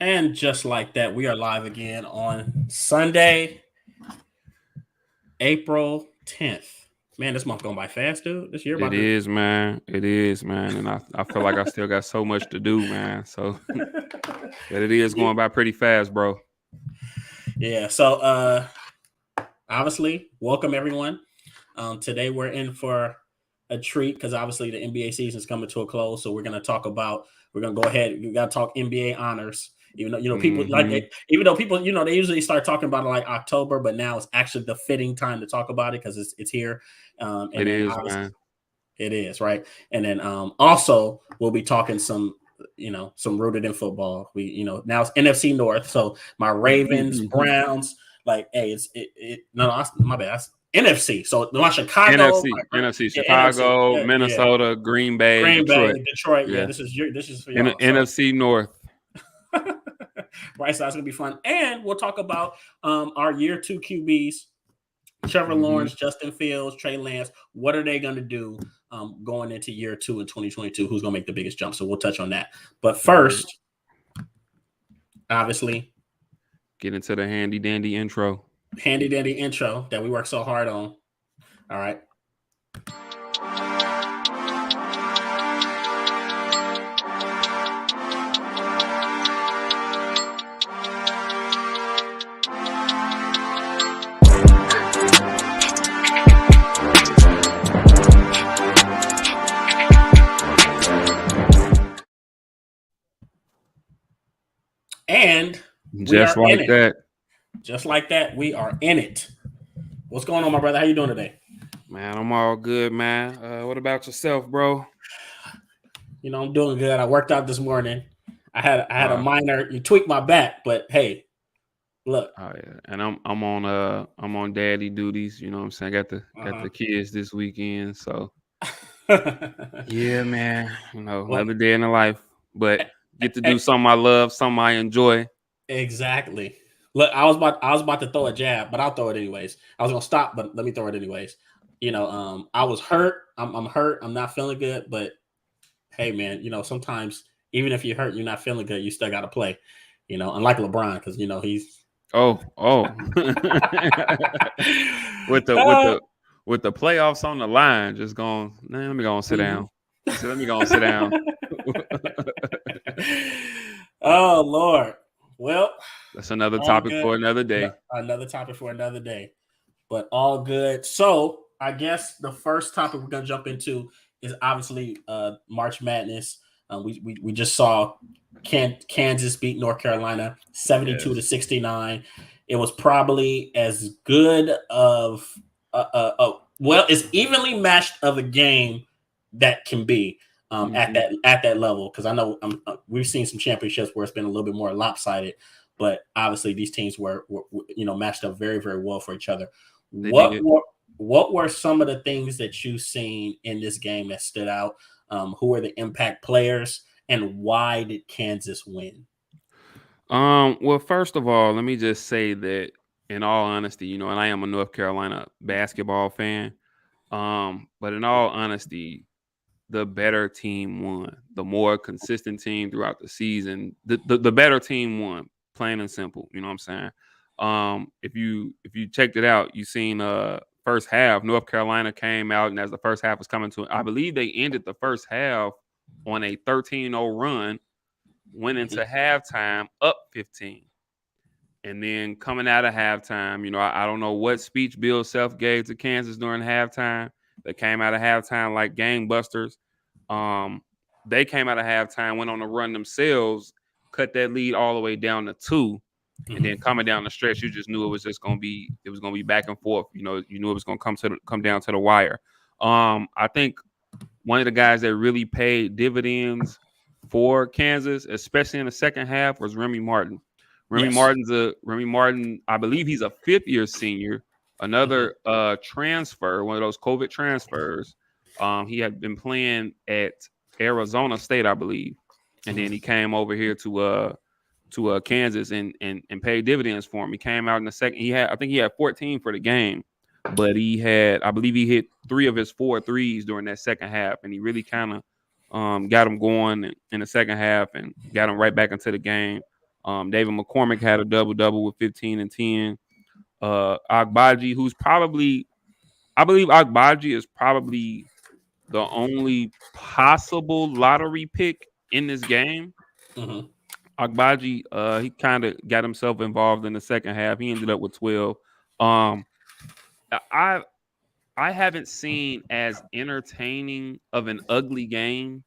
And just like that, we are live again on Sunday, April 10th. Man, this month going by fast, dude. This year It about to. is, man. It is, man. And I feel like I still got so much to do, man. So, but it is going by pretty fast, bro. Yeah, so obviously, welcome everyone. Today we're in for a treat because obviously the NBA season is coming to a close. So we're gonna go ahead. We gotta talk NBA honors. Even though people Hmm. even though people they usually start talking about it like October, but now it's actually the fitting time to talk about it because it's here. And It then is, obviously man. it is right. And then also we'll be talking some rooted in football. Now it's NFC North, so my Ravens, Browns, like hey, my bad. That's NFC. So my Chicago, NFC, yeah, NFC, Chicago, yeah, Minnesota, Green Bay, Green Bay, Detroit. Detroit. Yeah, Yeah. this is for y'all. So NFC North. right, so that's gonna be fun, and we'll talk about our year two QBs. Trevor Hmm. Lawrence, Justin Fields, Trey Lance. What are they going to do going into year two in 2022? Who's going to make the biggest jump? So we'll touch on that. But Right. first, obviously, Get into the handy dandy intro. handy dandy intro that we worked so hard on. All right. And we Just are in like it. that. Just like that, we are in it. What's going on, my brother? How you doing today? Man, I'm all good, man. What about yourself, bro? I'm doing good. I worked out this morning. I had a Uh, minor. You tweaked my back, but hey, look. Oh yeah, and I'm on daddy duties. You know what I'm saying? Got the kids this weekend, so yeah, man. Well, Another day in the life, but get to do something I love, something I enjoy. exactly. Look, I was about to throw a jab, but I'll throw it anyways. I was gonna stop, but let me throw it anyways. I was hurt. I'm hurt. I'm not feeling good, but hey, man, sometimes even if you're hurt, you're not feeling good, you still got to play. Unlike LeBron, because he's Oh, with the with uh, the with the playoffs on the line, just going. Man, let me go and sit mhm. down. He said, "Let me go and sit down." Oh Lord. Well, That's another all topic good. for another day. Another topic for another day. But all good. So I guess the first topic we're gonna jump into is obviously March Madness. We just saw Kansas beat North Carolina 72 to Yes. 69. It was probably as good of well, it's evenly matched of a game that can be at Hmm. that level because I know we've seen some championships where it's been a little bit more lopsided, but obviously these teams were matched up very very well for each other. They What did. were what were some of the things that you've seen in this game that stood out? Who are the impact players, and why did Kansas win? Well, first of all, let me just say that in all honesty, and I am a North Carolina basketball fan. But in all honesty, the better team won. The more consistent team throughout the season, the better team won. Plain and simple. You know what I'm saying? If you checked it out, you seen first half, North Carolina came out, and as the first half was coming to, I believe they ended the first half on a 13-0 run, went into halftime up 15. And then coming out of halftime, I don't know what speech Bill Self gave to Kansas during halftime. They came out of halftime like gangbusters. Um, they came out of halftime, went on a run themselves, cut that lead all the way down to 2, and then coming down the stretch, you just knew it was gonna be back and forth. You knew it was gonna come down to the wire. I think one of the guys that really paid dividends for Kansas, especially in the second half, was Remy Martin. Yes. Remy Martin. I believe he's a fifth-year senior. Mhm. Another transfer, one of those COVID transfers. He had been playing at Arizona State, I believe, and then he Mhm. came over here to Kansas and paid dividends for him. He came out in the second. I think he had 14 for the game, but I believe he hit 3 of his 4 threes during that second half, and he really kind of got him going in the second half and got him right back into the game. David McCormick had a double-double with 15 and 10. Agbaji, who's probably, I believe Agbaji is probably the only possible lottery pick in this game. Mm-hmm. Agbaji, he kind of got himself involved in the second half. He ended up with 12. Um, I haven't seen as entertaining of an ugly game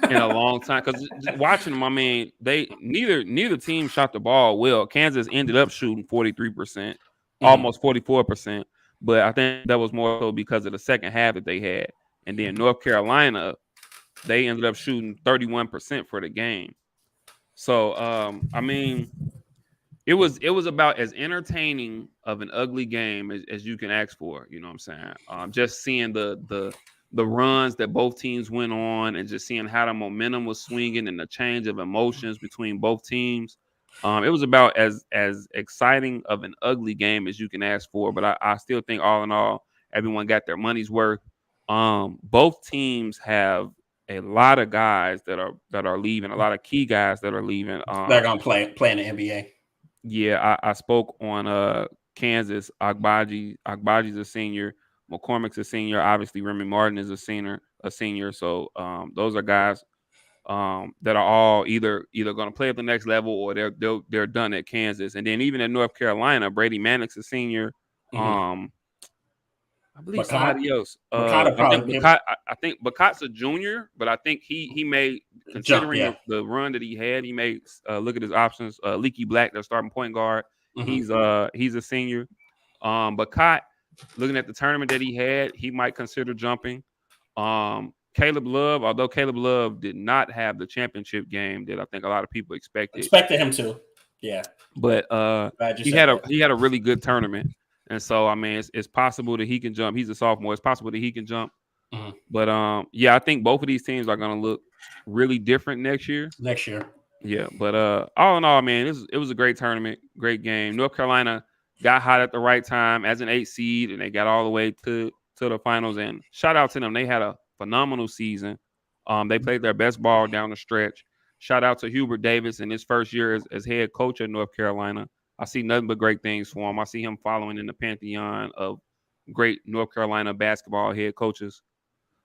in a long time, because watching them, I mean, they neither team shot the ball well. Kansas ended up shooting 43%, almost 44%, but I think that was more so because of the second half that they had. And then North Carolina, they ended up shooting 31% for the game. So I mean, it was about as entertaining of an ugly game as you can ask for. You know what I'm saying? Just seeing the runs that both teams went on, and just seeing how the momentum was swinging and the change of emotions between both teams. It was about as exciting of an ugly game as you can ask for. But I still think, all in all, everyone got their money's worth. Both teams have a lot of guys that are leaving, a lot of key guys that are leaving. They're gonna play in the NBA. Yeah, I spoke on Kansas. Agbaji's a senior. McCormick's a senior. Obviously, Remy Martin is a senior. So those are guys that are all either going to play at the next level, or they're done at Kansas. And then even at North Carolina, Brady Mannix a senior. I believe somebody else. I think Bacot's a junior, but I think he may, considering the run that he had, he may look at his options. Leaky Black, their starting point guard, he's a senior. Bacot, looking at the tournament that he had, he might consider jumping. Caleb Love, although Caleb Love did not have the championship game that I think a lot of people expected him to, yeah. But he had a really good tournament. And so, I mean, it's possible that he can jump. He's a sophomore. It's possible that he can jump. But yeah, I think both of these teams are going to look really different next year. Yeah, but all in all, man, it was a great tournament, great game. North Carolina got hot at the right time as an 8 seed, and they got all the way to the finals. And shout out to them. They had a phenomenal season. They played their best ball down the stretch. Shout out to Hubert Davis in his first year as head coach at North Carolina. I see nothing but great things for him. I see him following in the pantheon of great North Carolina basketball head coaches.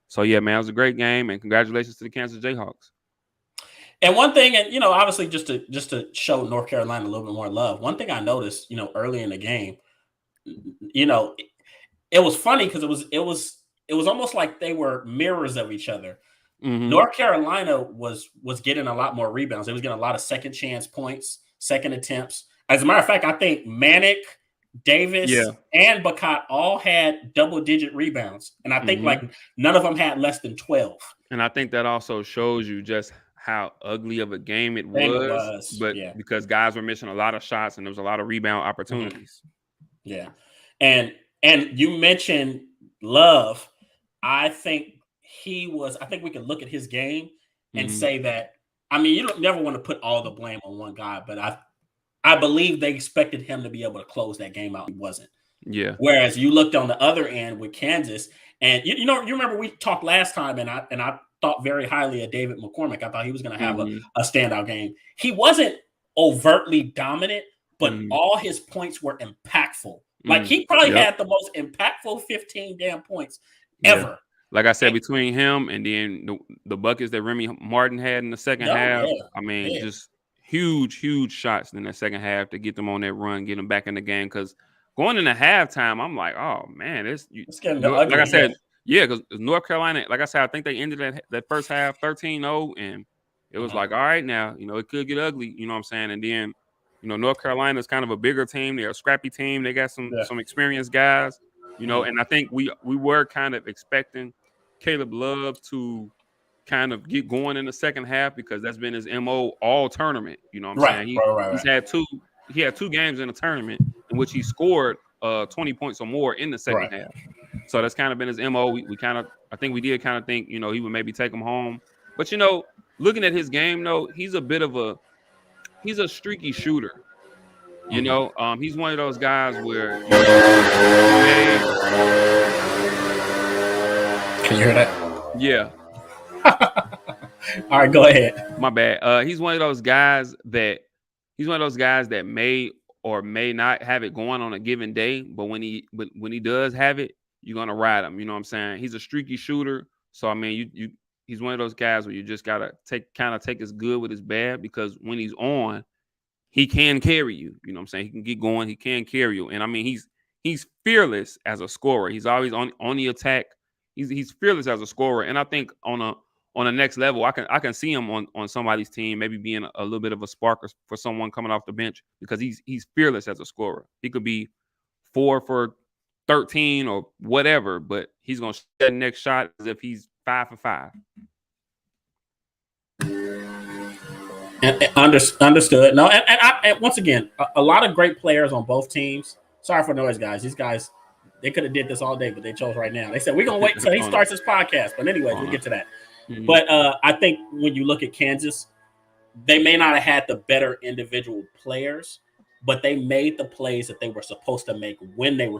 So, yeah, man, it was a great game, and congratulations to the Kansas Jayhawks. And one thing, and obviously just to show North Carolina a little bit more love, one thing I noticed, early in the game, it was funny because it was almost like they were mirrors of each other. North Carolina was getting a lot more rebounds. They was getting a lot of second chance points, second attempts. As a matter of fact, I think Manick, Davis, and Bacot all had double-digit rebounds. And I think like none of them had less than 12. And I think that also shows you just how ugly of a game it was. But because guys were missing a lot of shots and there was a lot of rebound opportunities. Yeah. And you mentioned Love. I think we can look at his game and say that, I mean, you don't never want to put all the blame on one guy, but I believe they expected him to be able to close that game out. He wasn't. Yeah. Whereas you looked on the other end with Kansas, and you remember we talked last time, and I thought very highly of David McCormick. I thought he was going to have a standout game. He wasn't overtly dominant, but all his points were impactful. Like he probably had the most impactful 15 damn points ever. Like I said, between him and then the buckets that Remy Martin had in the second half, I mean, just huge shots in the second half to get them on that run, get them back in the game. Because going into halftime, I'm like, oh man, it's getting ugly. Like I said, because North Carolina, like I said, I think they ended that first half 13-0, and it was like, all right, now it could get ugly. You know what I'm saying? And then North Carolina is kind of a bigger team. They're a scrappy team. They got some experienced guys. And I think we were kind of expecting Caleb Love to kind of get going in the second half, because that's been his MO all tournament. You know what I'm saying? He had two games in the tournament in which he scored 20 points or more in the second half. So that's kind of been his MO. I think we did kind of think, he would maybe take him home. But looking at his game though, he's a streaky shooter. He's one of those guys where Can you hear that? Yeah. All right, go ahead. My bad. He's one of those guys that he's one of those guys that may or may not have it going on a given day, but when he does have it, you're gonna ride him. You know what I'm saying? He's a streaky shooter, so I mean, he's one of those guys where you just gotta take his good with his bad, because when he's on, he can carry you. You know what I'm saying? He can get going. He can carry you. And I mean, he's fearless as a scorer. He's always on the attack. He's fearless as a scorer. And I think on the next level, I can see him on somebody's team, maybe being a little bit of a spark for someone coming off the bench, because he's fearless as a scorer. He could be 4 for 13 or whatever, but he's gonna shoot that next shot as if he's 5 for 5. Understood. No, and once again, a lot of great players on both teams. Sorry for the noise, guys. These guys, they could have did this all day, but they chose right now. They said we're gonna wait until he starts his podcast. But anyways, we'll get to that. Mm-hmm. But I think when you look at Kansas, they may not have had the better individual players, but they made the plays that they were supposed to make when they were,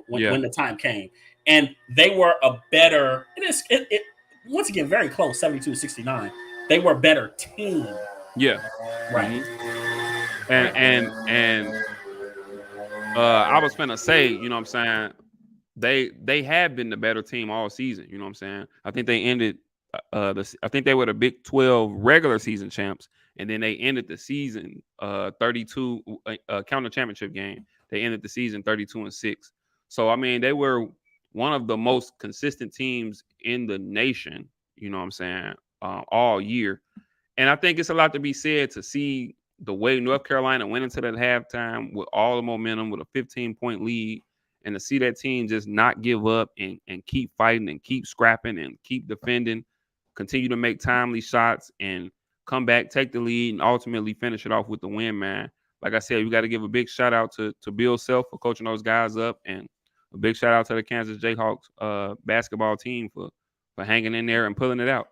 when the time came, and they were a better. It once again very close, 72-69. They were a better team. Yeah. Right. Mm-hmm. And I was finna say, you know what I'm saying, they have been the better team all season. You know what I'm saying? I think they ended I think they were the Big 12 regular season champs, and then they ended the season 32 count the championship game. They ended the season 32-6. So I mean, they were one of the most consistent teams in the nation, you know what I'm saying, all year. And I think it's a lot to be said to see the way North Carolina went into that halftime with all the momentum, with a 15-point lead, and to see that team just not give up and keep fighting and keep scrapping and keep defending, continue to make timely shots and come back, take the lead, and ultimately finish it off with the win, man. Like I said, we got to give a big shout out to Bill Self for coaching those guys up, and a big shout out to the Kansas Jayhawks basketball team for hanging in there and pulling it out.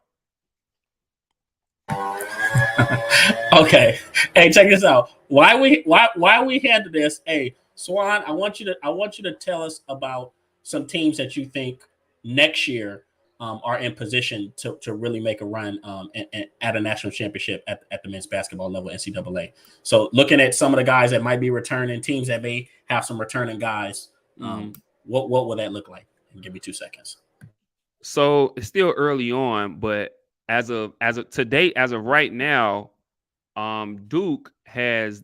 Okay. Hey, check this out. Why we handle this? Hey, Swan, I want you to tell us about some teams that you think next year are in position to really make a run at a national championship at the men's basketball level, NCAA. So looking at some of the guys that might be returning, teams that may have some returning guys, what will that look like? And give me 2 seconds. So it's still early on, but as of right now, Duke has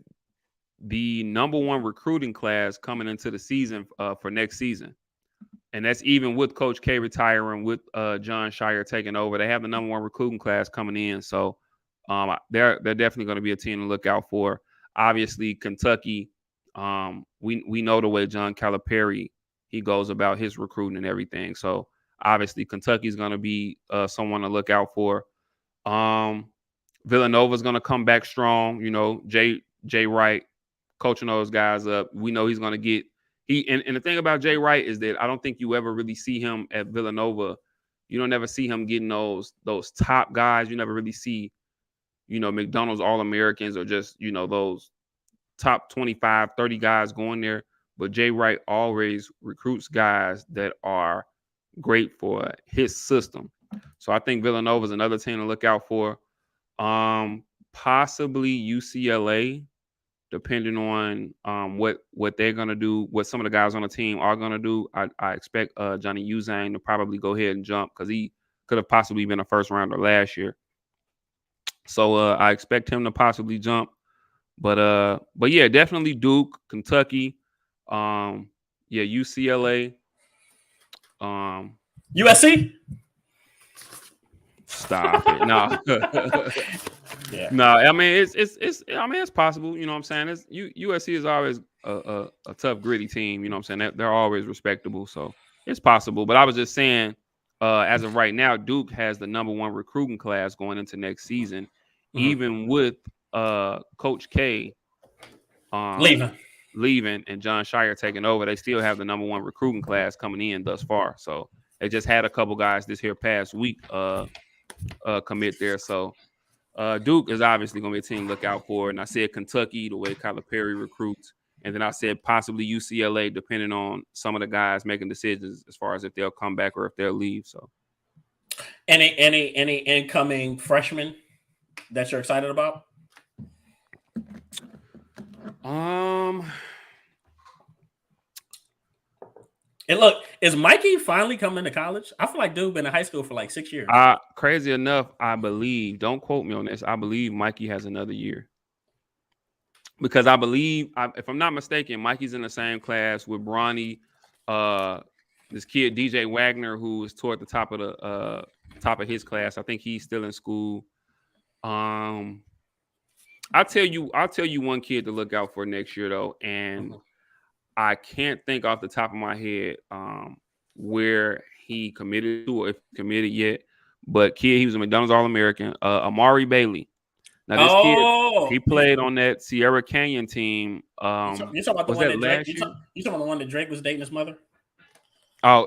the number 1 recruiting class coming into the season for next season. And that's even with Coach K retiring, with John Shire taking over. They have the number 1 recruiting class coming in. So they're definitely going to be a team to look out for. Obviously, Kentucky, we know the way John Calipari, he goes about his recruiting and everything. So obviously, Kentucky's going to be someone to look out for. Villanova's going to come back strong. You know, Jay Wright coaching those guys up. We know he's going to get and the thing about Jay Wright is that I don't think you ever really see him at Villanova. You don't ever see him getting those top guys. You never really see, McDonald's All-Americans or just, those top 25, 30 guys going there. But Jay Wright always recruits guys that are great for his system. So I think Villanova is another team to look out for. Possibly UCLA, depending on what they're going to do, what some of the guys on the team are going to do. I expect Johnny Uzang to probably go ahead and jump, because he could have possibly been a first rounder last year. So I expect him to possibly jump. But yeah, definitely Duke, Kentucky, UCLA, USC. Stop it. No. Yeah. No, I mean it's possible, you know what I'm saying? USC is always a tough, gritty team, you know what I'm saying? They're always respectable, so it's possible. But I was just saying, as of right now, Duke has the number 1 recruiting class going into next season, even with Coach K leaving and John Shire taking over. They still have the number 1 recruiting class coming in thus far. So they just had a couple guys this here past week commit there. So Duke is obviously going to be a team to look out for. And I said Kentucky, the way Calipari recruits. And then I said possibly UCLA, depending on some of the guys making decisions as far as if they'll come back or if they'll leave. So, any incoming freshmen that you're excited about? And look, is Mikey finally coming to college? I feel like dude been in high school for like 6 years. Crazy enough, I believe. Don't quote me on this. I believe Mikey has another year because I believe, if I'm not mistaken, Mikey's in the same class with Bronny, this kid DJ Wagner, who is toward the top of his class. I think he's still in school. I'll tell you one kid to look out for next year though, and I can't think off the top of my head where he committed to or if he committed yet. But kid, he was a McDonald's All-American. Amari Bailey. Now this kid, he played on that Sierra Canyon team. You talking about the one that Drake? You talking about the one that Drake was dating his mother? Oh,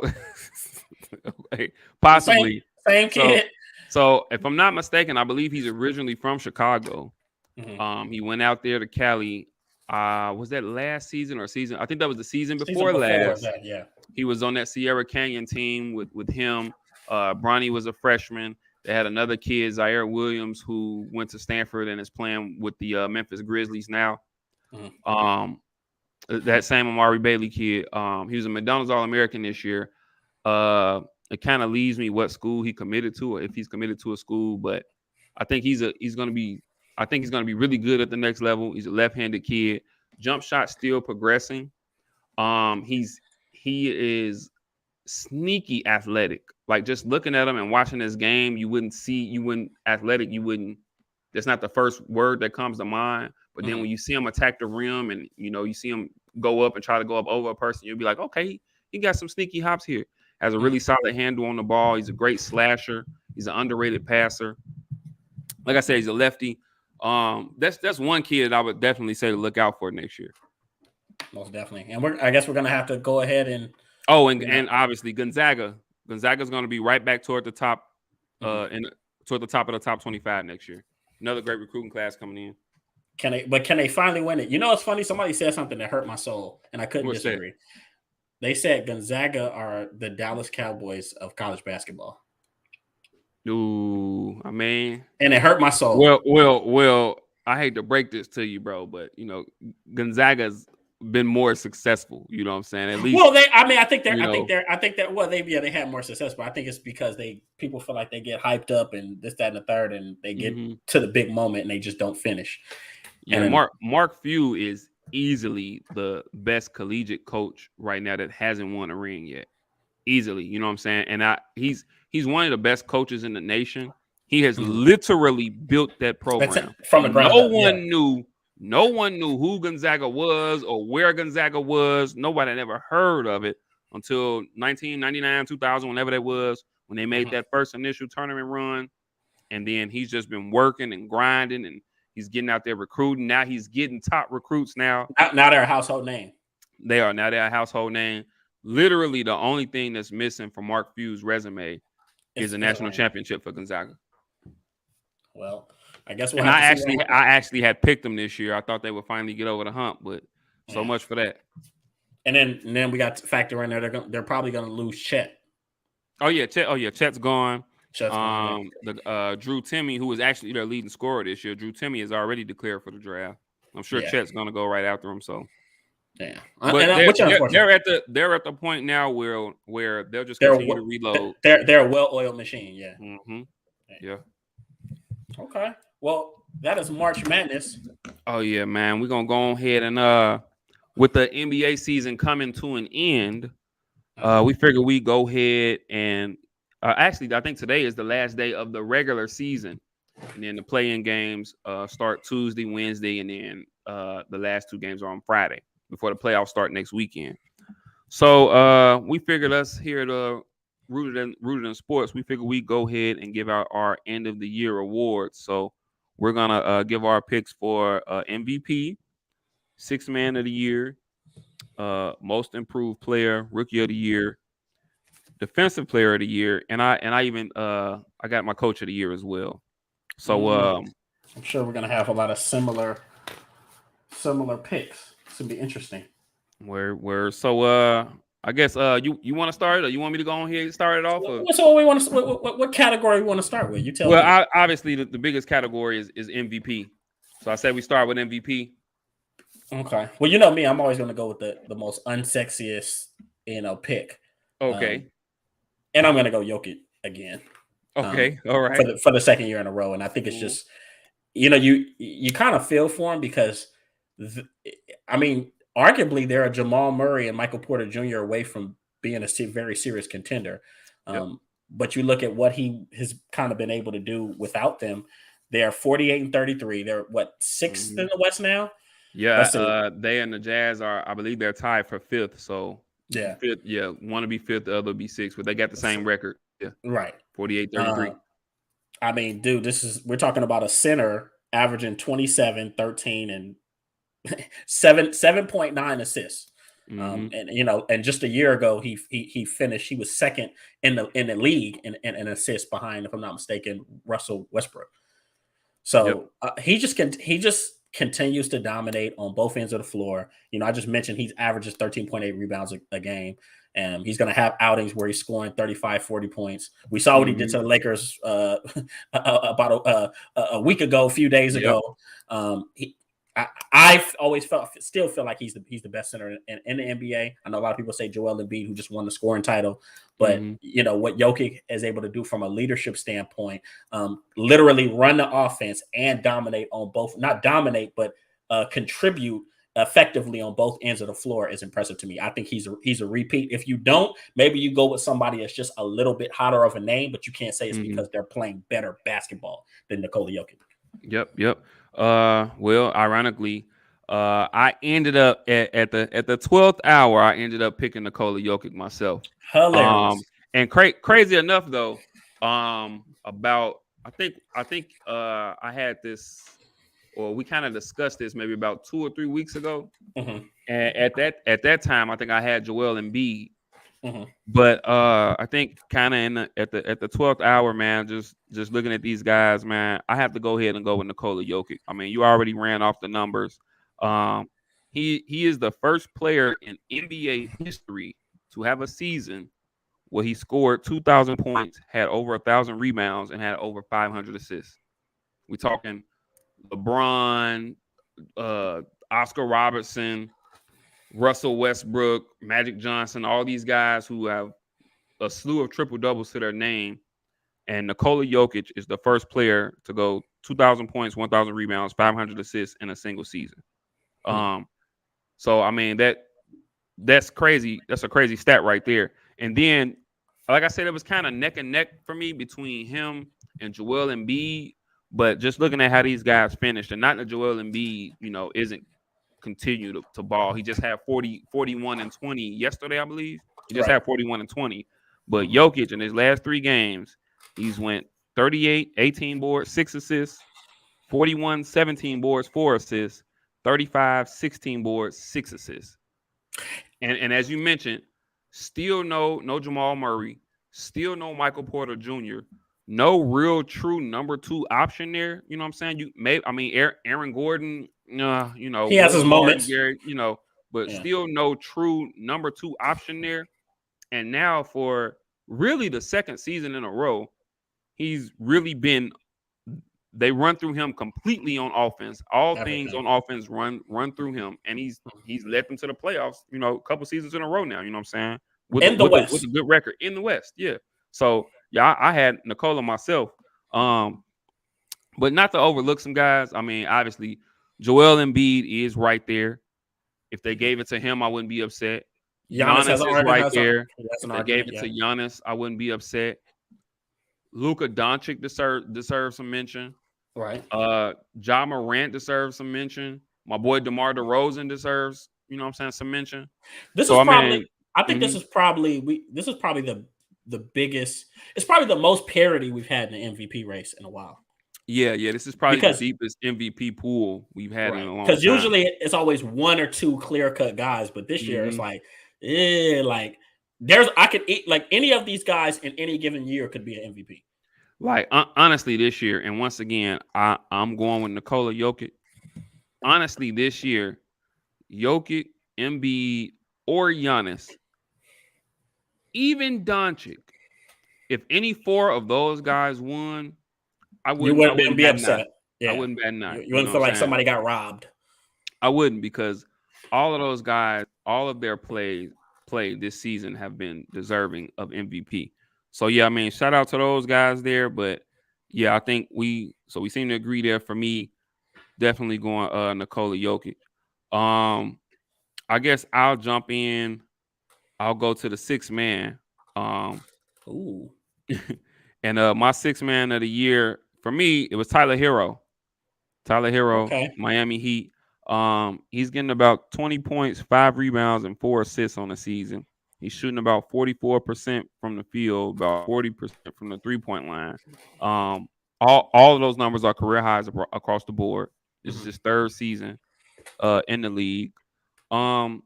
possibly. Same kid. So if I'm not mistaken, I believe he's originally from Chicago. He went out there to Cali. Was that last season or season? I think that was the season before last. That, yeah. He was on that Sierra Canyon team with him. Bronny was a freshman. They had another kid, Zaire Williams, who went to Stanford and is playing with the Memphis Grizzlies now. That same Amari Bailey kid. He was a McDonald's All-American this year. It kind of leaves me what school he committed to, or if he's committed to a school. But I think he's going to be really good at the next level. He's a left-handed kid. Jump shot still progressing. He is sneaky athletic. Like just looking at him and watching this game, that's not the first word that comes to mind. But then when you see him attack the rim and you see him go up and try to go up over a person, you'll be like, okay, he got some sneaky hops here. Has a really solid handle on the ball. He's a great slasher. He's an underrated passer. Like I said, he's a lefty. That's one kid that I would definitely say to look out for next year. Most definitely. And I guess we're gonna have to go ahead and and obviously Gonzaga. Gonzaga's gonna be right back toward the top toward the top of the top 25 next year. Another great recruiting class coming in. Can they finally win it? You know, it's funny. Somebody said something that hurt my soul, and I couldn't disagree. They said Gonzaga are the Dallas Cowboys of college basketball. Ooh, I mean, and it hurt my soul. Well, I hate to break this to you, bro, but Gonzaga's been more successful. You know what I'm saying? At least. Well, they had more success, but I think it's because people feel like they get hyped up and this, that, and the third, and they get to the big moment and they just don't finish. Yeah, and Mark Few is easily the best collegiate coach right now that hasn't won a ring yet. Easily, you know what I'm saying? And he's one of the best coaches in the nation. He has literally built that program from the ground up. No one knew who Gonzaga was or where Gonzaga was. Nobody had ever heard of it until 1999, 2000, whenever that was, when they made that first initial tournament run. And then he's just been working and grinding, and he's getting out there recruiting. Now he's getting top recruits now. Now they're a household name. They're a household name. Literally, the only thing that's missing from Mark Few's resume is a national championship for Gonzaga. Well, I guess I actually had picked them this year. I thought they would finally get over the hump, but so much for that. And then we got to factor in there. They're probably going to lose Chet. Chet's gone. Drew Timme, who was actually their leading scorer this year, Drew Timme is already declared for the draft. I'm sure Chet's going to go right after him. So. Yeah, but they're at the point now where they'll just continue to reload. They're a well-oiled machine. Yeah. Mm-hmm. Yeah. Okay. Well, that is March Madness. Oh yeah, man. We're gonna go ahead and with the NBA season coming to an end, we figure we go ahead and actually I think today is the last day of the regular season, and then the play-in games start Tuesday, Wednesday, and then the last two games are on Friday before the playoffs start next weekend. So we figured us here at Rooted in Sports, we figured we go ahead and give out our end of the year awards. So we're gonna give our picks for MVP, Sixth Man of the Year, Most Improved Player, Rookie of the Year, Defensive Player of the Year, and I even I got my Coach of the Year as well. So I'm sure we're gonna have a lot of similar picks. This will be interesting. I guess you want to start, or you want me to go on here and start it off? What category we want to start with? You tell me. Obviously the biggest category is MVP. So I said we start with MVP. Okay. Well, you know me, I'm always going to go with the most unsexiest, pick. Um, Okay. and I'm going to go Jokic again. Okay. All For right. the second year in a row, and I think it's Mhm. just you kind of feel for him because, th- I mean, arguably they're a Jamal Murray and Michael Porter Jr. away from being a very serious contender. Yep. But you look at what he has kind of been able to do without them. They're 48 and 33. They're what, sixth in Mhm. the West now? Yeah, Let's see. they and the Jazz are, I believe, they're tied for fifth. So Yeah, fifth, yeah, one to be fifth, the other will be sixth, but they got the same record. Yeah, right. 48-33. Uh, I mean, dude, we're talking about a center averaging 27, 13, and 7.9 assists. Mm-hmm. And just a year ago, he finished. He was second in the league in assists behind, if I'm not mistaken, Russell Westbrook. Yep. So he just continues to dominate on both ends of the floor. I just mentioned he averages 13.8 rebounds a game. And he's going to have outings where he's scoring 35, 40 points. We saw what he did Mm-hmm. to the Lakers about a week ago, a few days Yep. ago. I always still feel like he's the best center in the NBA. I know a lot of people say Joel Embiid, who just won the scoring title, but Mm-hmm. what Jokic is able to do from a leadership standpoint, literally run the offense and dominate on both, not dominate, but contribute effectively on both ends of the floor is impressive to me. I think he's a repeat. If you don't, maybe you go with somebody that's just a little bit hotter of a name, but you can't say it's Mm-hmm. because they're playing better basketball than Nikola Jokic. Yep. Well, ironically, I ended up at the 12th hour. I ended up picking Nikola Jokic myself. Hilarious. And crazy enough though, about I had this, or we kind of discussed this maybe about 2 or 3 weeks ago. Mm-hmm. And at that time, I think I had Joel Embiid. Mm-hmm. But I think kind of at the 12th hour, man, just looking at these guys, man, I have to go ahead and go with Nikola Jokic. I mean, you already ran off the numbers. Um, he is the first player in NBA history to have a season where he scored 2,000 points, had over 1,000 rebounds, and had over 500 assists. We talking LeBron, Oscar Robertson, Russell Westbrook, Magic Johnson, all these guys who have a slew of triple doubles to their name. And Nikola Jokic is the first player to go 2,000 points, 1,000 rebounds, 500 assists in a single season. So I mean that's crazy. That's a crazy stat right there. And then, like I said, it was kind of neck and neck for me between him and Joel Embiid. But just looking at how these guys finished, and not that Joel Embiid, isn't continue to ball. He just had 41 and 20 yesterday, I believe. He just Right. had 41 and 20. But Jokic in his last 3 games, he's went 38, 18 boards, 6 assists, 41, 17 boards, 4 assists, 35, 16 boards, 6 assists. And as you mentioned, still no Jamal Murray, still no Michael Porter Jr., no real true number 2 option there. You know what I'm saying? Aaron Gordon, He has his Will Harden, moments. Gary, but Yeah. still no true number 2 option there. And now for really the second season in a row, he's really been. They run through him completely on offense. All things Everything. on offense run through him, and he's led them to the playoffs. A couple seasons in a row now. You know what I'm saying? With In the with West. a good record in the West. Yeah. So yeah, I had Nikola myself. But not to overlook some guys. I mean, obviously, Joel Embiid is right there. If they gave it to him, I wouldn't be upset. Giannis Giannis is right there. has If an they gave argument. it Yeah. to Giannis, I wouldn't be upset. Luka Doncic deserves some mention. Right. Ja Morant deserves some mention. My boy DeMar DeRozan deserves, some mention. This So is I probably. mean, I think mhm. this is probably the biggest. It's probably the most parity we've had in the MVP race in a while. Yeah, this is probably the Because deepest MVP pool we've had in right, a long because time. usually it's always one or two clear cut guys, but this year it's Mhm. like, I could eat like any of these guys in any given year could be an MVP. Like honestly, this year, and once again, I'm going with Nikola Jokic. Honestly, this year, Jokic, Embiid, or Giannis, even Doncic, if any 4 of those guys won, I You wouldn't wouldn't bat be an eye. upset. I Yeah, wouldn't bat an eye. you You wouldn't know feel what I'm like saying? somebody got robbed. I wouldn't, because all of those guys, all of their played this season have been deserving of MVP. So yeah, I mean, shout out to those guys there. But yeah, I think we seem to agree there. For me, definitely going Nikola Jokic. Um, I guess I'll jump in. I'll go to the sixth man. Um, Ooh. and my sixth man of the year for me, it was Tyler Hero. Tyler Hero, Okay. Miami Heat. He's getting about 20 points, 5 rebounds, and 4 assists on the season. He's shooting about 44% from the field, about 40% from the 3-point line. All of those numbers are career highs across the board. This is his third season in the league. Um,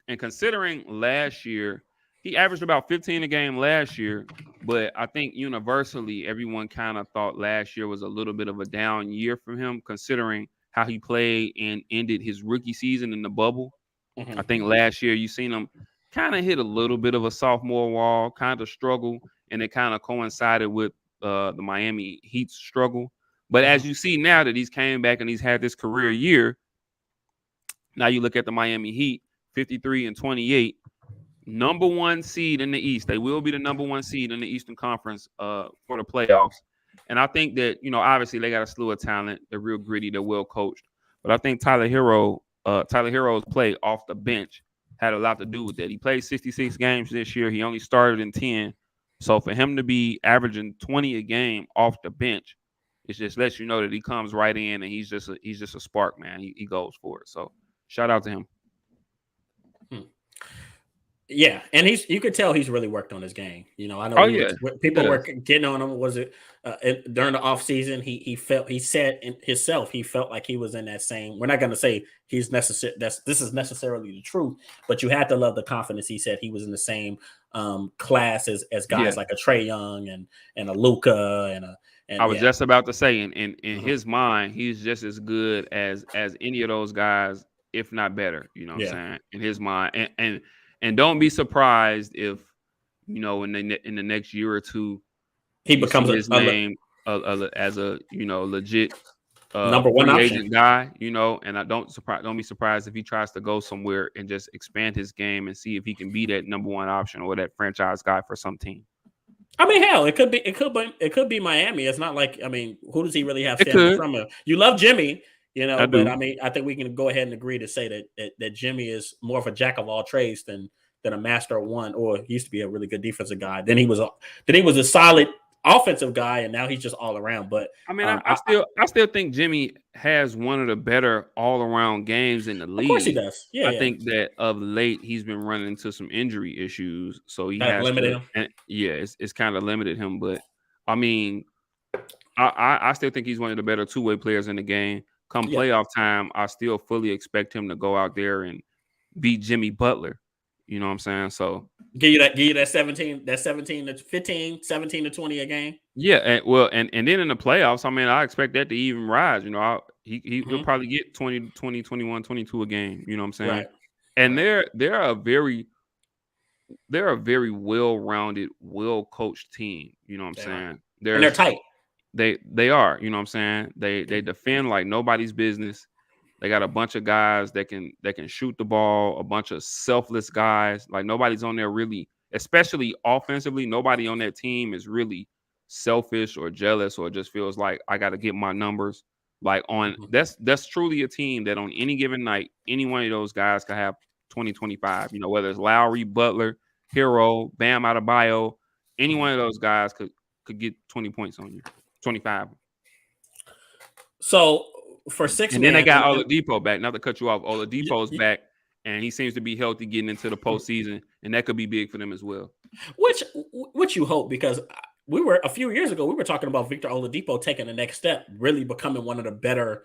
and considering last year, he averaged about 15 a game last year, but I think universally everyone kind of thought last year was a little bit of a down year for him, considering how he played and ended his rookie season in the bubble. I think last year you seen him kind of hit a little bit of a sophomore wall, kind of struggle, and it kind of coincided with the Miami Heat's struggle. But as you see now that he's came back and he's had this career year, now you look at the Miami Heat, 53-28, number one seed in the East. They will be the number one seed in the Eastern Conference for the playoffs. And I think that, obviously they got a slew of talent. They're real gritty. They're well coached. But I think Tyler Hero's play off the bench had a lot to do with that. He played 66 games this year. He only started in 10. So for him to be averaging 20 a game off the bench, it just lets you know that he comes right in and he's just a spark, man. He goes for it. So shout out to him. Yeah, and you could tell he's really worked on his game. I know people were getting on him. Was it during the off season? He said in himself he felt like he was in that same. We're not going to say he's necessary. This is necessarily the truth, but you had to love the confidence. He said he was in the same class as guys like a Trae Young and a Luka and I was just about to say, in his mind, he's just as good as any of those guys, if not better. You know what I'm saying? In his mind, and don't be surprised if, in the next year or two, he becomes his name as a legit number one free option agent guy. And don't be surprised if he tries to go somewhere and just expand his game and see if he can be that number one option or that franchise guy for some team. I mean, hell, it could be Miami. It's not like, who does he really have standing from him? You love Jimmy. But I mean, I think we can go ahead and agree to say that Jimmy is more of a jack of all trades than a master of one, or he used to be a really good defensive guy. Then he was a solid offensive guy, and now he's just all around. But I mean, I still think Jimmy has one of the better all around games in the league. Of course he does. Yeah, I think that of late he's been running into some injury issues, so he has limited him. And it's kind of limited him. But I mean, I still think he's one of the better two-way players in the game. Come playoff time, I still fully expect him to go out there and beat Jimmy Butler. You know what I'm saying? So give you that 17 to 15, 17 to 20 a game. Yeah, and then in the playoffs, I mean, I expect that to even rise. He'll probably get 20, 21, 22 a game. You know what I'm saying? Right. And they're a very well-rounded, well-coached team. You know what I'm saying? And they're tight. They are, you know what I'm saying? They defend like nobody's business. They got a bunch of guys that can shoot the ball, a bunch of selfless guys. Like nobody's on there really, especially offensively, nobody on that team is really selfish or jealous or just feels like I got to get my numbers. Like that's truly a team that on any given night, any one of those guys could have 20, 25, whether it's Lowry, Butler, Hero, Bam Adebayo, any one of those guys could get 20 points on you. 25. So for 6 and then they got Oladipo back. Not to cut you off, Oladipo's back, and he seems to be healthy getting into the postseason, and that could be big for them as well. Which you hope, because we were a few years ago we were talking about Victor Oladipo taking the next step, really becoming one of the better.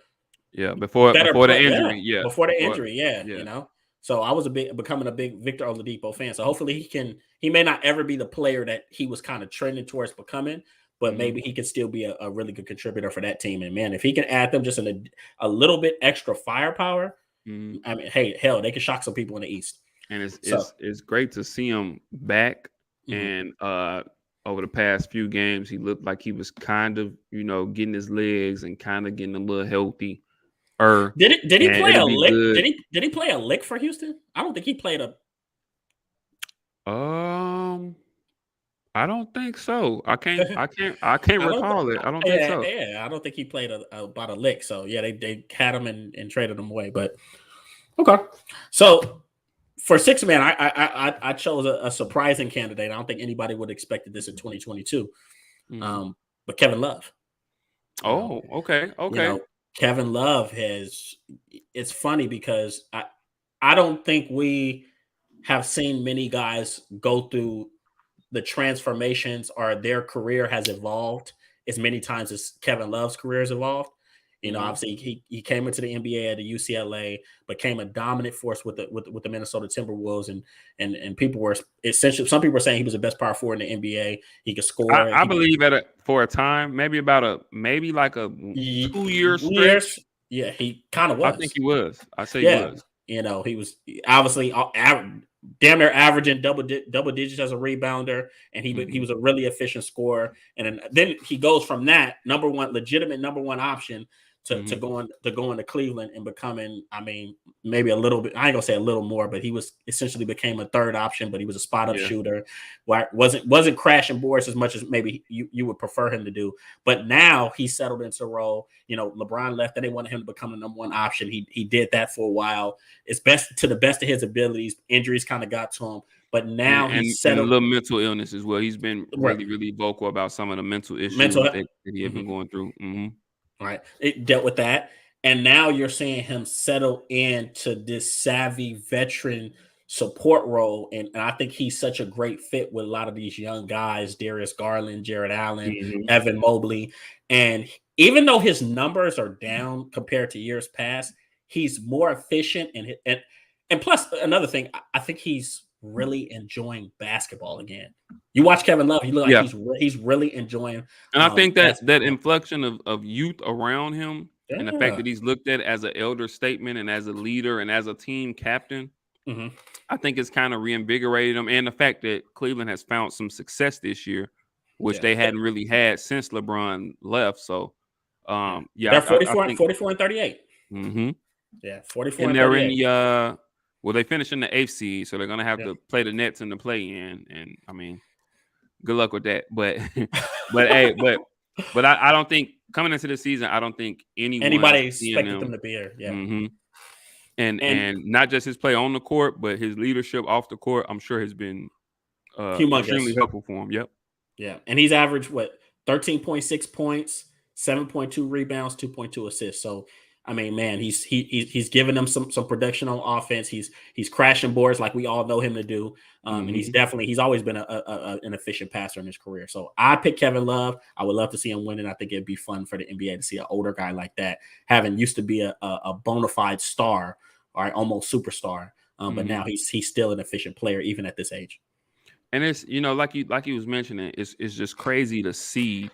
Yeah, before the injury. Yeah, before the injury. Yeah. So I was becoming a big Victor Oladipo fan. So hopefully he may not ever be the player that he was kind of trending towards becoming, but maybe he could still be a really good contributor for that team. And man, if he can add them just a little bit extra firepower, I mean, hey, hell, they can shock some people in the East. And it's great to see him back. And over the past few games, he looked like he was kind of, getting his legs and kind of getting a little healthy. Did he and play a it'll be lick? good. Did he play a lick for Houston? I don't think he played a. Um, I don't think so. I can't I don't. recall it. I don't think Yeah, so. yeah. I don't think he played about a lick. So yeah, they had him and traded him away. But okay. So for six man, I chose a surprising candidate. I don't think anybody would have expected this in 2022. Mhm. But Kevin Love. You know, Oh, okay, you okay. know, Kevin Love has. It's funny because I don't think we have seen many guys go through the transformations or their career has evolved as many times as Kevin Love's career has evolved. Mhm. Obviously he came into the NBA at the UCLA, became a dominant force with the Minnesota Timberwolves, and people were essentially some people were saying he was the best power forward in the NBA. He could score. I believe for a time, maybe like a 2-year Years. stretch. Yeah, he kind of I think was. he was. I say he Yeah, was. he was obviously damn near averaging double digits as a rebounder, and he Mhm. was a really efficient scorer. And then he goes from that legitimate number one option to Mhm. going to Cleveland and becoming, I mean, maybe a little bit. I ain't gonna say a little more, but he was essentially became a third option. But he was a spot up Yeah. shooter, wasn't crashing boards as much as maybe you would prefer him to do. But now he's settled into a role. LeBron left, and they wanted him to become the number one option. He did that for a while. It's best to the best of his abilities. Injuries kind of got to him, but now he's And a settled. little mental illness as well. He's been Right, really, really vocal about some of the mental mental issues health. that he had been going through. Mhm. Right, it dealt with that, and now you're seeing him settle into this savvy veteran support role, and I think he's such a great fit with a lot of these young guys: Darius Garland, Jared Allen, Mhm. Evan Mobley, and even though his numbers are down compared to years past, he's more efficient and plus another thing, I think he's really enjoying basketball again. You watch Kevin Love, you look like Yeah. he's really enjoying And I think that basketball. inflection of youth around him and the fact Yeah. that he's looked at as an elder statement and as a leader and as a team captain, Mhm. I think it's kind of reinvigorated him. And the fact that Cleveland has found some success this year, which Yeah. they hadn't really had since LeBron left. So, Yeah. yeah, They're I think 44 and 38. mhm. Yeah, 44 And and they're in 38. the well, they finished in the eighth seed, so they're gonna have Yeah. to play the Nets in the play in. And I mean, good luck with that. But but hey, but I don't think coming into the season, I don't think anyone Anybody is seeing expected them them. to be here. Yeah. hmm And and not just his play on the court, but his leadership off the court, I'm sure has been extremely humongous. helpful for him. Yep. Yeah. And he's averaged what 13.6 points, 7.2 rebounds, 2.2 assists. So I mean, man, he's giving them some production on offense. He's crashing boards like we all know him to do. And hmm he's always been an efficient passer in his career. So I pick Kevin Love. I would love to see him win, and I think it'd be fun for the NBA to see an older guy like that, having used to be a bona fide star or almost superstar. But hmm now he's still an efficient player even at this age. And it's like you was mentioning, it's just crazy to see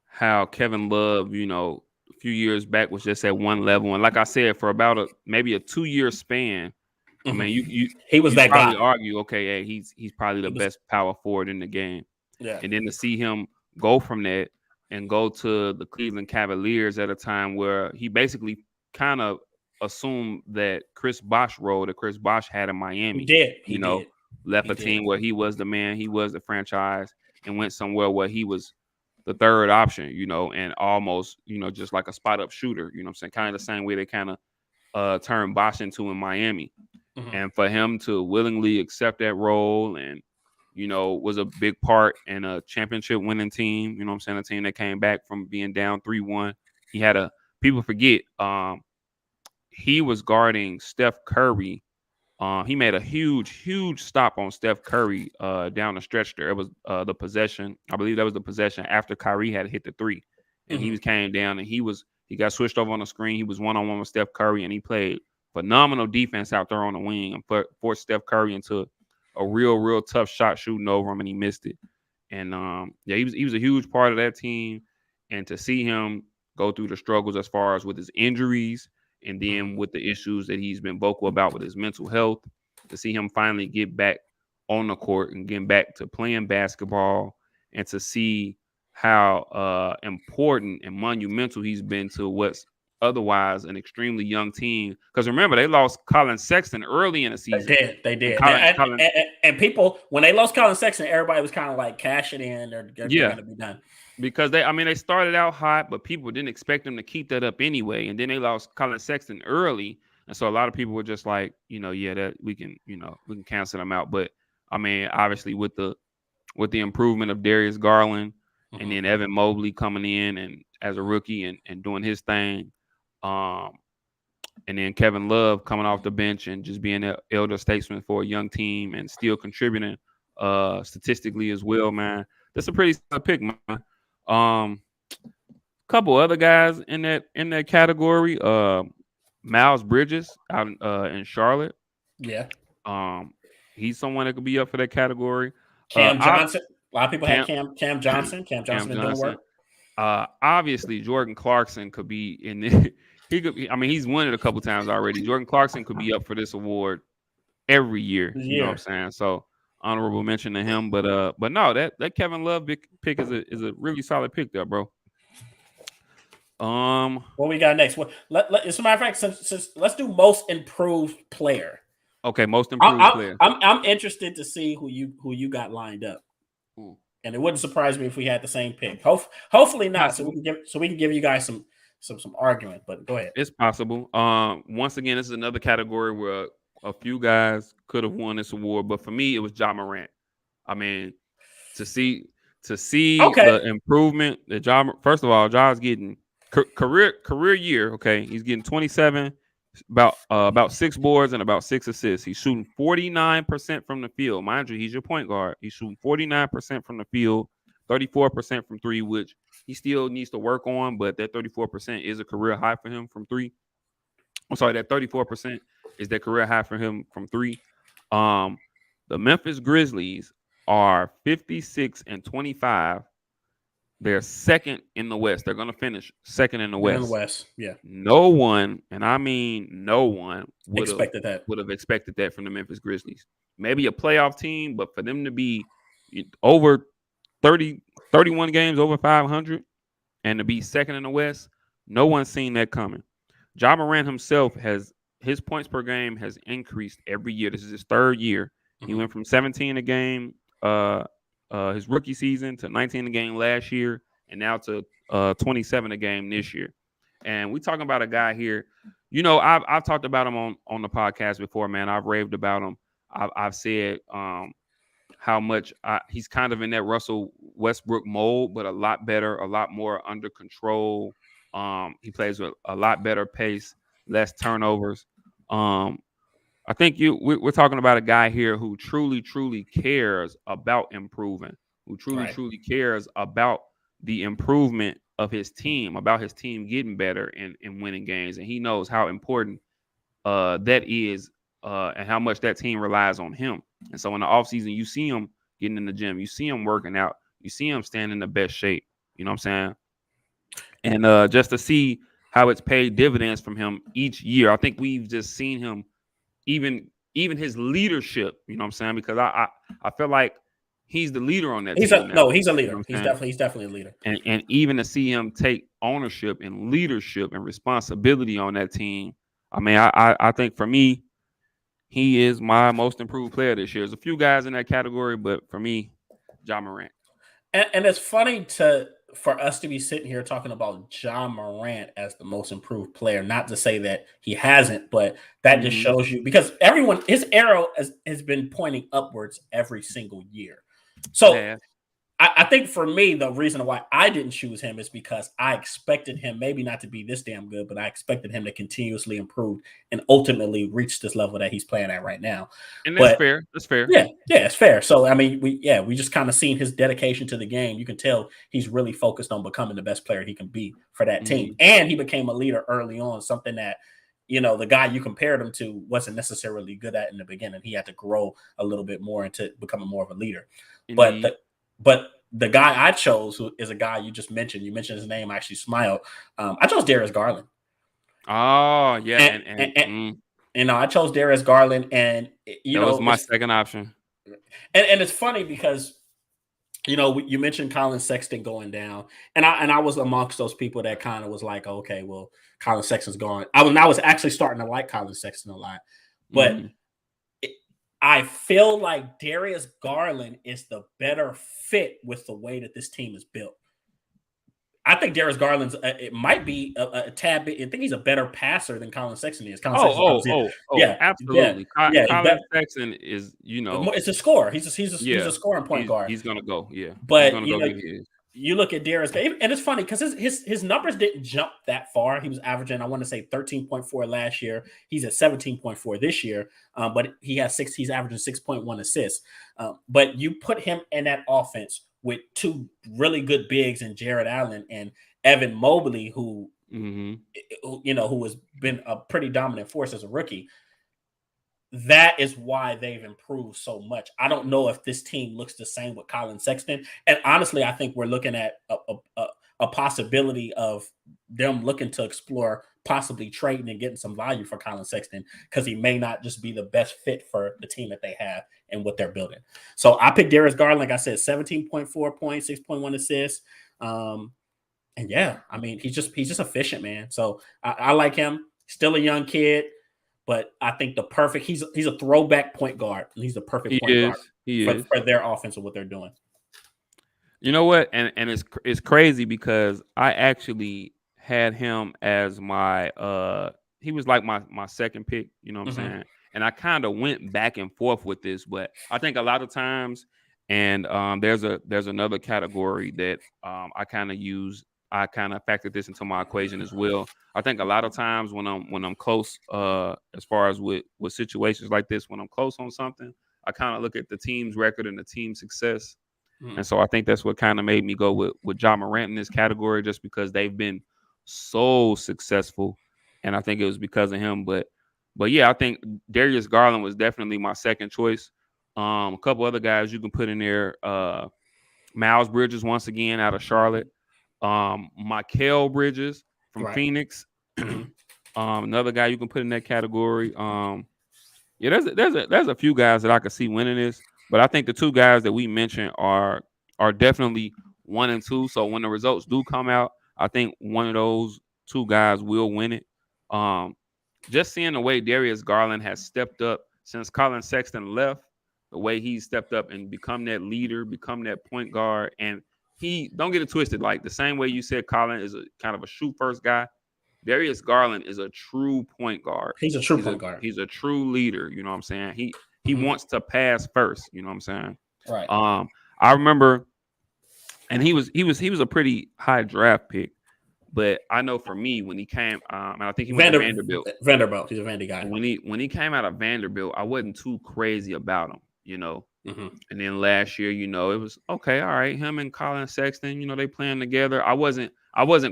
how Kevin Love, a few years back was just at one level, and like I said, for about maybe a 2-year span. I Mhm. mean, He was you that probably guy. argue, okay, hey, he's probably He the was best power forward in the game, yeah. and then to see him go from that and go to the Cleveland Cavaliers at a time where he basically kind of assumed that Chris Bosh role that Chris Bosh had in He Miami. did. He You know, did. left He a did. team where he was the man, he was the franchise, and went somewhere where he was the third option. And almost just like a spot up shooter. You know what I'm saying? Kind of the same way they kind of turned Bosh into in Miami. Mhm. And for him to willingly accept that role and, was a big part in a championship winning team, you know what I'm saying? A team that came back from being down 3-1. He had people forget, he was guarding Steph Curry. He made a huge stop on Steph Curry down the stretch there. It was the possession. I believe that was the possession after Kyrie had hit the three. And Mhm. came down and he got switched over on the screen. He was one-on-one with Steph Curry and he played phenomenal defense out there on the wing and forced Steph Curry into a real tough shot shooting over him and he missed it. And yeah, he was a huge part of that team. And to see him go through the struggles as far as with his injuries and Mhm. then with the issues that he's been vocal about with his mental health, to see him finally get back on the court and getting back to playing basketball and to see how important and monumental he's been to what's otherwise an extremely young team. Because remember, they lost Colin Sexton early in the season. They did. Colin, And people, when they lost Colin Sexton, everybody was kind of like, cash it in. They're going to be done. Because they started out hot, but people didn't expect them to keep that up anyway. And then they lost Colin Sexton early. And so a lot of people were just like, that we can cancel them out. But I mean, obviously with the improvement of Darius Garland and then Evan Mobley coming in and as a rookie and doing his thing, and then Kevin Love coming off the bench and just being an elder statesman for a young team and still contributing statistically as well, man. That's a pretty solid pick, man. Couple other guys in that category. Miles Bridges out in Charlotte. Yeah. He's someone that could be up for that category. Cam Johnson. A lot of people had Cam Johnson. Cam Johnson been doing work. Obviously, Jordan Clarkson could be in there. He could be. I mean, he's won it a couple times already. Jordan Clarkson could be up for this award every year. You know what I'm saying? So honorable mention to him. But no, that Kevin Love pick is a really solid pick there, bro. What we got next? As a matter of fact, since let's do most improved player. Okay, most improved player. I'm interested to see who you got lined up. Ooh. And it wouldn't surprise me if we had the same pick. Hopefully not. So we can give you guys some argument. But go ahead. It's possible. Once again, this is another category where a few guys could have won this award, but for me, it was Ja Morant. I mean, to see the improvement that Ja. First of all, Ja's getting career year. Okay, he's getting 27, about 6 boards and about 6 assists. He's shooting 49% from the field. Mind you, he's your point guard. He's shooting 49% from the field, 34% from 3, which he still needs to work on, but that 34% is a career high for him from 3. I'm sorry, that 34% is that career high for him from 3. The Memphis Grizzlies are 56-25. They're second in the West. They're going to finish second in the West. In the West, yeah. No one, and I mean no one, would have expected that from the Memphis Grizzlies. Maybe a playoff team, but for them to be over 31 games, over 500, and to be second in the West, no one's seen that coming. Ja Morant himself his points per game has increased every year. This is his 3rd year. He went from 17 a game his rookie season to 19 a game last year, and now to 27 a game this year. And we talking about a guy here. I've talked about him on the podcast before, man. I've raved about him. I've said how much he's kind of in that Russell Westbrook mold, but a lot better, a lot more under control. He plays with a lot better pace, less turnovers. I think we're talking about a guy here who truly, truly cares about improving, who truly, truly cares about the improvement of his team, about his team getting better and winning games. And he knows how important that is and how much that team relies on him. And so in the offseason, you see him getting in the gym. You see him working out. You see him staying in the best shape. You know what I'm saying? And just to see how it's paid dividends from him each year, I think we've just seen him even his leadership, you know what I'm saying? Because I feel like he's the leader on that team. He's a leader. You know he's definitely a leader. And even to see him take ownership and leadership and responsibility on that team, I mean, I think for me, he is my most improved player this year. There's a few guys in that category, but for me, Ja Morant. And it's funny for us to be sitting here talking about Ja Morant as the most improved player. Not to say that he hasn't, but that just shows you, because his arrow has been pointing upwards every single year. So I think for me, the reason why I didn't choose him is because I expected him maybe not to be this damn good, but I expected him to continuously improve and ultimately reach this level that he's playing at right now. And that's fair. That's fair. Yeah, it's fair. So, I mean, we just kind of seen his dedication to the game. You can tell he's really focused on becoming the best player he can be for that team. And he became a leader early on, something that, the guy you compared him to wasn't necessarily good at in the beginning. He had to grow a little bit more into becoming more of a leader. Indeed. But the guy I chose, who is a guy you just mentioned, his name, I actually smiled. I chose Darius Garland. Oh, yeah. And I chose Darius Garland, and that was my second option. And it's funny because, you mentioned Colin Sexton going down, and I was amongst those people that kind of was like, okay, well, Colin Sexton's gone. I was actually starting to like Colin Sexton a lot, but I feel like Darius Garland is the better fit with the way that this team is built. I think Darius Garland's it might be a tad bit. I think he's a better passer than Colin Sexton is. Yeah, absolutely. Yeah, Colin Sexton is, it's a scorer. He's a scoring point guard. He's gonna go, But you look at Darius, and it's funny because his numbers didn't jump that far. He was averaging, I want to say, 13.4 last year. He's at 17.4 this year, but he's averaging 6.1 assists. But you put him in that offense with two really good bigs in Jared Allen and Evan Mobley, who has been a pretty dominant force as a rookie. That is why they've improved so much. I don't know if this team looks the same with Colin Sexton. And honestly, I think we're looking at a possibility of them looking to explore possibly trading and getting some value for Colin Sexton because he may not just be the best fit for the team that they have and what they're building. So I picked Darius Garland, like I said, 17.4 points, 6.1 assists. And yeah, I mean, he's just efficient, man. So I like him. Still a young kid. But I think he's a throwback point guard. And he's the perfect point guard for their offense and what they're doing. You know what? And it's crazy because I actually had him as my he was like my second pick, you know what I'm saying? And I kind of went back and forth with this, but I think a lot of times, and there's another category that I kind of factored this into my equation as well. I think a lot of times when I'm close, as far as with situations like this, when I'm close on something, I kind of look at the team's record and the team's success. And so I think that's what kind of made me go with Ja Morant in this category, just because they've been so successful. And I think it was because of him. But yeah, I think Darius Garland was definitely my second choice. A couple other guys you can put in there. Miles Bridges, once again, out of Charlotte. Mikal Bridges from Phoenix. Another guy you can put in that category. There's a few guys that I could see winning this, but I think the two guys that we mentioned are definitely 1 and 2. So when the results do come out, I think one of those two guys will win it. Just seeing the way Darius Garland has stepped up since Colin Sexton left, the way he's stepped up and become that leader, become that point guard, and he, don't get it twisted, like the same way you said Colin is a kind of a shoot first guy, Darius Garland is a true point guard. He's a true point guard. He's a true leader, you know what I'm saying? He wants to pass first, you know what I'm saying? Right. I remember, and he was a pretty high draft pick, but I know for me when he came, and I think he went to Vanderbilt. He's a Vandy guy. When he came out of Vanderbilt, I wasn't too crazy about him, you know. And then last year, you know, it was okay. All right, him and Colin Sexton, you know, they playing together. I wasn't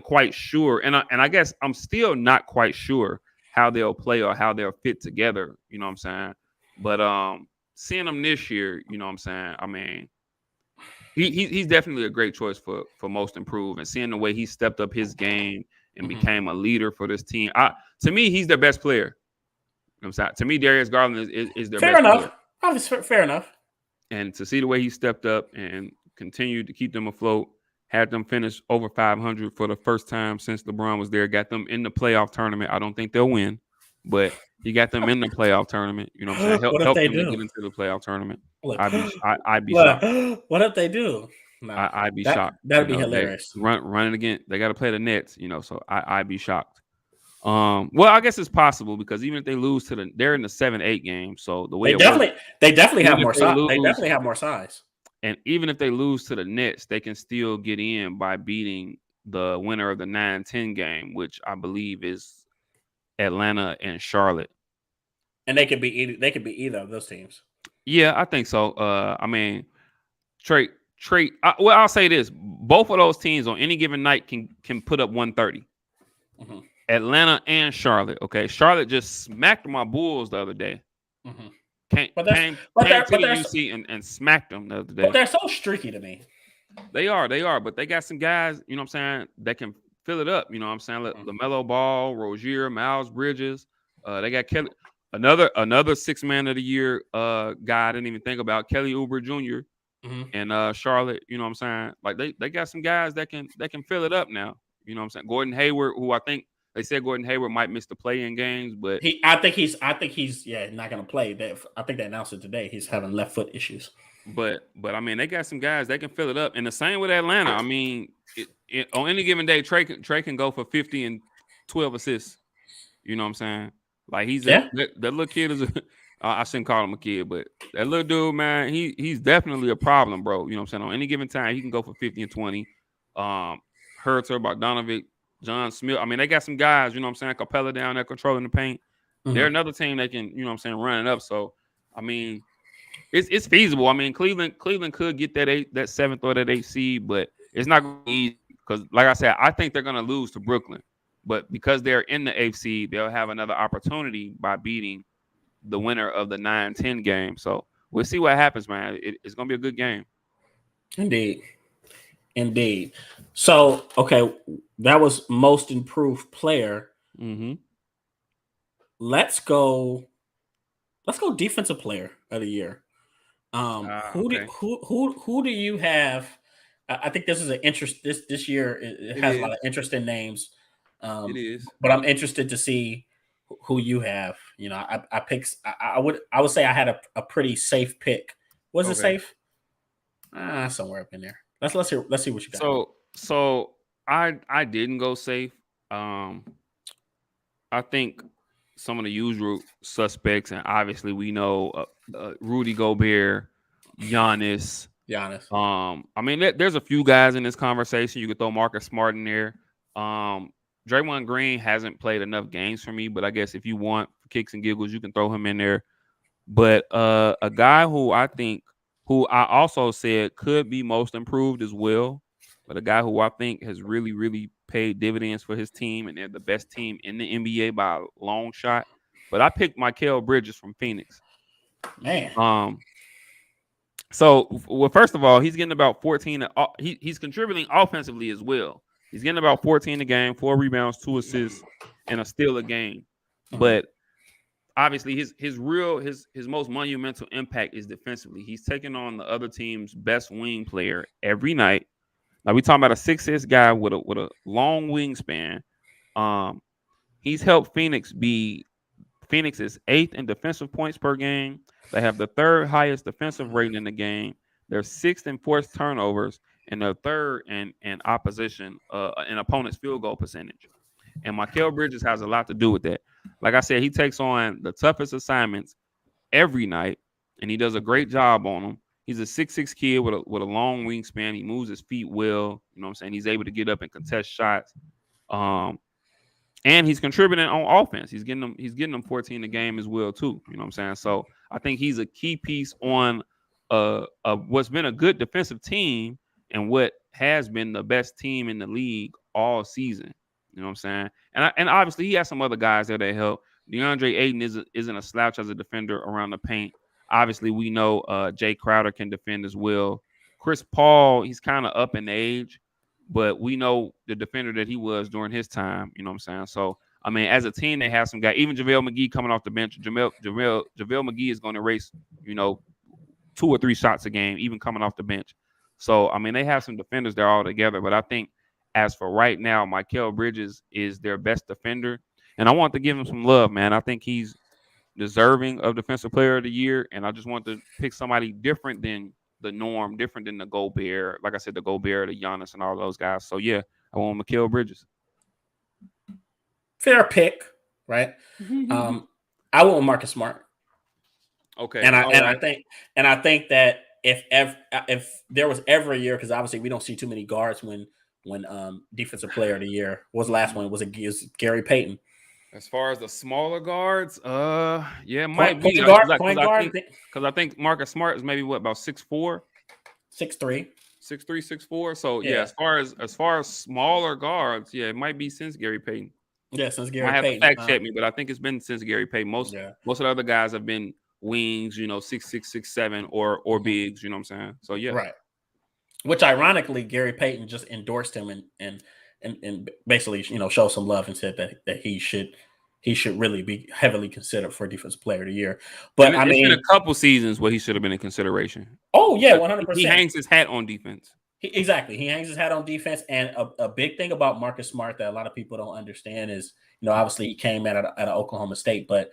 quite sure, and I guess I'm still not quite sure how they'll play or how they'll fit together. You know what I'm saying? But seeing him this year, you know what I'm saying? I mean, he's definitely a great choice for most improved, and seeing the way he stepped up his game and became a leader for this team. To me, he's their best player. You know what I'm saying? To me, Darius Garland is their best player. Obviously, fair enough. And to see the way he stepped up and continued to keep them afloat, had them finish over 500 for the first time since LeBron was there, got them in the playoff tournament. I don't think they'll win, but he got them in the playoff tournament. You know what I'm saying? Help them to get into the playoff tournament. I'd be shocked. What if they do? No, I'd be shocked. That'd be hilarious. Running again. They got to play the Nets, you know, so I'd be shocked. Well, I guess it's possible because even if they lose they're in the 7-8 game. So the way they definitely have more size. They definitely have more size. And even if they lose to the Nets, they can still get in by beating the winner of the 9-10 game, which I believe is Atlanta and Charlotte. And they could be either of those teams. Yeah, I think so. I mean, I'll say this: both of those teams on any given night can put up 130. Atlanta and Charlotte. Okay, Charlotte just smacked my Bulls the other day. Came to the UC and smacked them the other day. But they're so streaky to me. They are, but they got some guys, you know what I'm saying, that can fill it up. You know what I'm saying? LaMelo Ball, Rozier, Miles Bridges. They got Kelly, another 6 man of the year guy I didn't even think about, Kelly Oubre Jr. And Charlotte. You know what I'm saying? Like they got some guys that can fill it up now. You know what I'm saying? Gordon Hayward, who I think They said Gordon Hayward might miss the play-in games, but I think he's not going to play. I think they announced it today. He's having left foot issues. But I mean, they got some guys that can fill it up, and the same with Atlanta. I mean, on any given day, Trey can go for 50 and 12 assists. You know what I'm saying? Like that little kid is I shouldn't call him a kid, but that little dude, man, he's definitely a problem, bro. You know what I'm saying? On any given time, he can go for 50 and 20. Herter, Bogdanovic, John Smith. I mean, they got some guys, you know what I'm saying? Capella down there controlling the paint. Mm-hmm. They're another team that can, you know what I'm saying, run it up. So, I mean, it's feasible. I mean, Cleveland could get that 7th or that 8th seed, but it's not going to be easy because, like I said, I think they're going to lose to Brooklyn. But because they're in the 8th seed, they'll have another opportunity by beating the winner of the 9-10 game. So we'll see what happens, man. It's going to be a good game. Indeed. So, okay, that was most improved player. Mm-hmm. Let's go defensive player of the year. Who do you have? I think this is an interest. This year it has a lot of interesting names. It is, but I'm interested to see who you have. You know, I picked. I would say I had a pretty safe pick. Was it safe? Somewhere up in there. Let's see what you got. So I didn't go safe. I think some of the usual suspects, and obviously we know Rudy Gobert, Giannis. I mean, there's a few guys in this conversation. You could throw Marcus Smart in there. Draymond Green hasn't played enough games for me, but I guess if you want kicks and giggles, you can throw him in there. But a guy who I also said could be most improved as well, but a guy who I think has really, really paid dividends for his team, and they're the best team in the NBA by a long shot. But I picked Mikal Bridges from Phoenix. Man. So, well, first of all, he's getting about 14. He's contributing offensively as well. He's getting about 14 a game, 4 rebounds, 2 assists, and a steal a game. But obviously, his most monumental impact is defensively. He's taking on the other team's best wing player every night. Now, we're talking about a 6'6" guy with a long wingspan. He's helped Phoenix's 8th in defensive points per game. They have the 3rd highest defensive rating in the game. They're 6th in forced turnovers, and they're 3rd in opposition in opponent's field goal percentage. And Mikal Bridges has a lot to do with that. Like I said, he takes on the toughest assignments every night, and he does a great job on them. He's a 6'6" kid with a long wingspan. He moves his feet well. You know what I'm saying? He's able to get up and contest shots. And he's contributing on offense. He's getting them 14 a game as well, too. You know what I'm saying? So I think he's a key piece on what's been a good defensive team and what has been the best team in the league all season. You know what I'm saying? And obviously he has some other guys there that help. DeAndre Ayton isn't a slouch as a defender around the paint. Obviously, we know Jay Crowder can defend as well. Chris Paul, he's kind of up in age, but we know the defender that he was during his time. You know what I'm saying? So, I mean, as a team, they have some guys. Even JaVale McGee coming off the bench. JaVale McGee is going to race, 2 or 3 shots a game, even coming off the bench. So, I mean, they have some defenders there all together. But I think as for right now, Mikal Bridges is their best defender. And I want to give him some love, man. I think he's deserving of Defensive Player of the Year. And I just want to pick somebody different than the norm, different than the Gobert. Like I said, the Gobert, the Giannis, and all those guys. So, yeah, I want Mikal Bridges. Fair pick, right? I want Marcus Smart. Okay. And I think that if there was ever a year, because obviously we don't see too many guards when Defensive Player of the Year was the last one, was Gary Payton. As far as the smaller guards, it might be point guard. Because I think Marcus Smart is maybe about 6'4", 6'3", 6'4". So yeah, as far as smaller guards, it might be since Gary Payton. Yeah, since Gary Payton. I have to fact check me, but I think it's been since Gary Payton. Most of the other guys have been wings, 6'6", 6'7", or bigs. You know what I'm saying? So yeah, right. Which ironically, Gary Payton just endorsed him and basically, show some love and said that he should really be heavily considered for Defensive Player of the Year. But it's been a couple seasons where he should have been in consideration. Oh yeah, 100%. He hangs his hat on defense. Exactly. He hangs his hat on defense. And a big thing about Marcus Smart that a lot of people don't understand is, obviously he came at Oklahoma State, but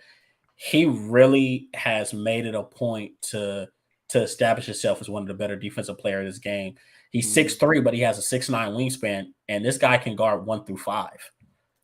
he really has made it a point to establish himself as one of the better defensive players of this game. He's 6'3", but he has a 6'9" wingspan, and this guy can guard 1 through 5.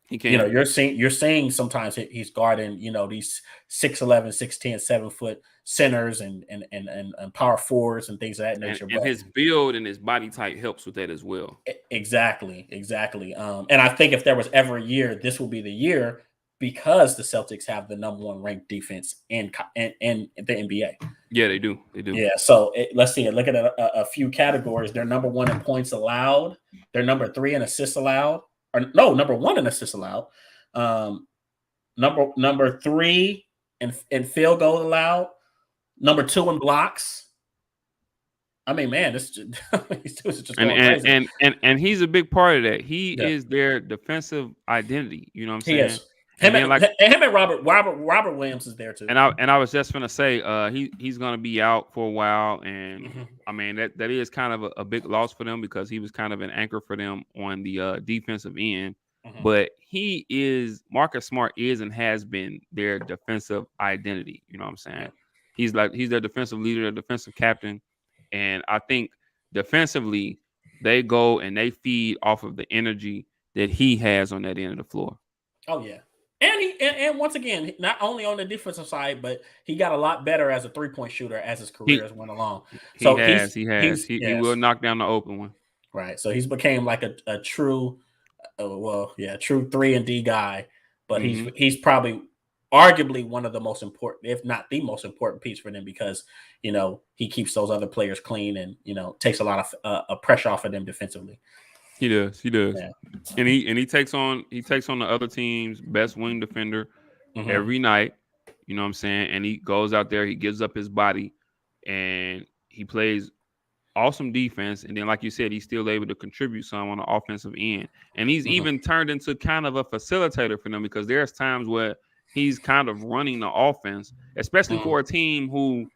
He can. You're seeing sometimes he's guarding, these 6'11", 6'10", 7-foot centers and power forwards and things of that nature. And his build and his body type helps with that as well. Exactly. And I think if there was ever a year, this will be the year, because the Celtics have the number 1 ranked defense in the NBA. Yeah, they do. Yeah. So let's see. Look at a few categories. They're number 1 in points allowed. They're number 3 in assists allowed. Number 1 in assists allowed. Number 3 in field goal allowed. Number 2 in blocks. I mean, man, this is just going crazy. And he's a big part of that. He is their defensive identity. You know what I'm saying? He is. Him and Robert Williams is there too. And I was just gonna say he's gonna be out for a while, and I mean that is kind of a big loss for them, because he was kind of an anchor for them on the defensive end. But Marcus Smart is and has been their defensive identity. You know what I'm saying? He's their defensive leader, their defensive captain, and I think defensively they go and they feed off of the energy that he has on that end of the floor. Oh yeah. And once again, not only on the defensive side, but he got a lot better as a 3-point shooter as his career has went along. He will knock down the open one. Right. So he's became like a true, true 3-and-D guy. But he's probably arguably one of the most important, if not the most important piece for them, because he keeps those other players clean and takes a lot of pressure off of them defensively. He does. Yeah. And he takes on the other team's best wing defender every night. You know what I'm saying? And he goes out there, he gives up his body, and he plays awesome defense. And then, like you said, he's still able to contribute some on the offensive end. And he's even turned into kind of a facilitator for them, because there's times where he's kind of running the offense, especially for a team who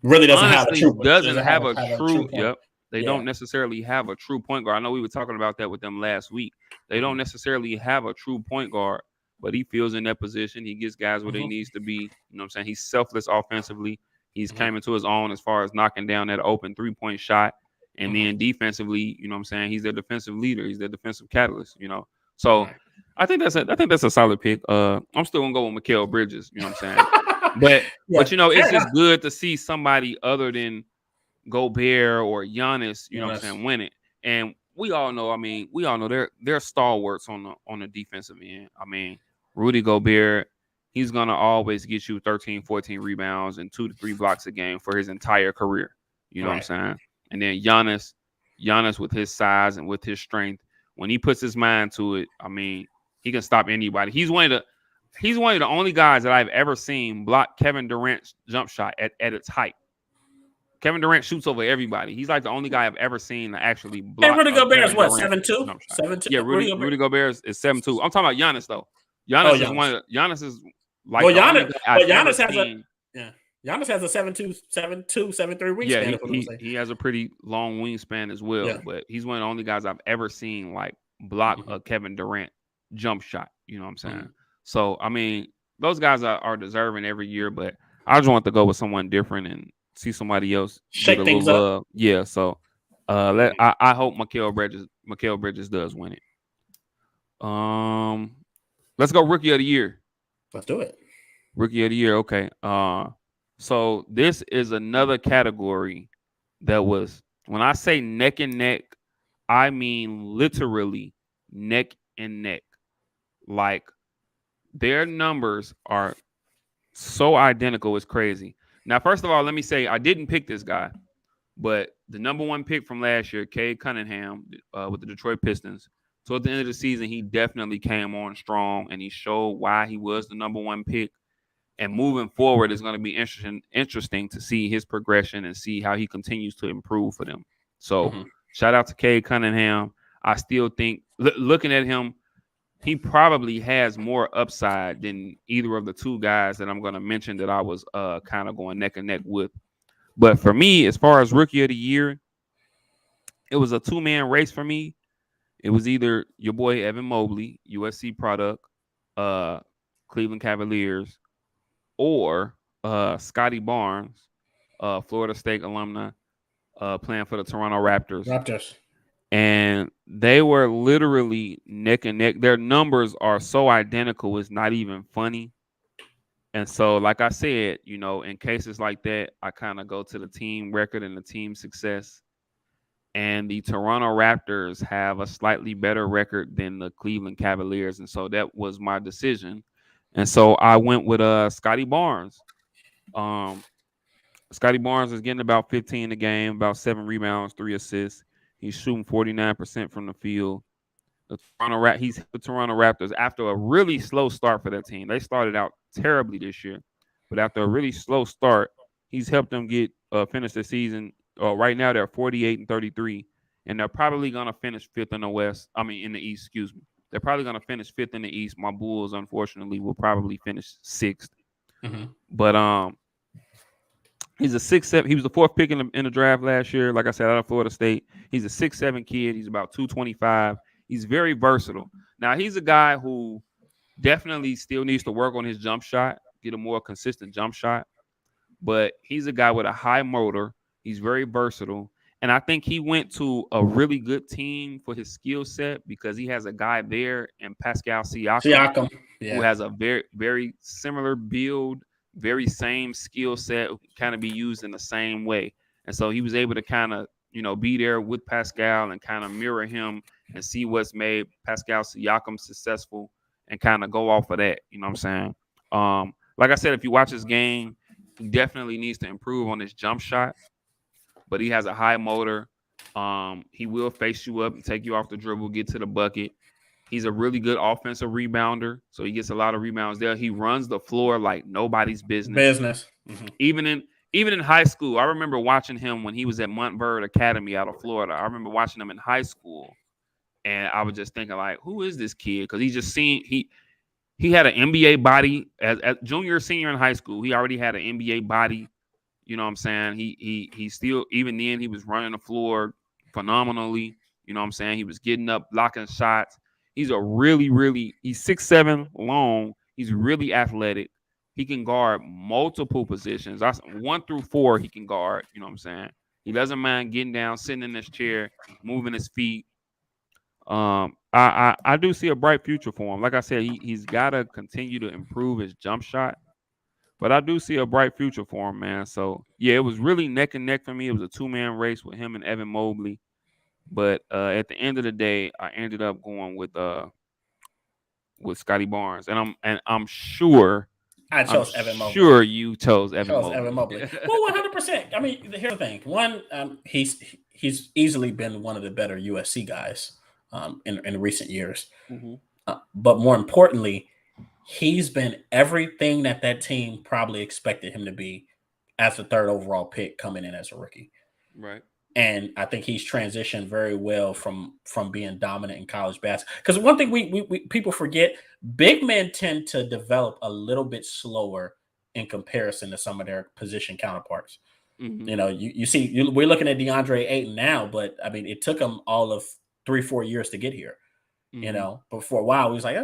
really doesn't have a true. They don't necessarily have a true point guard. I know we were talking about that with them last week. They don't necessarily have a true point guard, but he feels in that position. He gets guys where they needs to be. You know what I'm saying? He's selfless offensively. He's came into his own as far as knocking down that open 3-point shot. And then defensively, you know what I'm saying? He's their defensive leader. He's their defensive catalyst, So I think that's a solid pick. I'm still gonna go with Mikal Bridges, you know what I'm saying? But it's just good to see somebody other than Gobert or Giannis, you know what I'm saying, win it. And we all know they're stalwarts on the defensive end. I mean, Rudy Gobert, he's gonna always get you 13, 14 rebounds and 2 to 3 blocks a game for his entire career. You know what I'm saying? And then Giannis with his size and with his strength, when he puts his mind to it, I mean, he can stop anybody. He's one of the only guys that I've ever seen block Kevin Durant's jump shot at its height. Kevin Durant shoots over everybody. He's like the only guy I've ever seen to actually block. And Rudy Gobert is what, 7'2"? 7'2"? Yeah, Rudy Gobert is 7'2". I'm talking about Giannis though. Giannis is like Giannis has a 7'2", 7'3" wingspan. Yeah, he has a pretty long wingspan as well. But he's one of the only guys I've ever seen like block a Kevin Durant jump shot. You know what I'm saying? So I mean, those guys are deserving every year, but I just want to go with someone different and see somebody else shake things up. Yeah, so I hope Mikal Bridges does win it. Let's go rookie of the year. Let's do it. Rookie of the year, okay. So this is another category that was, when I say neck and neck, I mean literally neck and neck. Like their numbers are so identical, it's crazy. Now, first of all, let me say I didn't pick this guy, but the number 1 pick from last year, Cade Cunningham, with the Detroit Pistons. So at the end of the season, he definitely came on strong, and he showed why he was the number 1 pick. And moving forward, it's going to be interesting to see his progression and see how he continues to improve for them. So shout out to Cade Cunningham. I still think, looking at him, he probably has more upside than either of the 2 guys that I'm going to mention that I was kind of going neck and neck with. But for me, as far as rookie of the year, It was a 2-man race for me. It was either your boy Evan Mobley, USC product, uh, Cleveland Cavaliers, or Scotty Barnes, Florida State alumni, playing for the Toronto Raptors. And they were literally neck and neck. Their numbers are so identical, it's not even funny. And so, like I said, in cases like that, I kind of go to the team record and the team success. And the Toronto Raptors have a slightly better record than the Cleveland Cavaliers. And so that was my decision. And so I went with Scotty Barnes. Scotty Barnes is getting about 15 a game, about 7 rebounds, 3 assists. He's shooting 49% from the field. He's the Toronto Raptors after a really slow start for that team. They started out terribly this year, but after a really slow start, he's helped them get finish the season. Right now they're 48-33, and they're probably gonna finish 5th in the West. I mean, in the East. Excuse me. They're probably gonna finish 5th in the East. My Bulls, unfortunately, will probably finish 6th. Mm-hmm. But he's a 6'7". He was the 4th pick in the draft last year. Like I said, out of Florida State. He's a 6'7" kid. He's about 225. He's very versatile. Now, he's a guy who definitely still needs to work on his jump shot, get a more consistent jump shot. But he's a guy with a high motor. He's very versatile. And I think he went to a really good team for his skill set because he has a guy there in Pascal Siakam. Who has a very, very similar build, very same skill set, kind of be used in the same way. And so he was able to kind of, be there with Pascal and kind of mirror him and see what's made Pascal Siakam successful and kind of go off of that. You know what I'm saying? Like I said, if you watch his game, he definitely needs to improve on his jump shot, but he has a high motor. He will face you up and take you off the dribble, get to the bucket. He's a really good offensive rebounder, so he gets a lot of rebounds there. He runs the floor like nobody's business. Mm-hmm. Even in high school, I remember watching him when he was at Montverde Academy out of Florida. I remember watching him in high school, and I was just thinking, like, who is this kid? Because he had an NBA body as junior, senior in high school. He already had an NBA body. You know what I'm saying? He still, even then, he was running the floor phenomenally. You know what I'm saying? He was getting up, blocking shots. He's a he's 6'7" long. He's really athletic. He can guard multiple positions. 1 through 4 he can guard. You know what I'm saying? He doesn't mind getting down, sitting in his chair, moving his feet. I do see a bright future for him. Like I said, he's got to continue to improve his jump shot. But I do see a bright future for him, man. So, yeah, it was really neck and neck for me. It was a 2-man race with him and Evan Mobley. But at the end of the day, I ended up going with Scotty Barnes, and I'm sure I chose Evan Mobley. Sure, you chose Evan Mobley. Well, 100%. I mean, here's the thing. One, he's easily been one of the better USC guys in recent years. Mm-hmm. But more importantly, he's been everything that team probably expected him to be as the 3rd overall pick coming in as a rookie. Right. And I think he's transitioned very well from being dominant in college basketball. Because one thing we people forget, big men tend to develop a little bit slower in comparison to some of their position counterparts. Mm-hmm. You see, we're looking at DeAndre Ayton now, but I mean, it took him all of 3-4 years to get here. Mm-hmm. But for a while, he was like,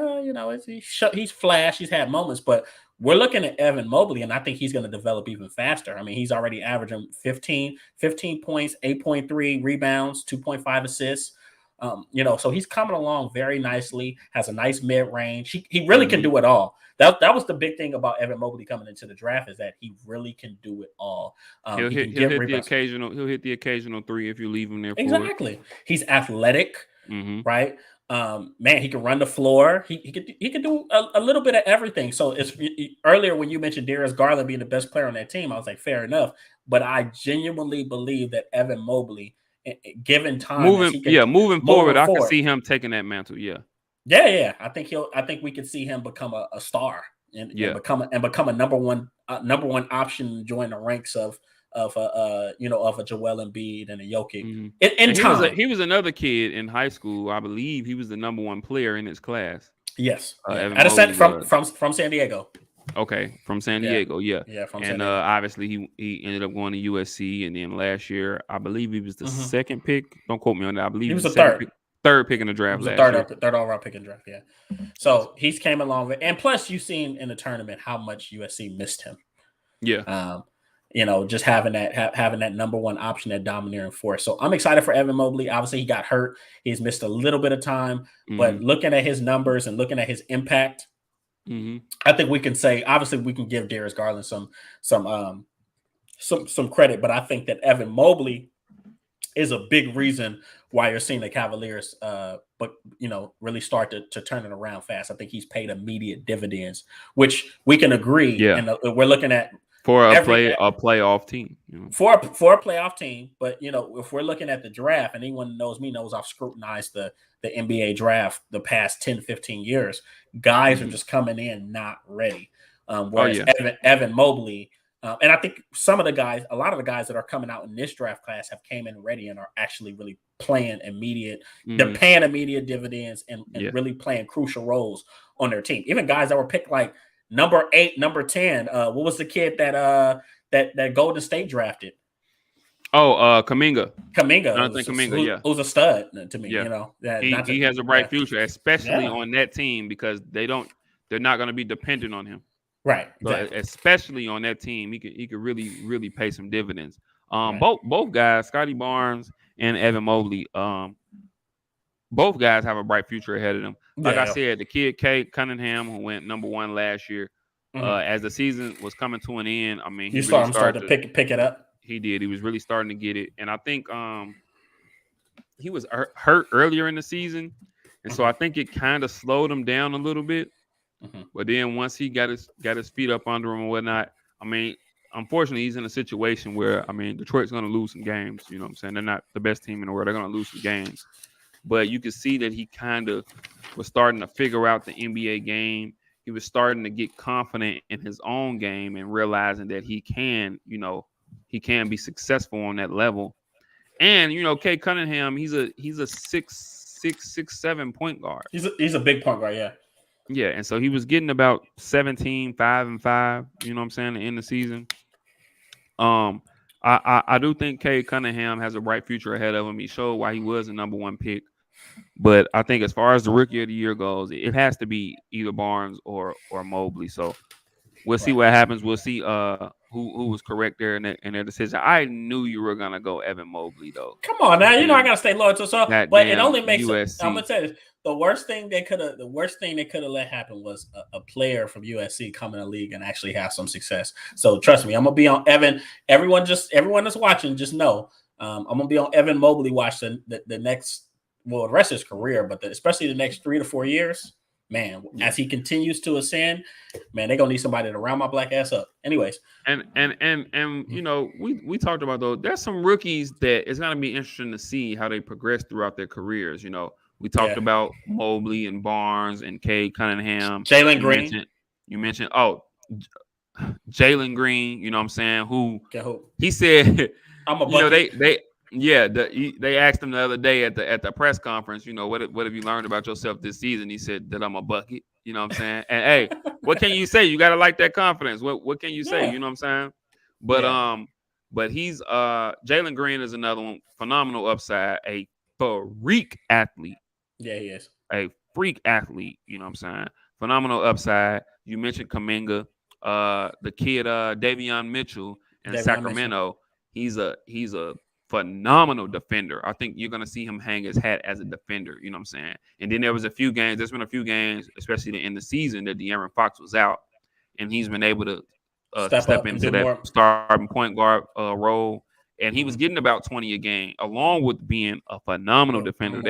he's flashed, he's had moments, but we're looking at Evan Mobley, and I think he's going to develop even faster. I mean, he's already averaging 15 points, 8.3 rebounds, 2.5 assists. So he's coming along very nicely, has a nice mid-range. He really can do it all. That was the big thing about Evan Mobley coming into the draft, is that he really can do it all. He'll hit the occasional 3 if you leave him there. Exactly. He's athletic, mm-hmm. right? Man, he can run the floor. He could do a little bit of everything. So it's earlier when you mentioned Darius Garland being the best player on that team, I was like, fair enough. But I genuinely believe that Evan Mobley, given time, moving forward, I can see him taking that mantle. Yeah. I think we could see him become a star and become a number one option, join the ranks of a Joel Embiid and a Jokic. Mm-hmm. In time. He was another kid in high school. I believe he was the number 1 player in his class. Yes, from San Diego. Okay, from San Yeah. Diego, yeah. Yeah, from San And Diego. obviously he ended up going to USC, and then last year I believe he was the Mhm. second pick. Don't quote me on that. I believe He he was was a the second third. pick, third pick in the He draft was a last year. third overall pick in draft. Yeah. So he's came along with, and plus you've seen in the tournament how much USC missed him. Yeah. Just having that number one option, that domineering force. So I'm excited for Evan Mobley. Obviously, he got hurt. He's missed a little bit of time, but looking at his numbers and looking at his impact, I think we can say, obviously, we can give Darius Garland some credit, but I think that Evan Mobley is a big reason why you're seeing the Cavaliers, really start to turn it around fast. I think he's paid immediate dividends, which we can agree. Yeah. And we're looking at for a playoff team. For a playoff team. But, if we're looking at the draft, and anyone who knows me knows I've scrutinized the NBA draft the past 10, 15 years, guys are just coming in not ready. Whereas Evan Mobley, and I think a lot of the guys that are coming out in this draft class have came in ready and are actually really playing they're paying immediate dividends and really playing crucial roles on their team. Even guys that were picked like number 8, number 10. What was the kid that Golden State drafted? Kaminga. Jonathan Kaminga, who's a stud to me. Yeah. He has a bright future, especially on that team, because they're not going to be dependent on him. Right. Exactly. But especially on that team, he could really, really pay some dividends. Both guys, Scotty Barnes and Evan Mobley, both guys have a bright future ahead of them. Like I said, the kid Cade Cunningham, who went number 1 last year, as the season was coming to an end, I mean, he really started to pick it up. He did. He was really starting to get it, and I think he was hurt earlier in the season, and so I think it kind of slowed him down a little bit. But then once he got his feet up under him and whatnot, I mean, unfortunately, he's in a situation where, I mean, Detroit's going to lose some games. You know what I'm saying? They're not the best team in the world. They're going to lose some games. But you can see that he kind of was starting to figure out the NBA game. He was starting to get confident in his own game and realizing that he can be successful on that level. And, Cade Cunningham, he's a 6'7" point guard. He's a big point guard, yeah. Yeah, and so he was getting about 17, 5 and 5, you know what I'm saying, in the season. I do think Cade Cunningham has a bright future ahead of him. He showed why he was the number 1 pick. But I think as far as the rookie of the year goes, it has to be either Barnes or Mobley. So we'll see what happens. We'll see who was correct there in their decision. I knew you were gonna go Evan Mobley, though. Come on now, I gotta stay loyal to so. But it only makes USC. I'm gonna tell you, the worst thing they could have let happen was a player from USC come in the league and actually have some success. So trust me, I'm gonna be on Evan. Everyone that's watching, just know I'm gonna be on Evan Mobley. Watch the next, the rest of his career, but especially the next 3 to 4 years. Man, as he continues to ascend, man, they're gonna need somebody to round my black ass up. Anyways, and we talked about, though, there's some rookies that it's gonna be interesting to see how they progress throughout their careers. We talked about Mobley and Barnes and Cade Cunningham, Jalen Green. You mentioned Jalen Green. You know what I'm saying? Who he said? I'm a bucket. They asked him the other day at the press conference, what have you learned about yourself this season? He said that I'm a bucket. You know what I'm saying? And hey, what can you say? You got to like that confidence. What can you say? You know what I'm saying? But he's Jalen Green is another one, phenomenal upside, a freak athlete. Yeah, he is a freak athlete. You know what I'm saying? Phenomenal upside. You mentioned Kaminga, the kid Davion Mitchell in Sacramento. Mitchell. He's a phenomenal defender. I think you're going to see him hang his hat as a defender. You know what I'm saying? And then there's been a few games, especially in the season, that De'Aaron Fox was out, and he's been able to step into that starting point guard role. And he was getting about 20 a game, along with being a phenomenal defender.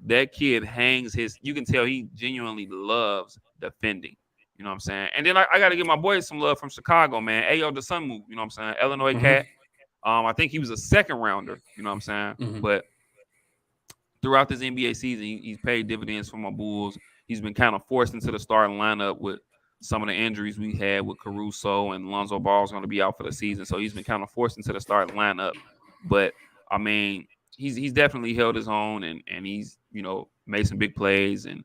That kid hangs his – you can tell he genuinely loves defending. You know what I'm saying? And then I got to give my boys some love from Chicago, man. Ayo Dosunmu, you know what I'm saying? Illinois cat. I think he was a second rounder, you know what I'm saying? But throughout this NBA season, he's paid dividends for my Bulls. He's been kind of forced into the starting lineup with some of the injuries we had with Caruso, and Lonzo Ball is going to be out for the season. So he's been kind of forced into the starting lineup. But, I mean, he's definitely held his own, and he's, made some big plays. And,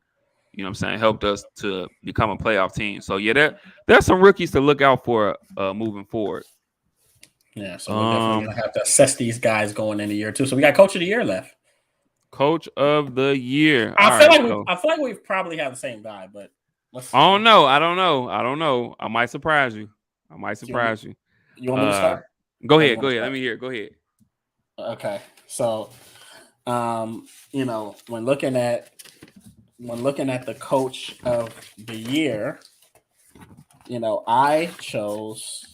You know what I'm saying? Helped us to become a playoff team. So yeah, there's some rookies to look out for moving forward. Yeah, so we're definitely gonna have to assess these guys going into year 2. So we got coach of the year left. Coach of the year. I feel like we probably have the same guy, but I don't know. I don't know. I might surprise you. You want me to start? Go ahead. Let me hear it. Go ahead. Okay. So, you know, when looking at the coach of the year, you know, I chose.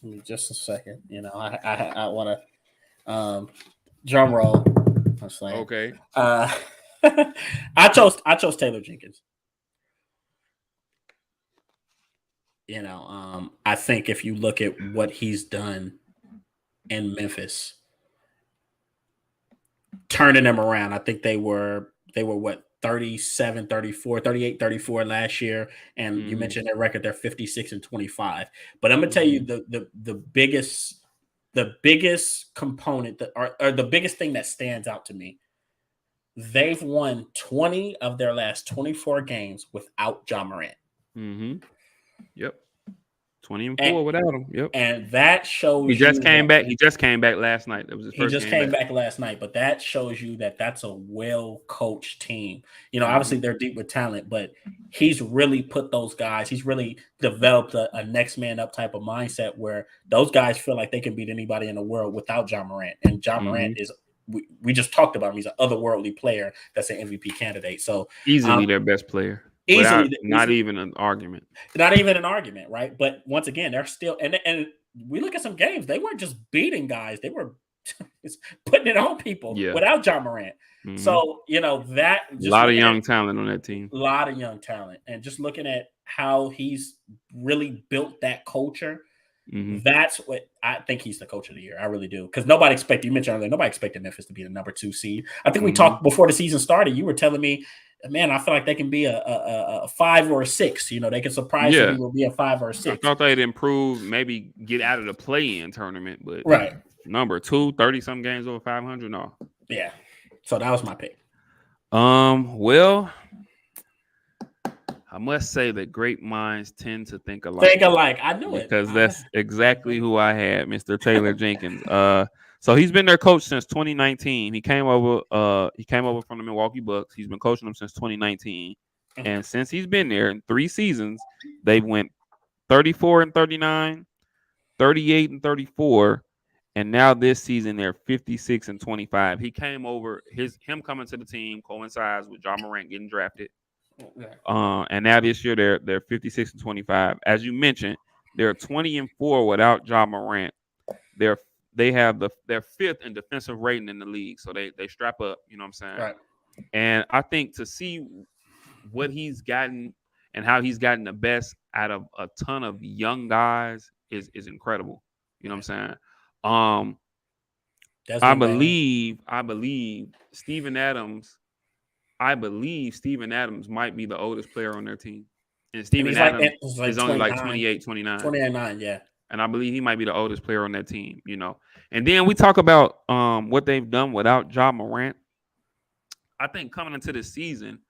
Give me just a second. You know, I want to drum roll. Okay. I chose Taylor Jenkins. You know, I think if you look at what he's done in Memphis, turning them around, I think they were what, 37, 34, 38, 34 last year. And you mentioned their record, they're 56-25. But I'm gonna tell you the biggest component or the biggest thing that stands out to me. They've won 20 of their last 24 games without Ja Morant. Yep. 20-4 without him. Yep. And that shows he just came back. He just came back last night. That was his first. He just came back last night, but that shows you that that's a well-coached team. You know, obviously they're deep with talent, but he's really put those guys. He's really developed a next man up type of mindset where those guys feel like they can beat anybody in the world without Ja Morant. And Ja Morant is. We just talked about him. He's an otherworldly player that's an MVP candidate. So easily their best player. Not even an argument. Not even an argument, right? But once again, they're still and we look at some games. They weren't just beating guys; they were putting it on people without Ja Morant. So you know that a lot of young talent on that team. A lot of young talent, and just looking at how he's really built that culture. That's what I think he's the coach of the year. I really do. Because nobody expected, you mentioned earlier, nobody expected Memphis to be the number 2 seed. I think we talked before the season started. You were telling me, man, I feel like they can be a 5 or a 6. You know, they can surprise you. Will be a 5 or a 6. I thought they'd improve, maybe get out of the play-in tournament, but right. Number 2, 30-some games over 500. No. Yeah. So that was my pick. Well, I must say that great minds tend to think alike. I knew it. Because that's exactly who I had, Mr. Taylor Jenkins. So he's been their coach since 2019. He came over from the Milwaukee Bucks. He's been coaching them since 2019. And since he's been there in 3 seasons, they went 34-39, 38-34, and now this season they're 56-25. He came over, him coming to the team coincides with Ja Morant getting drafted. And now this year they're 56-25. As you mentioned, they're 20-4 without Ja Morant. They have their 5th in defensive rating in the league, so they strap up. You know what I'm saying? Right. And I think to see what he's gotten and how he's gotten the best out of a ton of young guys is incredible. You know what I'm saying? I believe Steven Adams. I believe Steven Adams might be the oldest player on their team. And Steven Adams is only like 28, 29. 29, yeah. And I believe he might be the oldest player on that team, you know. And then we talk about what they've done without Ja Morant. I think coming into this season,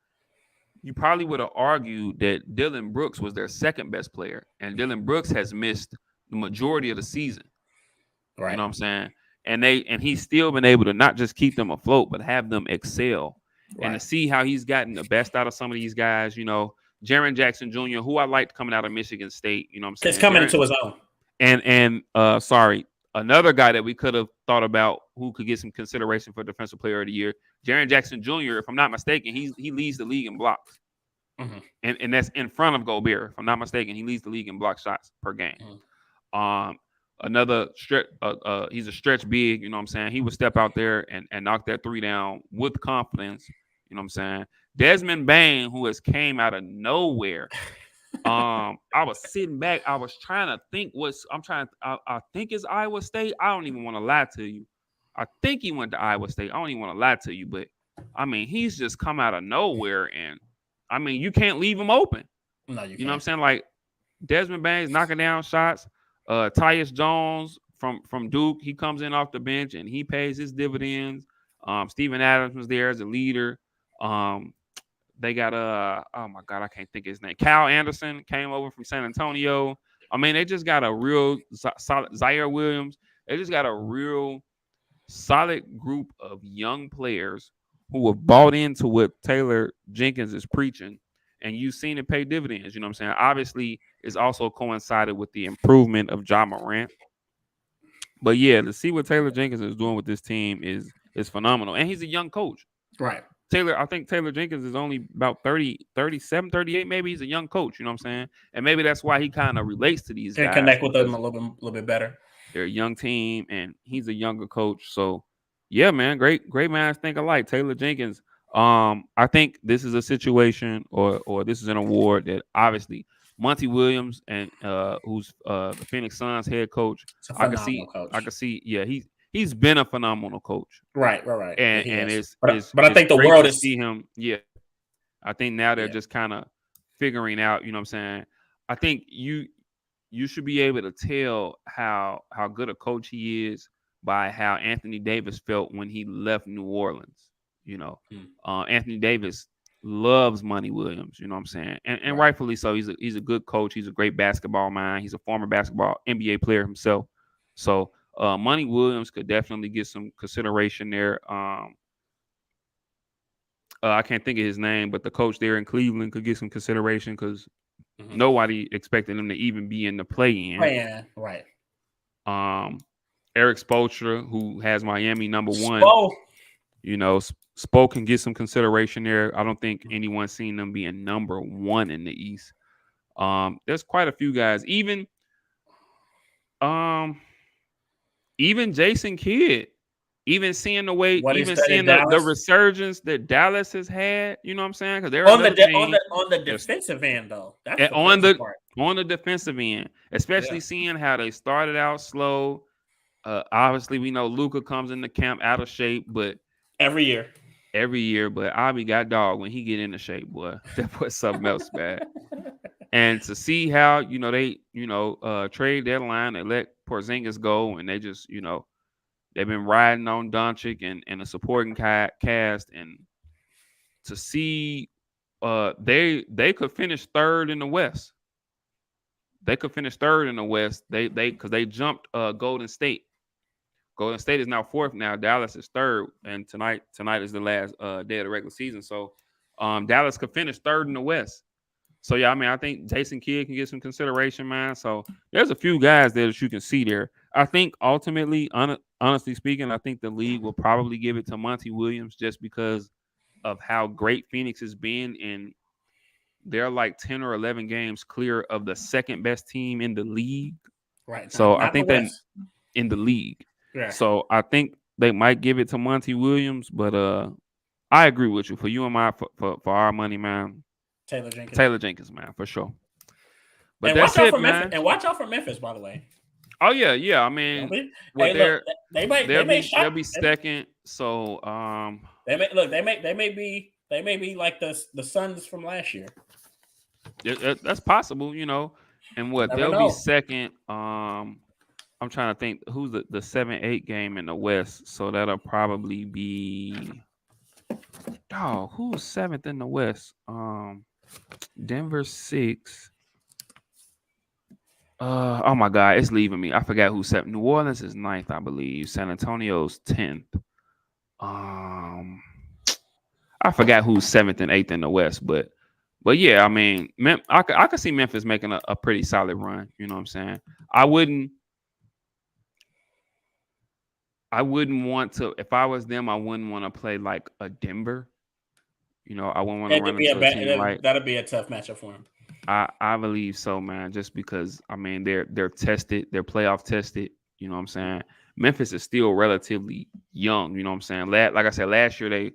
you probably would have argued that Dillon Brooks was their second best player. And Dillon Brooks has missed the majority of the season. Right. You know what I'm saying? And he's still been able to not just keep them afloat, but have them excel. Right. And to see how he's gotten the best out of some of these guys, you know, Jaren Jackson Jr., who I liked coming out of Michigan State, you know what I'm saying? It's coming into his own. And another guy that we could have thought about who could get some consideration for Defensive Player of the Year, Jaren Jackson Jr., if I'm not mistaken, he leads the league in blocks. And that's in front of Gobert. If I'm not mistaken, he leads the league in block shots per game. Another stretch, he's a stretch big, you know what I'm saying? He would step out there and knock that 3 down with confidence, you know what I'm saying? Desmond Bane, who has came out of nowhere. I was sitting back, I was trying to think I think it's Iowa State. I don't even want to lie to you. I think he went to Iowa State. I don't even want to lie to you, but I mean, he's just come out of nowhere, and I mean, you can't leave him open. No, you know what I'm saying? Like Desmond Bane's knocking down shots. Tyus Jones from Duke, he comes in off the bench and he pays his dividends. Steven Adams was there as a leader. They got oh my God, I can't think of his name. Kyle Anderson came over from San Antonio. I mean, they just got a real solid Zaire Williams. They just got a real solid group of young players who have bought into what Taylor Jenkins is preaching, and you've seen it pay dividends. You know what I'm saying? Obviously, it's also coincided with the improvement of Ja Morant. But yeah, to see what Taylor Jenkins is doing with this team is phenomenal. And he's a young coach. Right. I think Taylor Jenkins is only about 30, 37, 38. Maybe he's a young coach, you know what I'm saying? And maybe that's why he kind of relates to these guys. Connect with them a little bit better. They're a young team, and he's a younger coach. So, yeah, man, great minds think alike. Taylor Jenkins. I think this is a situation, or this is an award that obviously Monty Williams and who's the Phoenix Suns head coach. I can see. Yeah, he's been a phenomenal coach. Right. And it's but I think the world is see him. Yeah, I think now they're just kind of figuring out. You know what I'm saying? I think you should be able to tell how good a coach he is by how Anthony Davis felt when he left New Orleans. You know, Anthony Davis loves Monty Williams. You know what I'm saying? And rightfully so. He's a good coach. He's a great basketball mind. He's a former basketball NBA player himself. So Monty Williams could definitely get some consideration there. I can't think of his name, but the coach there in Cleveland could get some consideration because nobody expected him to even be in the play-in. Right. Eric Spoelstra, who has Miami number one. Spo. You know, Spo can get some consideration there. I don't think anyone's seen them being number one in the East. There's quite a few guys. Even Jason Kidd, even seeing the way, even seeing the resurgence that Dallas has had, you know what I'm saying? Because they're on the defensive end, though. That's on the defensive end, especially seeing how they started out slow. Obviously, we know Luka comes into camp out of shape, but every year. But Abi got dog when he get into shape, boy. That was something else, man. And to see how, they, trade deadline, they let Porzingis go, and they just, they've been riding on Doncic and a supporting cast, and to see they could finish third in the West. They could finish third in the West. Because they jumped Golden State. Golden State is now fourth now. Dallas is third, and tonight is the last day of the regular season. So Dallas could finish third in the West. So, yeah, I mean, I think Jason Kidd can get some consideration, man. So there's a few guys there that you can see there. I think ultimately, honestly speaking, I think the league will probably give it to Monty Williams just because of how great Phoenix has been. And they're like 10 or 11 games clear of the second best team in the league. Right. So I think that in the league. Yeah. So I think they might give it to Monty Williams, but I agree with you. For you and for our money, man. Taylor Jenkins, man, for sure. But and that's it, man. And watch out for Memphis, by the way. Oh yeah. I mean, they'll be second. So they may be like the Suns from last year. That's possible, And they'll be second. I'm trying to think who's the 7-8 game in the West. So that'll probably be who's seventh in the West? Denver 6. Oh my God, it's leaving me. I forgot who's 7th. New Orleans is 9th, I believe. San Antonio's 10th. I forgot who's 7th and 8th in the West, but yeah, I mean, I could see Memphis making a pretty solid run. You know what I'm saying? I wouldn't want to. If I was them, I wouldn't want to play like a Denver. I wouldn't want to run into a team like that'd be a tough matchup for him. I believe so, man. Just because I mean they're tested, they're playoff tested. You know what I'm saying? Memphis is still relatively young. You know what I'm saying? Like I said, last year I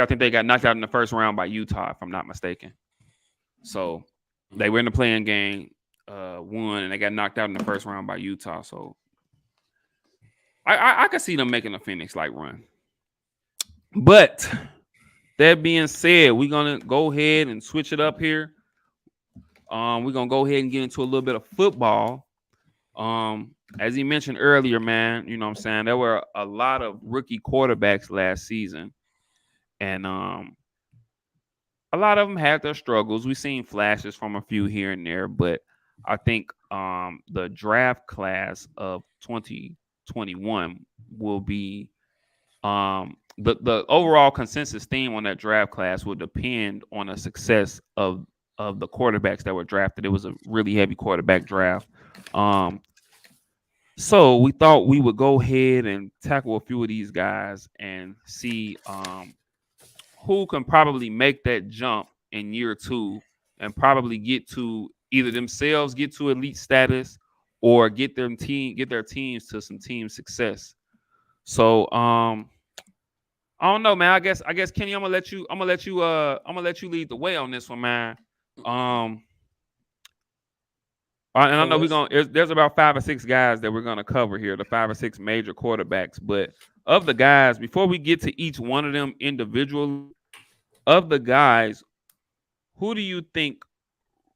think they got knocked out in the first round by Utah, if I'm not mistaken. So they were in the playing game, won, and they got knocked out in the first round by Utah. So I could see them making a Phoenix-like run. But that being said, we're going to go ahead and switch it up here. We're going to go ahead and get into a little bit of football. As he mentioned earlier, man, you know what I'm saying? There were a lot of rookie quarterbacks last season. And a lot of them had their struggles. We've seen flashes from a few here and there, but I think the draft class of 2021 will be the overall consensus theme on that draft class will depend on the success of the quarterbacks that were drafted. It was a really heavy quarterback draft. So we thought we would go ahead and tackle a few of these guys and see who can probably make that jump in year 2 and probably get to either themselves get to elite status or get their teams to some team success. So I don't know, man. I guess Kenny, I'm gonna let you lead the way on this one, man. And I know there's about 5 or 6 guys that we're gonna cover here, the 5 or 6 major quarterbacks. But of the guys, before we get to each one of them individually, of the guys, who do you think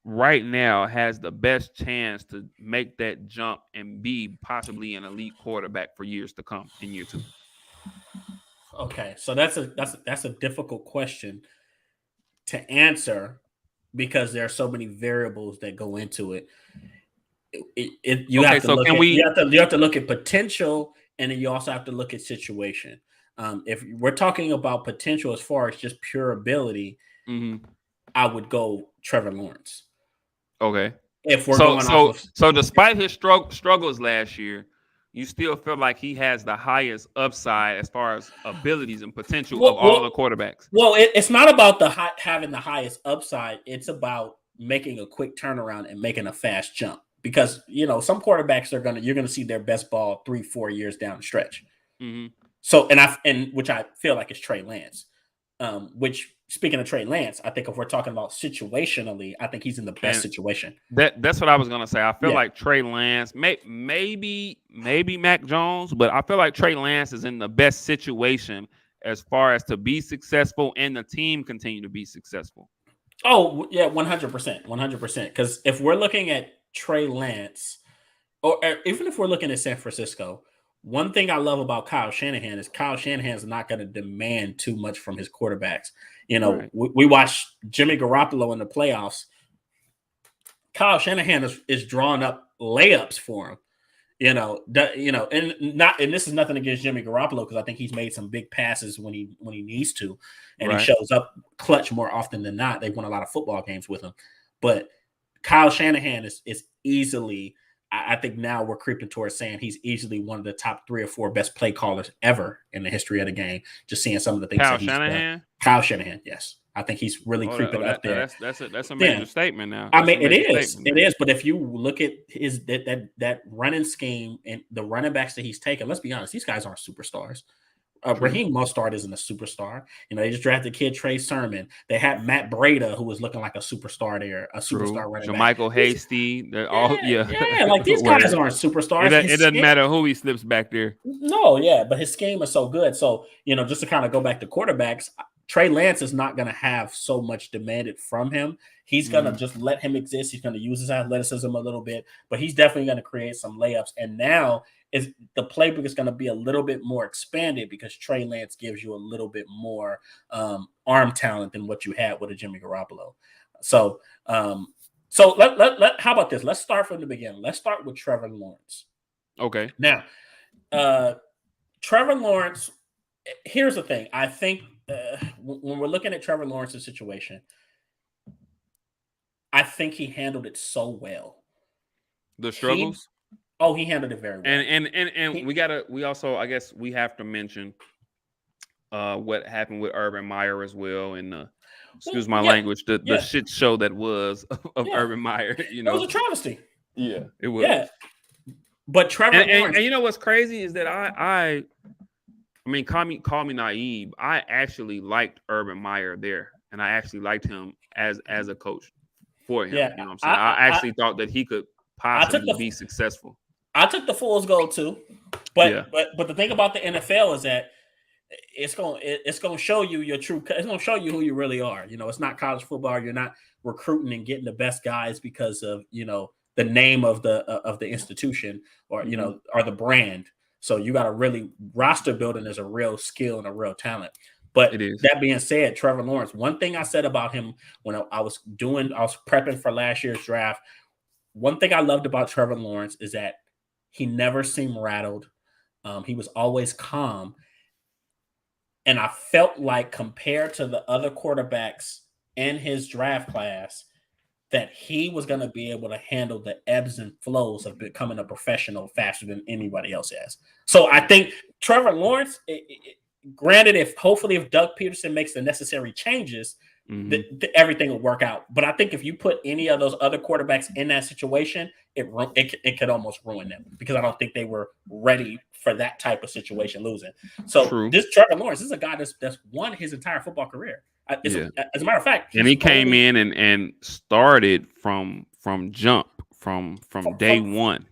right now has the best chance to make that jump and be possibly an elite quarterback for years to come in year 2? Okay, so that's a difficult question to answer because there are so many variables that go into it. You have to look at potential, and then you also have to look at situation. If we're talking about potential as far as just pure ability, I would go Trevor Lawrence. Okay. If we're so despite his struggles last year, you still feel like he has the highest upside as far as abilities and potential of all the quarterbacks. Well, it's not about having the highest upside. It's about making a quick turnaround and making a fast jump. Because some quarterbacks you're gonna see their best ball 3-4 years down the stretch. So which I feel like is Trey Lance. Which, speaking of Trey Lance, I think if we're talking about situationally, I think he's in the best situation. That's what I was gonna say. I feel like Trey Lance, maybe Mac Jones, but I feel like Trey Lance is in the best situation as far as to be successful and the team continue to be successful. Oh yeah, 100%. Because if we're looking at Trey Lance, or even if we're looking at San Francisco, one thing I love about Kyle Shanahan is Kyle Shanahan is not going to demand too much from his quarterbacks. Right. We watched Jimmy Garoppolo in the playoffs. Kyle Shanahan is drawing up layups for him. And this is nothing against Jimmy Garoppolo because I think he's made some big passes when he needs to, and he shows up clutch more often than not. They've won a lot of football games with him, but Kyle Shanahan is easily, I think now we're creeping towards saying he's easily one of the top 3 or 4 best play callers ever in the history of the game. Just seeing some of the things that he's done. Kyle Shanahan, yes. I think he's really creeping up there. That's a major statement now. I mean, it is. But if you look at his that running scheme and the running backs that he's taken, let's be honest, these guys aren't superstars. Raheem Mostert isn't a superstar. They just drafted kid Trey Sermon. They had Matt Breida, who was looking like a superstar there, a superstar running back. JaMychal Hasty. Like these guys aren't superstars. It doesn't matter who he slips back there. No, but his scheme is so good. So, just to kind of go back to quarterbacks, Trey Lance is not going to have so much demanded from him. He's going to just let him exist. He's going to use his athleticism a little bit, but he's definitely going to create some layups. And now the playbook is going to be a little bit more expanded because Trey Lance gives you a little bit more arm talent than what you had with a Jimmy Garoppolo. So how about this? Let's start from the beginning. Let's start with Trevor Lawrence. Okay. Now, Trevor Lawrence, here's the thing. I think when we're looking at Trevor Lawrence's situation, I think he handled it so well. The struggles? He handled it very well. And we also, I guess we have to mention what happened with Urban Meyer as well, and excuse my language, the shit show that was of Urban Meyer. It was a travesty. Yeah, it was. Yeah. But Trevor Lawrence, and you know what's crazy is that I mean, call me naive. I actually liked Urban Meyer there, and I actually liked him as a coach for him. Yeah, you know what I'm saying? I actually thought that he could possibly be successfoul. I took the fool's gold too, but the thing about the NFL is that it's going to show you your true. It's going to show you who you really are. It's not college football. You're not recruiting and getting the best guys because of the name of the institution or or the brand. So you got to really roster building is a real skill and a real talent. But It is. that being said, Trevor Lawrence, one thing I said about him when I was prepping for last year's draft, one thing I loved about Trevor Lawrence is that he never seemed rattled. He was always calm. And I felt like compared to the other quarterbacks in his draft class, that he was going to be able to handle the ebbs and flows of becoming a professional faster than anybody else has. So I think Trevor Lawrence, granted, if Doug Peterson makes the necessary changes, everything will work out. But I think if you put any of those other quarterbacks in that situation, it could almost ruin them, because I don't think they were ready for that type of situation losing. So this Trevor Lawrence is a guy that's won his entire football career. As a matter of fact, and he came in and started from jump from day one.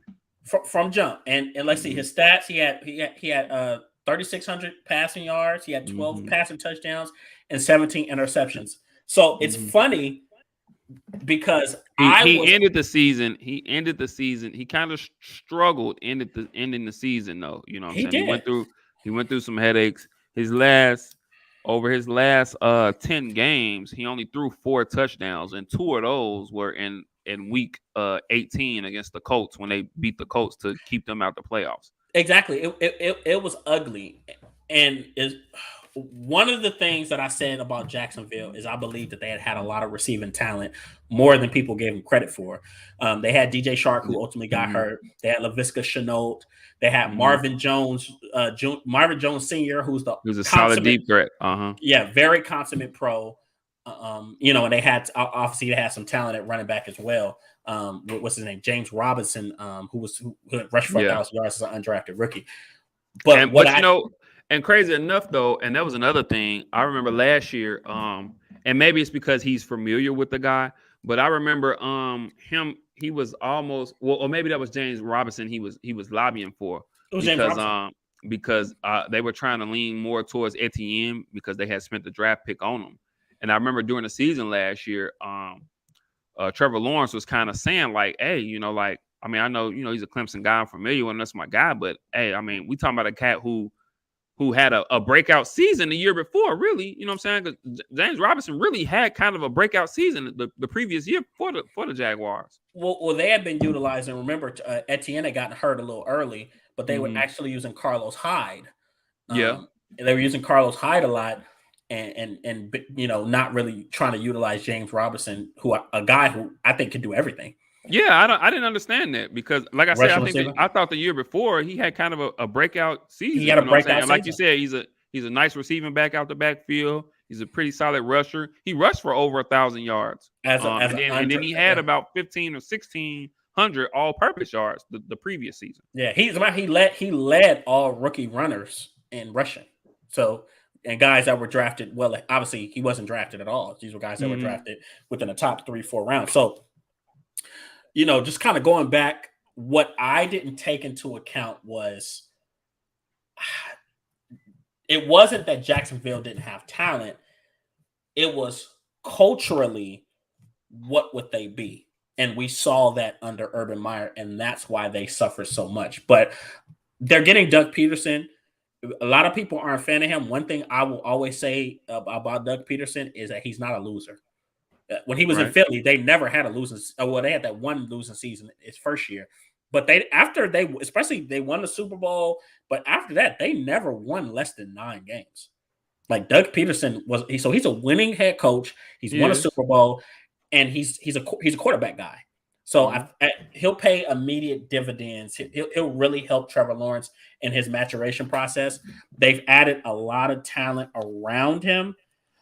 From jump. And let's see his stats. He had 3,600 passing yards. He had 12 passing touchdowns and 17 interceptions. So it's funny because he ended the season. He kind of struggled ending the season though. You know what I'm saying? He went through some headaches. Over his last 10 games, he only threw 4 touchdowns, and 2 of those were in week 18 against the Colts when they beat the Colts to keep them out the playoffs. Exactly. It was ugly. And is one of the things that I said about Jacksonville is I believe that they had a lot of receiving talent, more than people gave them credit for. They had DJ Shark, who ultimately got hurt. They had Laviska Shenault. They had Marvin Jones, Sr., who's a solid deep threat. Yeah, very consummate pro. And they had some talent at running back as well. What's his name? James Robinson, who rushed for 1,000 yards as an undrafted rookie. And crazy enough though, and that was another thing I remember last year. And maybe it's because he's familiar with the guy, but I remember him. He was almost or maybe that was James Robinson. He was lobbying for because they were trying to lean more towards Etienne because they had spent the draft pick on him. And I remember during the season last year, Trevor Lawrence was kind of saying like, "Hey, I know he's a Clemson guy. I'm familiar with him. That's my guy. But hey, we talking about a cat who had a breakout season the year before, really. You know what I'm saying? Because James Robinson really had kind of a breakout season the previous year for the Jaguars. Well, they had been utilizing. Remember, Etienne had gotten hurt a little early, but they were actually using Carlos Hyde. They were using Carlos Hyde a lot, and not really trying to utilize James Robinson, a guy who I think could do everything. Yeah, I didn't understand that because, like I said, I thought the year before he had kind of a breakout season. He had a breakout season. Like you said, he's a nice receiving back out the backfield. He's a pretty solid rusher. He rushed for over 1,000 yards, and then he had about 1,500 or 1,600 all-purpose yards the previous season. Yeah, he led all rookie runners in rushing. So, and guys that were drafted. Well, obviously he wasn't drafted at all. These were guys that were drafted within the top 3-4 rounds. So, just kind of going back, what I didn't take into account was it wasn't that Jacksonville didn't have talent. It was culturally, what would they be? And we saw that under Urban Meyer, and that's why they suffer so much. But they're getting Doug Peterson. A lot of people aren't a fan of him. One thing I will always say about Doug Peterson is that he's not a loser. When he was in Philly, they never had a losing. Well, they had that one losing season his first year, but they won the Super Bowl. But after that, they never won less than 9 games. Like Doug Peterson he's a winning head coach. He's won a Super Bowl, and he's a quarterback guy. So he'll pay immediate dividends. He'll really help Trevor Lawrence in his maturation process. They've added a lot of talent around him.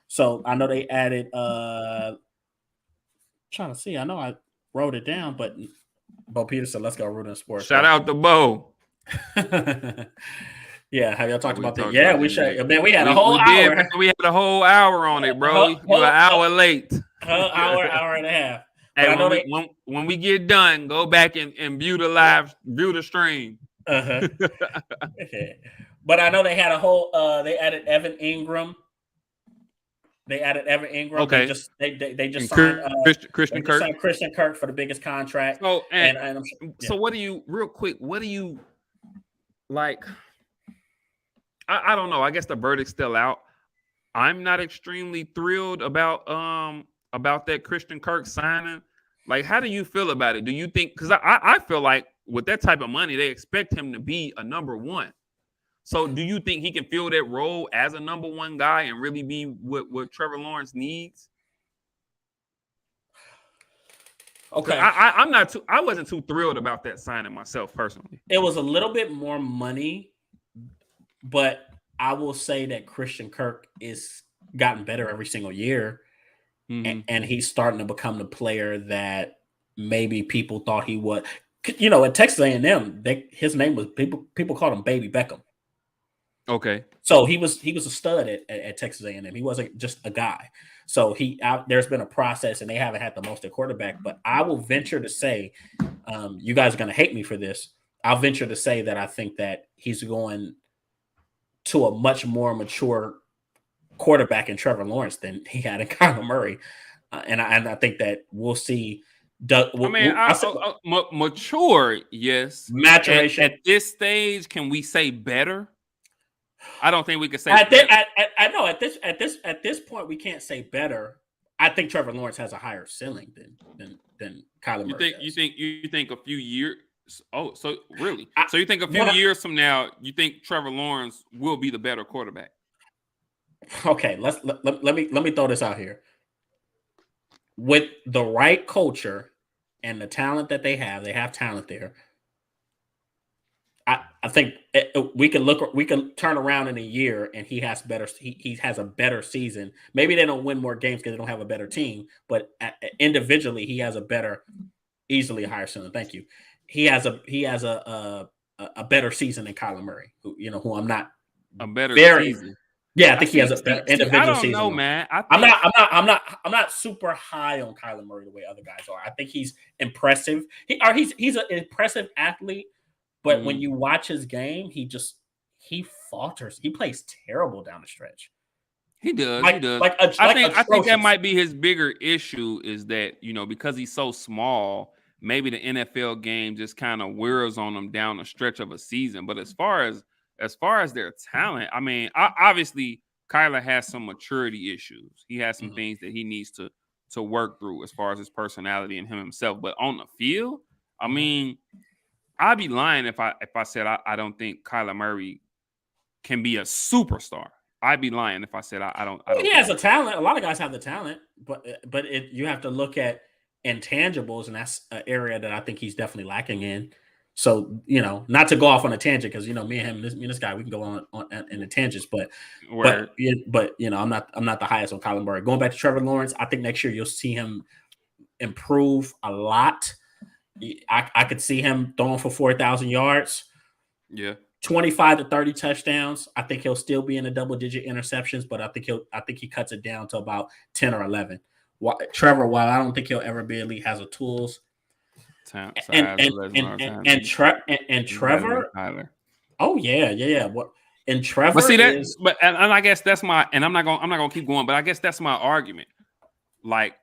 So I know they added. Trying to see. I know I wrote it down, but Bo Peterson, let's go Rooting Sports. Shout out to Bo. Yeah, have y'all talked about that? Yeah, we should. Man, we had a whole hour. We had a whole hour on it, bro. You're an hour late. Hour and a half. Hey, when we get done, go back and view the stream. Okay. But I know they had a whole. They added Evan Ingram. Okay. They just signed Christian Kirk. Signed Christian Kirk for the biggest contract. So so what do you like? I don't know. I guess the verdict's still out. I'm not extremely thrilled about that Christian Kirk signing. Like, how do you feel about it? Do you think, because I feel like with that type of money, they expect him to be a number one. So do you think he can fill that role as a number one guy and really be what Trevor Lawrence needs? Okay. I wasn't too thrilled about that signing myself personally. It was a little bit more money, but I will say that Christian Kirk is gotten better every single year. Mm-hmm. And he's starting to become the player that maybe people thought he would. You know, at Texas A&M, his name was people called him Baby Beckham. Okay. So he was a stud at Texas A&M. He wasn't just a guy. So there's been a process, and they haven't had the most at quarterback. But I will venture to say, you guys are going to hate me for this. I'll venture to say that I think that he's going to a much more mature quarterback in Trevor Lawrence than he had in Kyler Murray, and I think that we'll see. Mature, yes. Maturation at this stage. Can we say better? I don't think we can say. I know at this point we can't say better. I think Trevor Lawrence has a higher ceiling than Kyler Murray. You think a few years? Oh, so really? So you think a few years from now, you think Trevor Lawrence will be the better quarterback? Okay, let me throw this out here. With the right culture and the talent that they have talent there. I think we can turn around in a year and he has a better season. Maybe they don't win more games because they don't have a better team, but individually he has a better, easily higher ceiling. Thank you. He has a better season than Kyler Murray, who I'm not a better season. Yeah, I think he has a better individual season. I don't know, man. I'm not super high on Kyler Murray the way other guys are. I think he's impressive. He's an impressive athlete, but when you watch his game, he falters. He plays terrible down the stretch. He does. He does. I think that might be his bigger issue is that, because he's so small, maybe the NFL game just kind of wears on him down the stretch of a season. But as far as their talent, I mean, obviously Kyler has some maturity issues. He has some things that he needs to work through as far as his personality and himself. But on the field, I mean, I'd be lying if I said I don't think Kyler Murray can be a superstar. I'd be lying if I said I don't. He has a talent. A lot of guys have the talent, but you have to look at intangibles, and that's an area that I think he's definitely lacking in. So, not to go off on a tangent because, me and him, this guy, we can go on in the tangents, but I'm not the highest on Kyler Murray. Going back to Trevor Lawrence, I think next year you'll see him improve a lot. I could see him throwing for 4,000 yards. Yeah. 25 to 30 touchdowns. I think he'll still be in the double-digit interceptions, but I think he cuts it down to about 10 or 11. Trevor, while I don't think he'll ever be elite, has the tools. And Trevor. Oh yeah. What and Trevor? But see that, and I guess that's my. And I'm not gonna keep going. But I guess that's my argument. Like,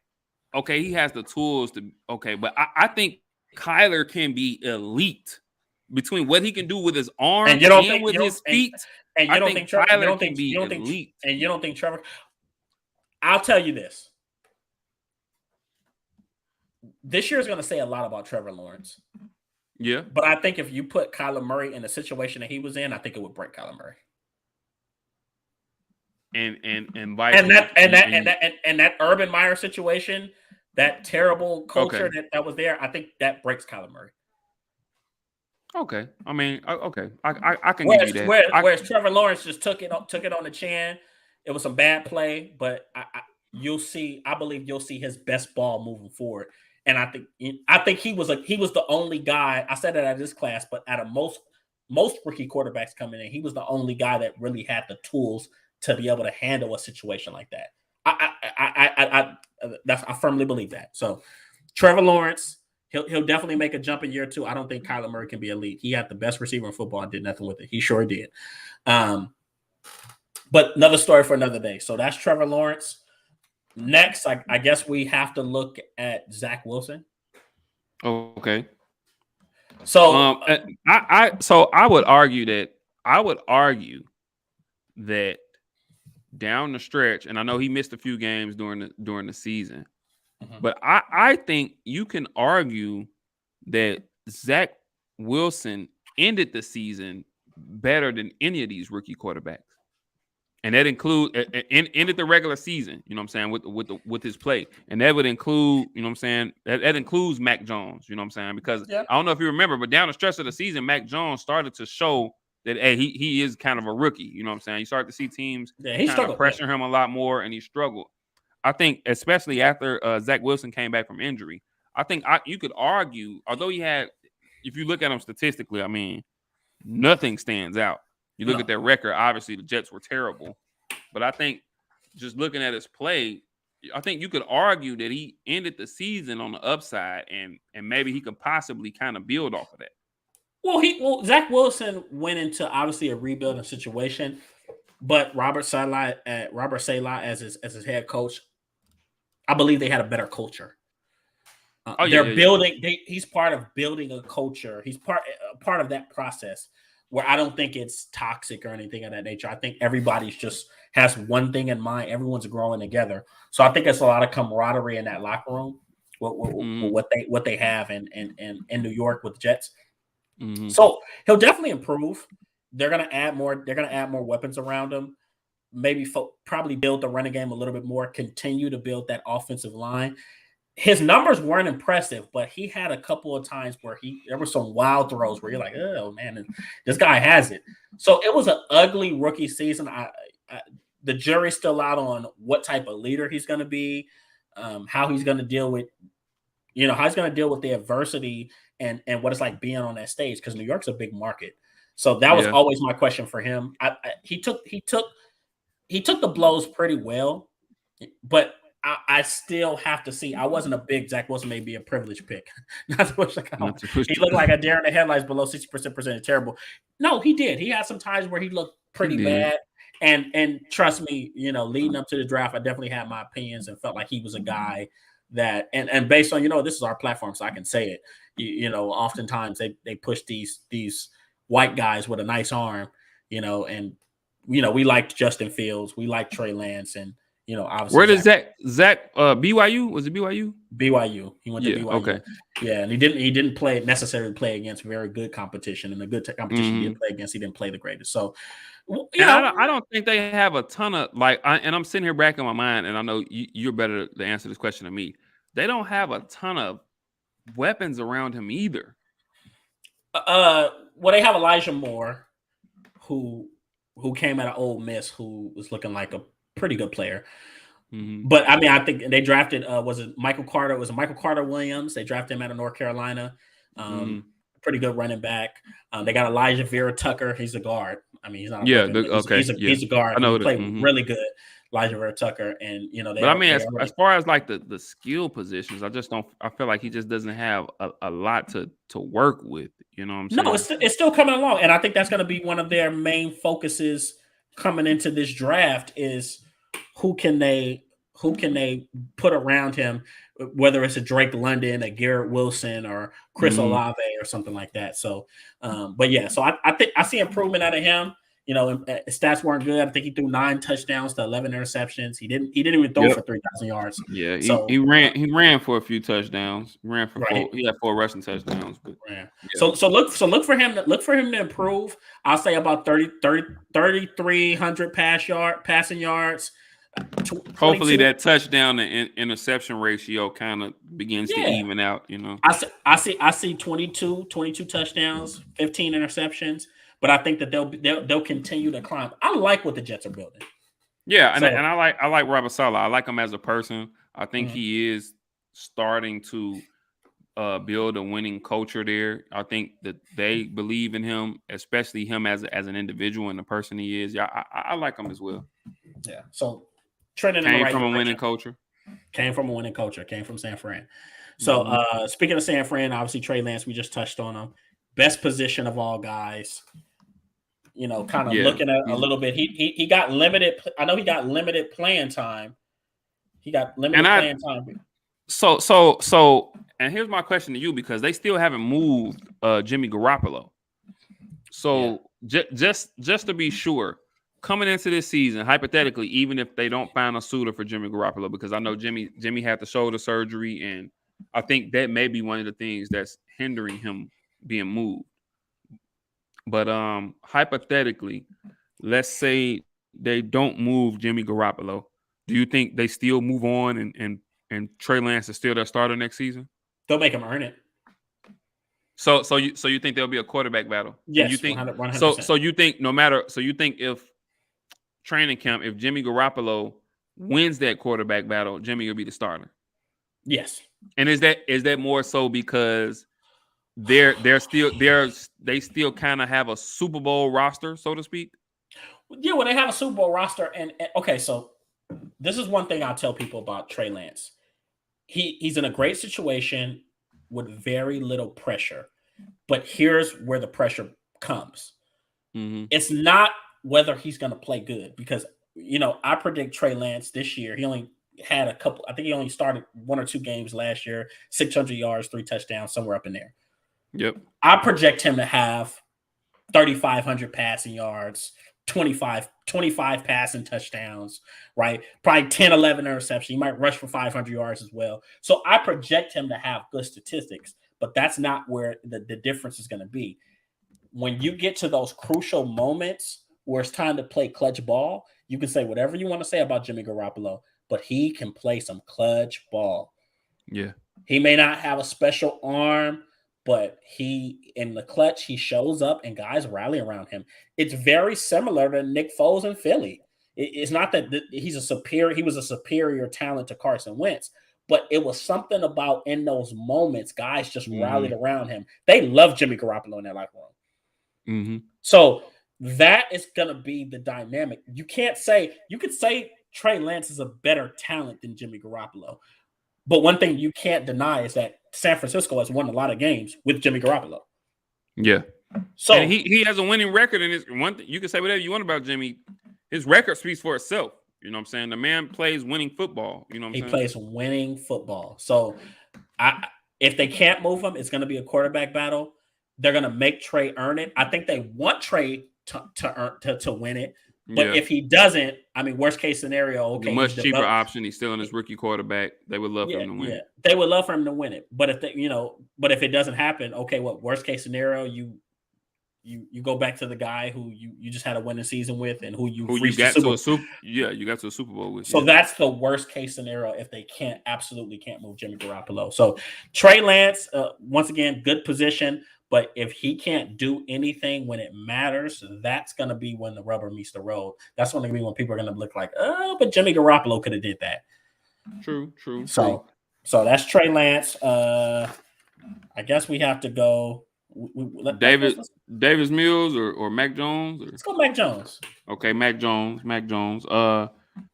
okay, he has the tools to. Okay, but I think Kyler can be elite between what he can do with his arm and with his feet. And you don't think Kyler can be elite? And you don't think Trevor? I'll tell you this. This year is going to say a lot about Trevor Lawrence. Yeah. But I think if you put Kyler Murray in the situation that he was in, I think it would break Kyler Murray. And that Urban Meyer situation, that terrible culture that was there, I think that breaks Kyler Murray. Okay. I mean, okay. I can give you that. Whereas Trevor Lawrence just took it on the chin. It was some bad play, but I believe you'll see his best ball moving forward. And I think he was the only guy. I said that at this class, but out of most rookie quarterbacks coming in, he was the only guy that really had the tools to be able to handle a situation like that. I firmly believe that. So Trevor Lawrence, he'll definitely make a jump in year 2. I don't think Kyler Murray can be elite. He had the best receiver in football and did nothing with it. He sure did. But another story for another day. So that's Trevor Lawrence. Next, I guess we have to look at Zach Wilson. Okay. So I would argue that down the stretch, and I know he missed a few games during the season, Mhm. but I think you can argue that Zach Wilson ended the season better than any of these rookie quarterbacks. And that include ended the regular season, you know what I'm saying, with his play. And that would include, you know what I'm saying, that includes Mac Jones, you know what I'm saying? Because Yeah. I don't know if you remember, but down the stretch of the season, Mac Jones started to show that hey, he is kind of a rookie, you know what I'm saying? You start to see teams Yeah, he kind of struggled. pressure him a lot more, and he struggled. I think, especially after Zach Wilson came back from injury, I think you could argue, although he had, if you look at him statistically, I mean, nothing stands out. You look No. at their record, obviously the Jets were terrible. But I think just looking at his play, I think you could argue that he ended the season on the upside, and maybe he could possibly kind of build off of that. Well, Zach Wilson went into obviously a rebuilding situation, but Robert Saleh as his head coach, I believe they had a better culture. They're building. He's part of building a culture. He's part of that process where I don't think it's toxic or anything of that nature. I think everybody's just has one thing in mind. Everyone's growing together. So I think it's a lot of camaraderie in that locker room. What they have in New York with the Jets. Mm-hmm. So he'll definitely improve. They're gonna add more. They're gonna add more weapons around him. Maybe probably build the running game a little bit more. Continue to build that offensive line. His numbers weren't impressive, but he had a couple of times where there were some wild throws where you're like, oh man, this guy has it. So it was an ugly rookie season. The jury's still out on what type of leader he's going to be, how he's going to deal with, how he's going to deal with the adversity and what it's like being on that stage, because New York's a big market. So that was always my question for him. He took the blows pretty well, but I still have to see. I wasn't a big Zach Wilson, may be a privileged pick. He looked like a deer in the headlights below 60% percentage. Terrible. No, he did. He had some times where he looked pretty bad. And trust me, leading up to the draft, I definitely had my opinions and felt like he was a guy that, and based on, this is our platform, so I can say it. Oftentimes they push these white guys with a nice arm, and we liked Justin Fields, we liked Trey Lance, and obviously. Where does Zach BYU? Was it BYU? BYU. He went to BYU. Okay. Yeah, and he didn't necessarily play against very good competition, and the good competition he did play against, he didn't play the greatest. So, I don't think they have a ton of and I'm sitting here racking my mind, and I know you're better to answer this question than me. They don't have a ton of weapons around him either. Well, they have Elijah Moore, who came out of Ole Miss, who was looking like a pretty good player. Mm-hmm. But I mean, I think they drafted was it Michael Carter? Was it Michael Carter Williams? They drafted him out of North Carolina. Pretty good running back. They got Elijah Vera Tucker. He's a guard. I mean, he's not. He's a guard. I know he played really good. Elijah Vera Tucker, and But I mean, as far as like the skill positions, I just don't. I feel like he just doesn't have a lot to work with. You know what I'm saying? No, it's still coming along, and I think that's going to be one of their main focuses coming into this draft is who can they put around him, whether it's a Drake London, a Garrett Wilson, or Chris Olave or something like that. So, but yeah, so I think I see improvement out of him. Stats weren't good. I think he threw 9 touchdowns to 11 interceptions. He didn't even throw for 3,000 yards. Yeah, he ran for a few touchdowns. He ran for 4. He had 4 rushing touchdowns. But, yeah. So look for him to improve. I'll say about 3,300 passing yards. Hopefully that touchdown and interception ratio kind of begins to even out. I see 22 touchdowns, 15 interceptions. But I think that they'll continue to climb. I like what the Jets are building. Yeah, and I like Robert Saleh. I like him as a person. I think he is starting to build a winning culture there. I think that they believe in him, especially him as an individual and the person he is. Yeah, I like him as well. Yeah. So trending in the right from direction. a winning culture. Came from a winning culture. Came from San Fran. So speaking of San Fran, obviously Trey Lance, we just touched on him. Best position of all guys. Kind of looking at a little bit. He got limited. I know he got limited playing time. Playing time. So, and here's my question to you, because they still haven't moved Jimmy Garoppolo. So just to be sure, coming into this season, hypothetically, even if they don't find a suitor for Jimmy Garoppolo, because I know Jimmy had the shoulder surgery, and I think that may be one of the things that's hindering him being moved. But hypothetically, let's say they don't move Jimmy Garoppolo. Do you think they still move on and Trey Lance is still their starter next season? They'll make him earn it. So you think there'll be a quarterback battle? Yes, and you think 100%. So you think you think if training camp, if Jimmy Garoppolo wins that quarterback battle, Jimmy will be the starter? Yes. And is that more so because they still kind of have a Super Bowl roster, so to speak? Yeah, well, they have a Super Bowl roster, and okay, so this is one thing I'll tell people about Trey Lance. He's in a great situation with very little pressure, but here's where the pressure comes. Mm-hmm. It's not whether he's going to play good, because I predict Trey Lance this year. He only had a couple. I think he only started 1 or 2 games last year. 600 yards, 3 touchdowns, somewhere up in there. Yep. I project him to have 3,500 passing yards, 25 passing touchdowns, right? Probably 10, 11 interceptions. He might rush for 500 yards as well. So I project him to have good statistics, but that's not where the difference is going to be. When you get to those crucial moments where it's time to play clutch ball, you can say whatever you want to say about Jimmy Garoppolo, but he can play some clutch ball. Yeah. He may not have a special arm, but he, in the clutch, he shows up and guys rally around him. It's very similar to Nick Foles in Philly. It's not that he was a superior talent to Carson Wentz, but it was something about in those moments, guys just rallied around him. They love Jimmy Garoppolo in that locker room. Mm-hmm. So that is going to be the dynamic. You could say Trey Lance is a better talent than Jimmy Garoppolo. But one thing you can't deny is that San Francisco has won a lot of games with Jimmy Garoppolo. Yeah. So and he has a winning record, and it's one thing you can say whatever you want about Jimmy. His record speaks for itself. You know what I'm saying? The man plays winning football. You know what I'm saying? He plays winning football. So if they can't move him, it's going to be a quarterback battle. They're going to make Trey earn it. I think they want Trey to win it. But if he doesn't, I mean, worst case scenario, okay, a much cheaper option. He's still in his rookie quarterback. They would love for him to win. Yeah, they would love for him to win it. But if if it doesn't happen, okay, worst case scenario, you go back to the guy who you just had a winning season with and who you got to a Super Bowl with. So that's the worst case scenario if they absolutely can't move Jimmy Garoppolo. So Trey Lance, once again, good position. But if he can't do anything when it matters, that's going to be when the rubber meets the road. That's going to be when people are going to look like, oh, but Jimmy Garoppolo could have did that. True. So that's Trey Lance. I guess we have to go. Davis Mills or Mac Jones? Let's go Mac Jones. Okay, Mac Jones.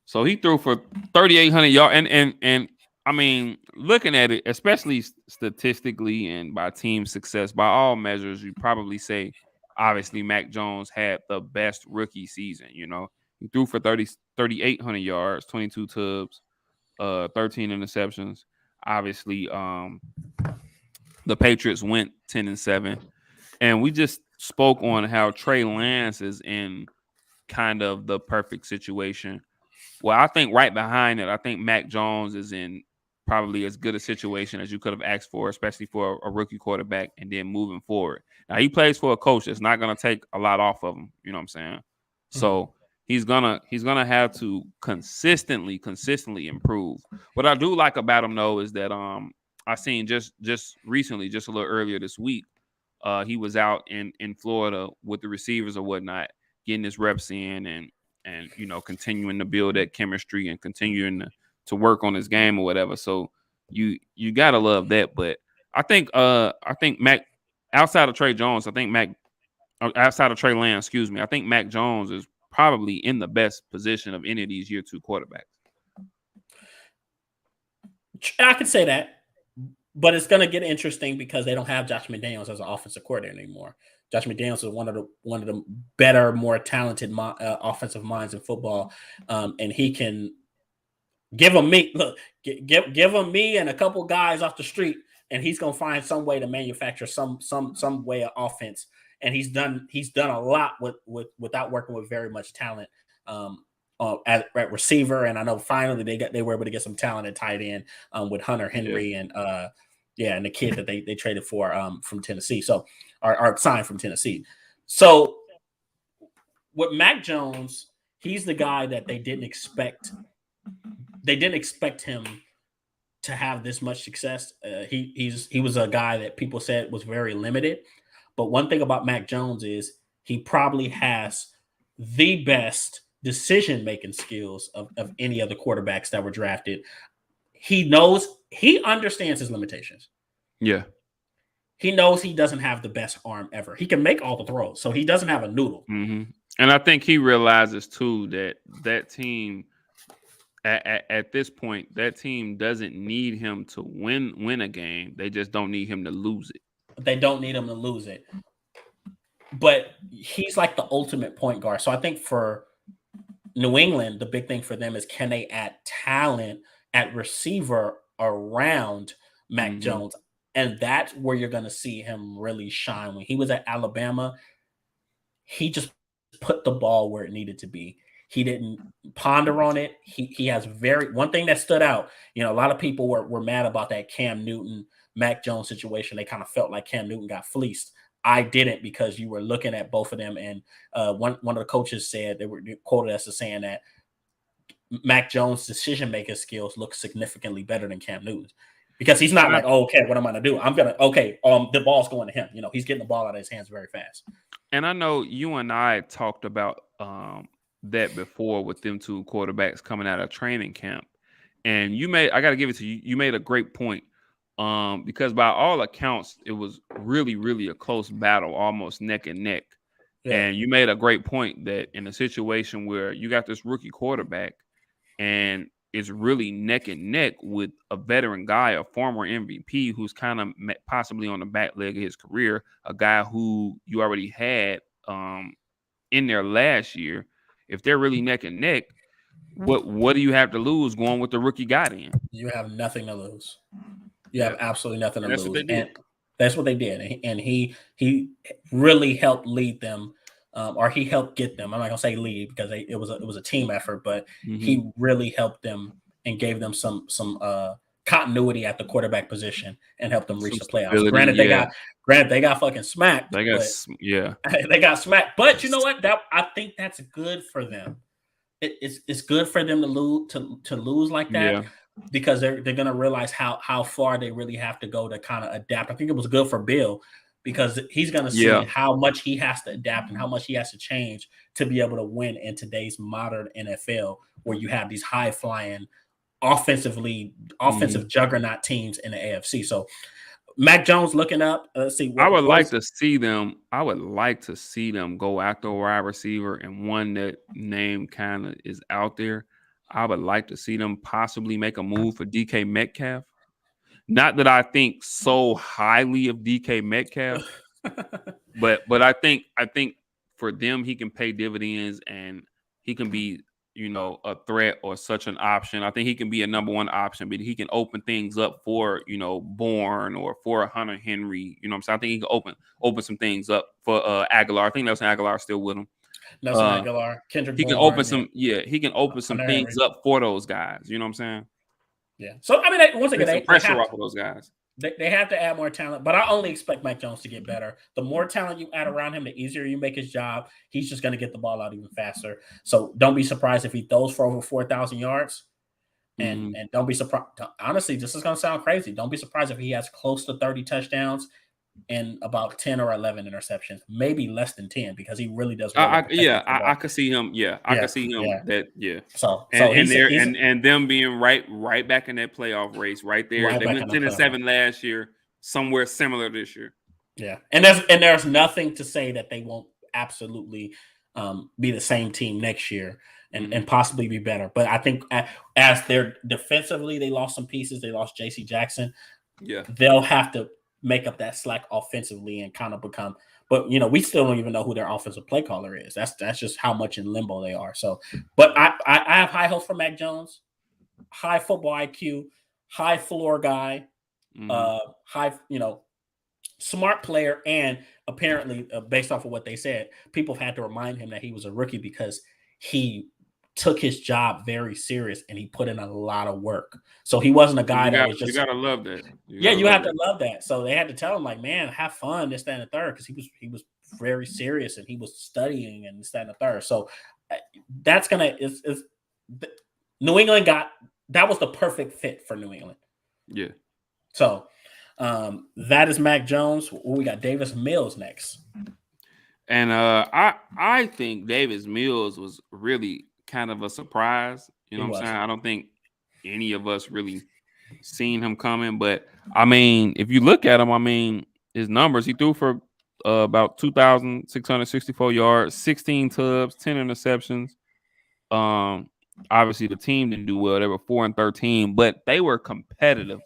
So he threw for 3,800 yards, and I mean, looking at it, especially statistically and by team success, by all measures, you probably say, obviously, Mac Jones had the best rookie season. You know, he threw for 3,800 yards, 22 tubs, 13 interceptions. Obviously, the Patriots went 10-7, and we just spoke on how Trey Lance is in kind of the perfect situation. Well, I think right behind it, I think Mac Jones is in probably as good a situation as you could have asked for, especially for a rookie quarterback, and then moving forward. Now, he plays for a coach that's not going to take a lot off of him. You know what I'm saying? Mm-hmm. So he's gonna have to consistently improve. What I do like about him, though, is that I seen just recently, just a little earlier this week, he was out in Florida with the receivers or whatnot, getting his reps in and continuing to build that chemistry and continuing to work on his game or whatever. So you gotta love that. But I think Mac, outside of Trey Lance, I think Mac Jones is probably in the best position of any of these year 2 quarterbacks. I could say that, but it's going to get interesting because they don't have Josh McDaniels as an offensive coordinator anymore. Josh McDaniels is one of the better, more talented offensive minds in football, and he can give them me and a couple guys off the street and he's gonna find some way to manufacture some way of offense. And he's done a lot without working with very much talent. At receiver, and I know finally they were able to get some talent at tight end with Hunter Henry and and the kid that they traded for from Tennessee, so or signed from Tennessee. So with Mac Jones, he's the guy that they didn't expect. They didn't expect him to have this much success. He was a guy that people said was very limited. But one thing about Mac Jones is he probably has the best decision-making skills of any of the quarterbacks that were drafted. He understands his limitations. Yeah. He knows he doesn't have the best arm ever. He can make all the throws, so he doesn't have a noodle. Mm-hmm. And I think he realizes too that team at this point, that team doesn't need him to win a game. They just don't need him to lose it. They don't need him to lose it. But he's like the ultimate point guard. So I think for New England, the big thing for them is, can they add talent at receiver around Mac Jones? And that's where you're going to see him really shine. When he was at Alabama, he just put the ball where it needed to be. He didn't ponder on it. He has one thing that stood out. A lot of people were mad about that Cam Newton, Mac Jones situation. They kind of felt like Cam Newton got fleeced. I didn't, because you were looking at both of them, and one of the coaches said, they were quoted as saying that Mac Jones' decision-making skills look significantly better than Cam Newton's, because he's not like, oh, okay, what am I going to do? The ball's going to him. He's getting the ball out of his hands very fast. And I know you and I talked about that before with them two quarterbacks coming out of training camp. And I got to give it to you. You made a great point. Because by all accounts, it was really, really a close battle, almost neck and neck. Yeah. And you made a great point that in a situation where you got this rookie quarterback and it's really neck and neck with a veteran guy, a former MVP who's kind of possibly on the back leg of his career, a guy who you already had in there last year. If they're really neck and neck, what do you have to lose going with the rookie guy then? You have nothing to lose. You have absolutely nothing to lose. What they did. And that's what they did. And he really helped lead them, or he helped get them. I'm not gonna say lead, because it was a team effort, but he really helped them and gave them some continuity at the quarterback position and helped them reach the playoffs. Granted, they got fucking smacked. They got smacked. But you know what? I think that's good for them. It's good for them to lose like that. Yeah. Because they're going to realize how far they really have to go to kind of adapt. I think it was good for Bill, because he's going to see how much he has to adapt and how much he has to change to be able to win in today's modern NFL, where you have these high-flying, offensive juggernaut teams in the AFC. So Mac Jones looking up. Let's see. I would like to see them go after a wide receiver, and one that name kind of is out there. I would like to see them possibly make a move for DK Metcalf. Not that I think so highly of DK Metcalf, but I think for them he can pay dividends and he can be, a threat or such an option. I think he can be a number one option, but he can open things up for, Bourne or for Hunter Henry. You know what I'm saying? I think he can open some things up for Aguilar. I think Nelson Aguilar is still with him. Nelson Aguilar, Kendrick. He can open some. Yeah, he can open some things up for those guys. You know what I'm saying? Yeah. So I mean, once again, they pressure off of those guys. They have to add more talent, but I only expect Mac Jones to get better. The more talent you add around him, the easier you make his job. He's just going to get the ball out even faster. So don't be surprised if he throws for over 4,000 yards, and don't be surprised. Honestly, this is going to sound crazy. Don't be surprised if he has close to 30 touchdowns and about 10 or 11 interceptions, maybe less than 10, because he really does. I could see him. I could see him. So them being right back in that playoff race, right there. They went 10-7 last year, somewhere similar this year. Yeah, and there's nothing to say that they won't absolutely be the same team next year and possibly be better. But I think as they're defensively, they lost some pieces. They lost J.C. Jackson. Yeah, they'll have to make up that slack offensively and kind of become, but we still don't even know who their offensive play caller is. That's just how much in limbo they are. So, but I have high hopes for Mac Jones, high football IQ, high floor guy. high, smart player, and apparently, based off of what they said, people had to remind him that he was a rookie because he took his job very serious and he put in a lot of work. So he wasn't a guy that was just. You gotta love that. You have to love that. So they had to tell him, like, man, have fun, this, that, and the third, because he was very serious and he was studying and this, that, and the third. So that's gonna is New England that was the perfect fit for New England. Yeah. So that is Mac Jones. We got Davis Mills next. And I think Davis Mills was really kind of a surprise. You know what I'm saying? I don't think any of us really seen him coming. But, I mean, if you look at him, his numbers, he threw for about 2,664 yards, 16 tubs, 10 interceptions. Obviously, the team didn't do well. They were 4-13, but they were competitive.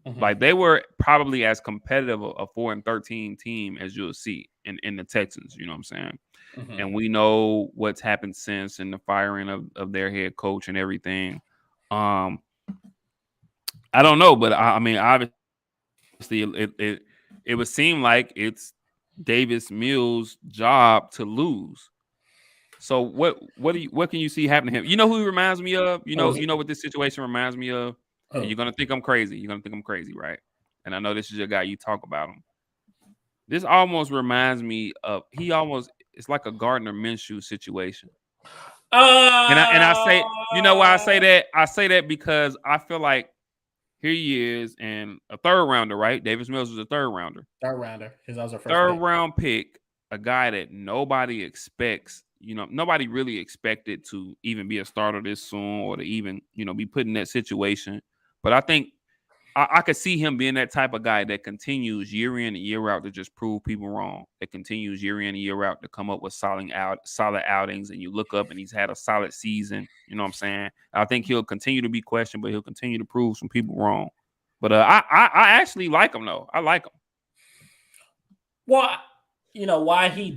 Mm-hmm. Like, they were probably as competitive a 4-13 team as you'll see in the Texans. You know what I'm saying? Mm-hmm. And we know what's happened since and the firing of their head coach and everything. I don't know, but obviously it would seem like it's Davis Mills' job to lose. So what can you see happening to him? You know who he reminds me of? You know what this situation reminds me of? Oh. You're gonna think I'm crazy. You're gonna think I'm crazy, right? And I know this is your guy. You talk about him. This almost reminds me of it's like a Gardner Minshew situation. And I say, you know why I say that? I say that because I feel like here he is and a third rounder, right? Davis Mills was a third rounder. Third rounder. His was our first third round pick, a guy that nobody expects. Nobody really expected to even be a starter this soon or to even, be put in that situation. But I think I could see him being that type of guy that continues year in and year out to just prove people wrong. That continues year in and year out to come up with solid outings. And you look up and he's had a solid season. You know what I'm saying? I think he'll continue to be questioned, but he'll continue to prove some people wrong. But I actually like him, though. I like him. Well, why he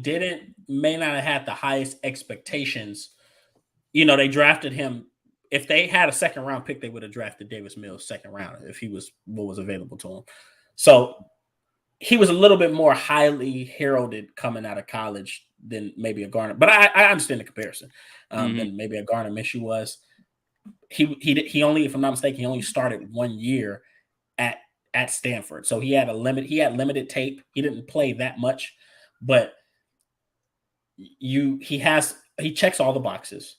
may not have had the highest expectations. They drafted him. If they had a second round pick, they would have drafted Davis Mills second round if he was what was available to him. So he was a little bit more highly heralded coming out of college than maybe a Gardner. But I understand the comparison than maybe a Gardner Minshew was. He only, if I'm not mistaken, he only started 1 year at Stanford, so he had limited tape. He didn't play that much, but he checks all the boxes.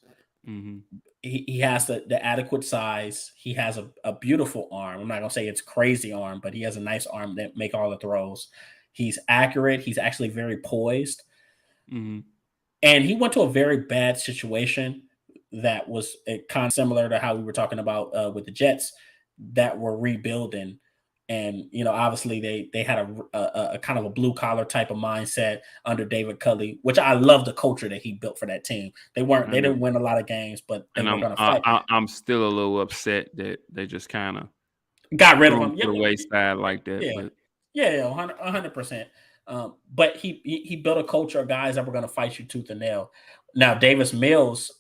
Mm-hmm. He has the adequate size. He has a beautiful arm. I'm not going to say it's crazy arm, but he has a nice arm that make all the throws. He's accurate. He's actually very poised. Mm-hmm. And he went to a very bad situation that was kind of similar to how we were talking about with the Jets that were rebuilding. And, obviously they had a kind of a blue collar type of mindset under David Culley, which I love the culture that he built for that team. They didn't win a lot of games, but they were going to fight. I'm still a little upset that they just kind of got rid of him to the wayside like that. Yeah, but. 100%. But he built a culture of guys that were going to fight you tooth and nail. Now, Davis Mills,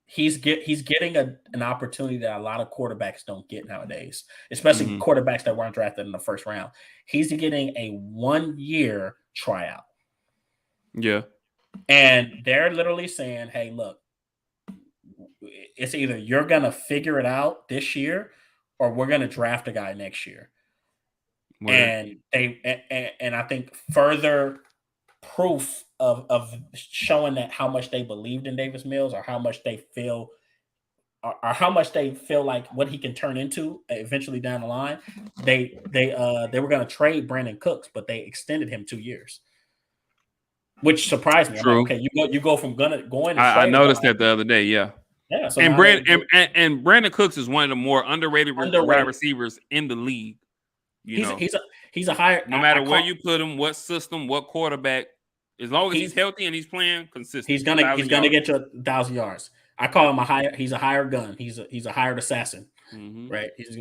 he's getting an opportunity that a lot of quarterbacks don't get nowadays, especially quarterbacks that weren't drafted in the first round. He's getting a 1-year tryout. Yeah. And they're literally saying, hey, look, it's either you're going to figure it out this year or we're going to draft a guy next year. Right. And I think further proof of showing that how much they believed in Davis Mills or how much they feel like what he can turn into eventually down the line. They were going to trade Brandon Cooks, but they extended him 2 years, which surprised me. True. I'm like, okay, you go from going. I noticed that the other day. Yeah. Yeah. So and Brandon Cooks is one of the more underrated wide receivers in the league. He's a higher. No matter where you put him, what system, what quarterback, as long as he's healthy and he's playing consistent, he's gonna get you 1,000 yards. I call him he's a higher gun. He's a hired assassin, right? He's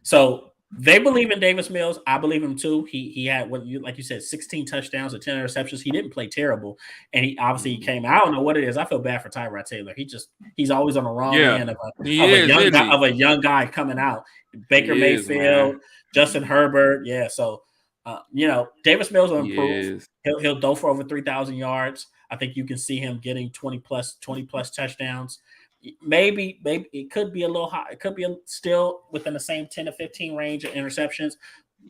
So They believe in Davis Mills. I believe him too. He had like you said, 16 touchdowns and 10 interceptions. He didn't play terrible, and he obviously came. I don't know what it is. I feel bad for Tyrod Taylor. He's always on the wrong Yeah, end of he a is, young isn't guy he? coming out. Baker He is, Mayfield, man. Justin Herbert. Yeah, so Davis Mills will He improve. is. He'll throw for over 3,000 yards. I think you can see him getting 20 plus touchdowns. Maybe it could be a little high. It could be still within the same 10 to 15 range of interceptions.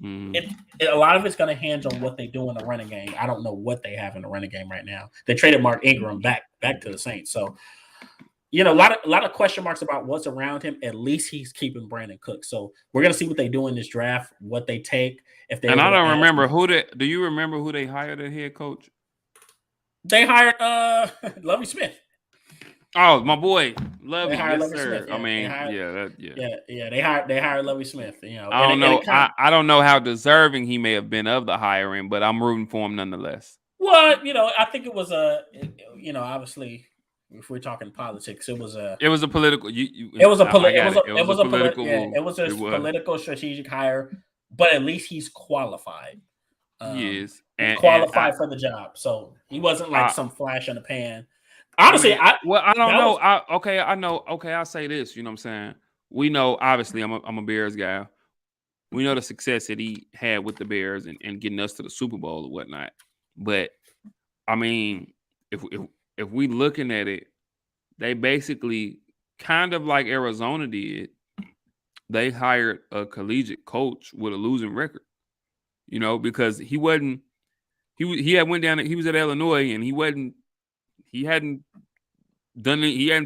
A lot of it's going to hinge on what they do in the running game. I don't know what they have in the running game right now. They traded Mark Ingram back to the Saints, so a lot of question marks about what's around him. At least he's keeping Brandon Cook. So we're going to see what they do in this draft, what they take. If they and I don't remember who they. Do you remember who they hired as head coach? They hired Lovie Smith. Oh, my boy, Lovie. They hired Yes, Lovie sir. Smith. Yeah, I mean, They hired Lovie Smith. I don't know. I don't know how deserving he may have been of the hiring, but I'm rooting for him nonetheless. Well, I think it was obviously, if we're talking politics, it was a political. It was a political strategic hire, but at least he's qualified. He is qualified for the job, so he wasn't like some flash in the pan. Honestly, I don't know. I know. Okay, I'll say this. You know what I'm saying? We know, obviously, I'm a Bears guy. We know the success that he had with the Bears and getting us to the Super Bowl or whatnot. But I mean, if we looking at it, they basically kind of like Arizona did. They hired a collegiate coach with a losing record. Because he wasn't. He had went down. He was at Illinois and he hadn't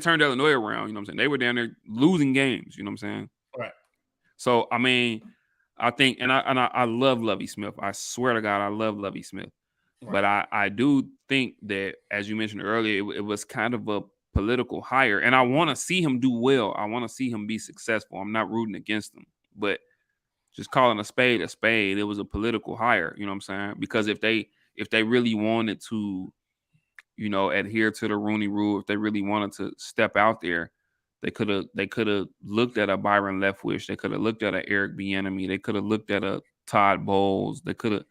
turned Illinois around, you know what I'm saying? They were down there losing games, you know what I'm saying? Right. So, I mean, I think, and I love Lovie Smith. I swear to God, I love Lovie Smith. Right. But I do think that, as you mentioned earlier, it was kind of a political hire. And I want to see him do well. I want to see him be successful. I'm not rooting against him. But just calling a spade, it was a political hire, you know what I'm saying? Because if they really wanted to, adhere to the Rooney Rule, if they really wanted to step out there, they could have looked at a Byron Leftwich. They could have looked at an Eric Bieniemy. They could have looked at a Todd Bowles. They could have,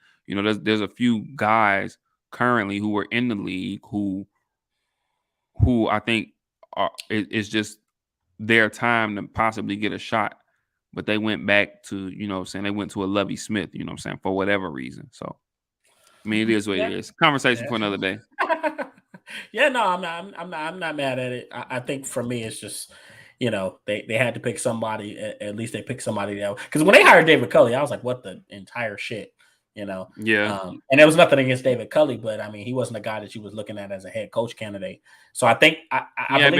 there's a few guys currently who are in the league who I think it's just their time to possibly get a shot. But they went back to, they went to a Lovie Smith, for whatever reason. So, I mean, it is what it is. Conversation for another day. Yeah, no, I'm not mad at it. I think for me, it's just, they had to pick somebody. At least they picked somebody that, because when they hired David Culley, I was like, what the entire shit, Yeah. And there was nothing against David Culley, but I mean, he wasn't a guy that you was looking at as a head coach candidate. So I think he had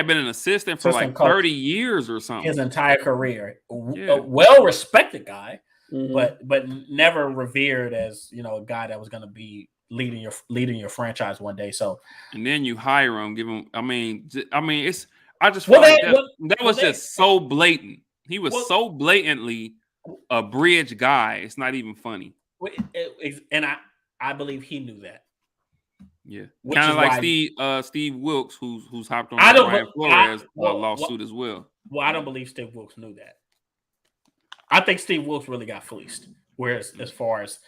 been an assistant for like 30 years or something. His entire career. Yeah. A well-respected guy, but never revered as, a guy that was going to be leading your franchise one day. So, and then you hire him, give him. I mean, it's. I just feel like that was just so blatant. He was so blatantly a bridge guy. It's not even funny. And I believe he knew that. Yeah, kind of like Steve Wilkes, who's hopped on the Brian Flores lawsuit as well. Well, I don't believe Steve Wilkes knew that. I think Steve Wilkes really got fleeced. Whereas as far as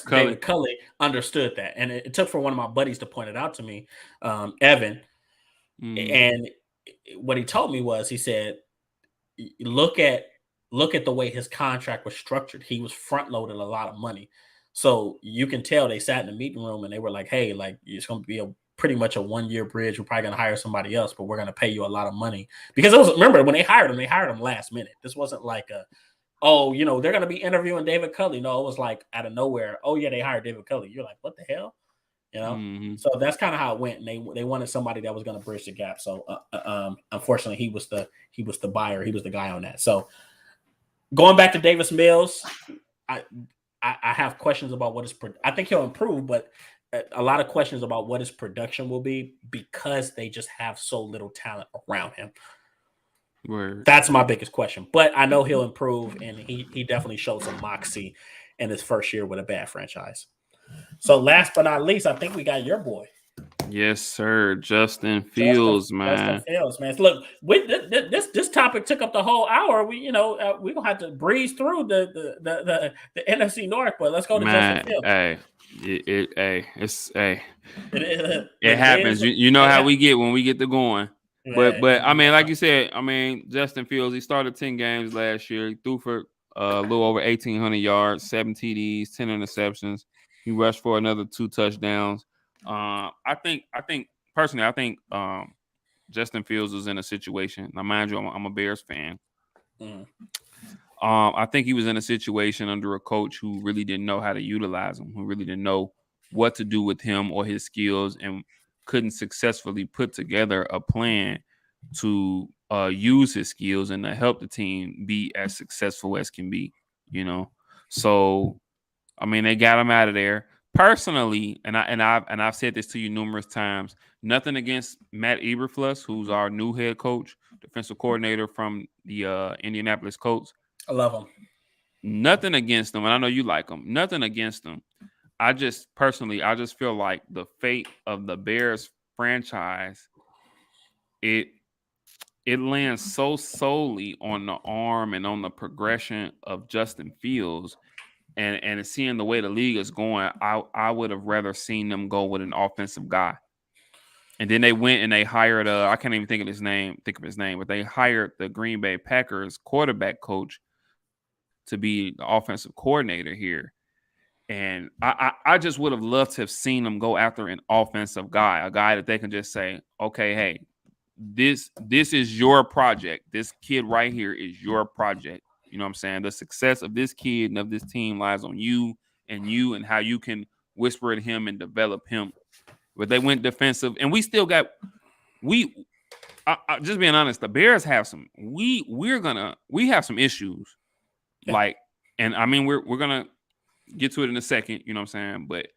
David Culley understood that, and it took for one of my buddies to point it out to me, Evan, and what he told me was, he said, look at the way his contract was structured. He was front loaded a lot of money. So you can tell they sat in the meeting room and they were like, hey, like, it's going to be pretty much a 1-year bridge. We're probably going to hire somebody else, but we're going to pay you a lot of money. Because remember, when they hired him last minute. This wasn't like they're going to be interviewing David Culley. No, it was like out of nowhere. Oh yeah, they hired David Culley. You're like, what the hell? So that's kind of how it went. And they wanted somebody that was going to bridge the gap. So unfortunately, he was the buyer. He was the guy on that. So going back to Davis Mills, I have questions about what I think he'll improve, but a lot of questions about what his production will be, because they just have so little talent around him. Word. That's my biggest question. But I know he'll improve, and he definitely showed some moxie in his first year with a bad franchise. So last but not least, I think we got your boy. Yes, sir. Justin Fields, Justin man. Fields, man. Look, this topic took up the whole hour. We're gonna have to breeze through the NFC North, but let's go to Justin Man, Fields. hey, it It happens. is. You know how we get when we get to going. But I mean, like Yeah. you said, I mean, Justin Fields, he started 10 games last year. He threw for a little over 1,800 yards, 7 TDs, 10 interceptions. He rushed for another 2 touchdowns. I think personally, I think Justin Fields was in a situation. Now, mind you, I'm a Bears fan. Mm. I think he was in a situation under a coach who really didn't know how to utilize him, who really didn't know what to do with him or his skills, and couldn't successfully put together a plan to use his skills and to help the team be as successful as can be. You know, so I mean, they got him out of there. Personally, I've said this to you numerous times. Nothing against Matt Eberflus, who's our new head coach, defensive coordinator from the Indianapolis Colts. I love him. Nothing against them, and I know you like them. Nothing against them. I just feel like the fate of the Bears franchise, it lands so solely on the arm and on the progression of Justin Fields. And seeing the way the league is going, I would have rather seen them go with an offensive guy. And then they went and they hired I can't even think of his name, but they hired the Green Bay Packers quarterback coach to be the offensive coordinator here. And I just would have loved to have seen them go after an offensive guy, a guy that they can just say, okay, hey, this is your project. This kid right here is your project. You know what I'm saying? The success of this kid and of this team lies on you and how you can whisper at him and develop him. But they went defensive, and we still got just being honest, the Bears have some we have some issues. Like, and I mean we're gonna get to it in a second, you know what I'm saying? But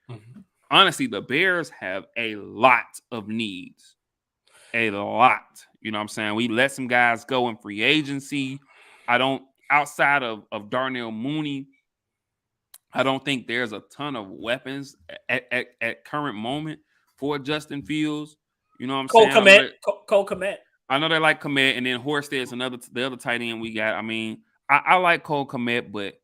honestly, the Bears have a lot of needs. A lot. You know what I'm saying? We let some guys go in free agency. Outside of Darnell Mooney, I don't think there's a ton of weapons at current moment for Justin Fields. You know what I'm saying? Cole Kmet. I know they like Kmet, and then Horsted's the other tight end we got. I mean, I like Cole Kmet, but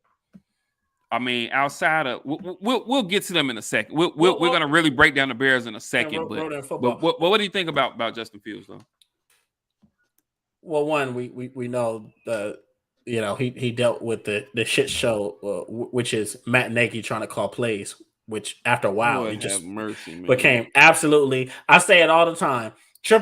I mean, outside of we'll get to them in a second. We're gonna really break down the Bears in a second. But what do you think about Justin Fields though? Well, one, we know he dealt with the shit show, which is Matt Nagy trying to call plays, which after a while Lord it just mercy, became absolutely. I say it all the time. He'll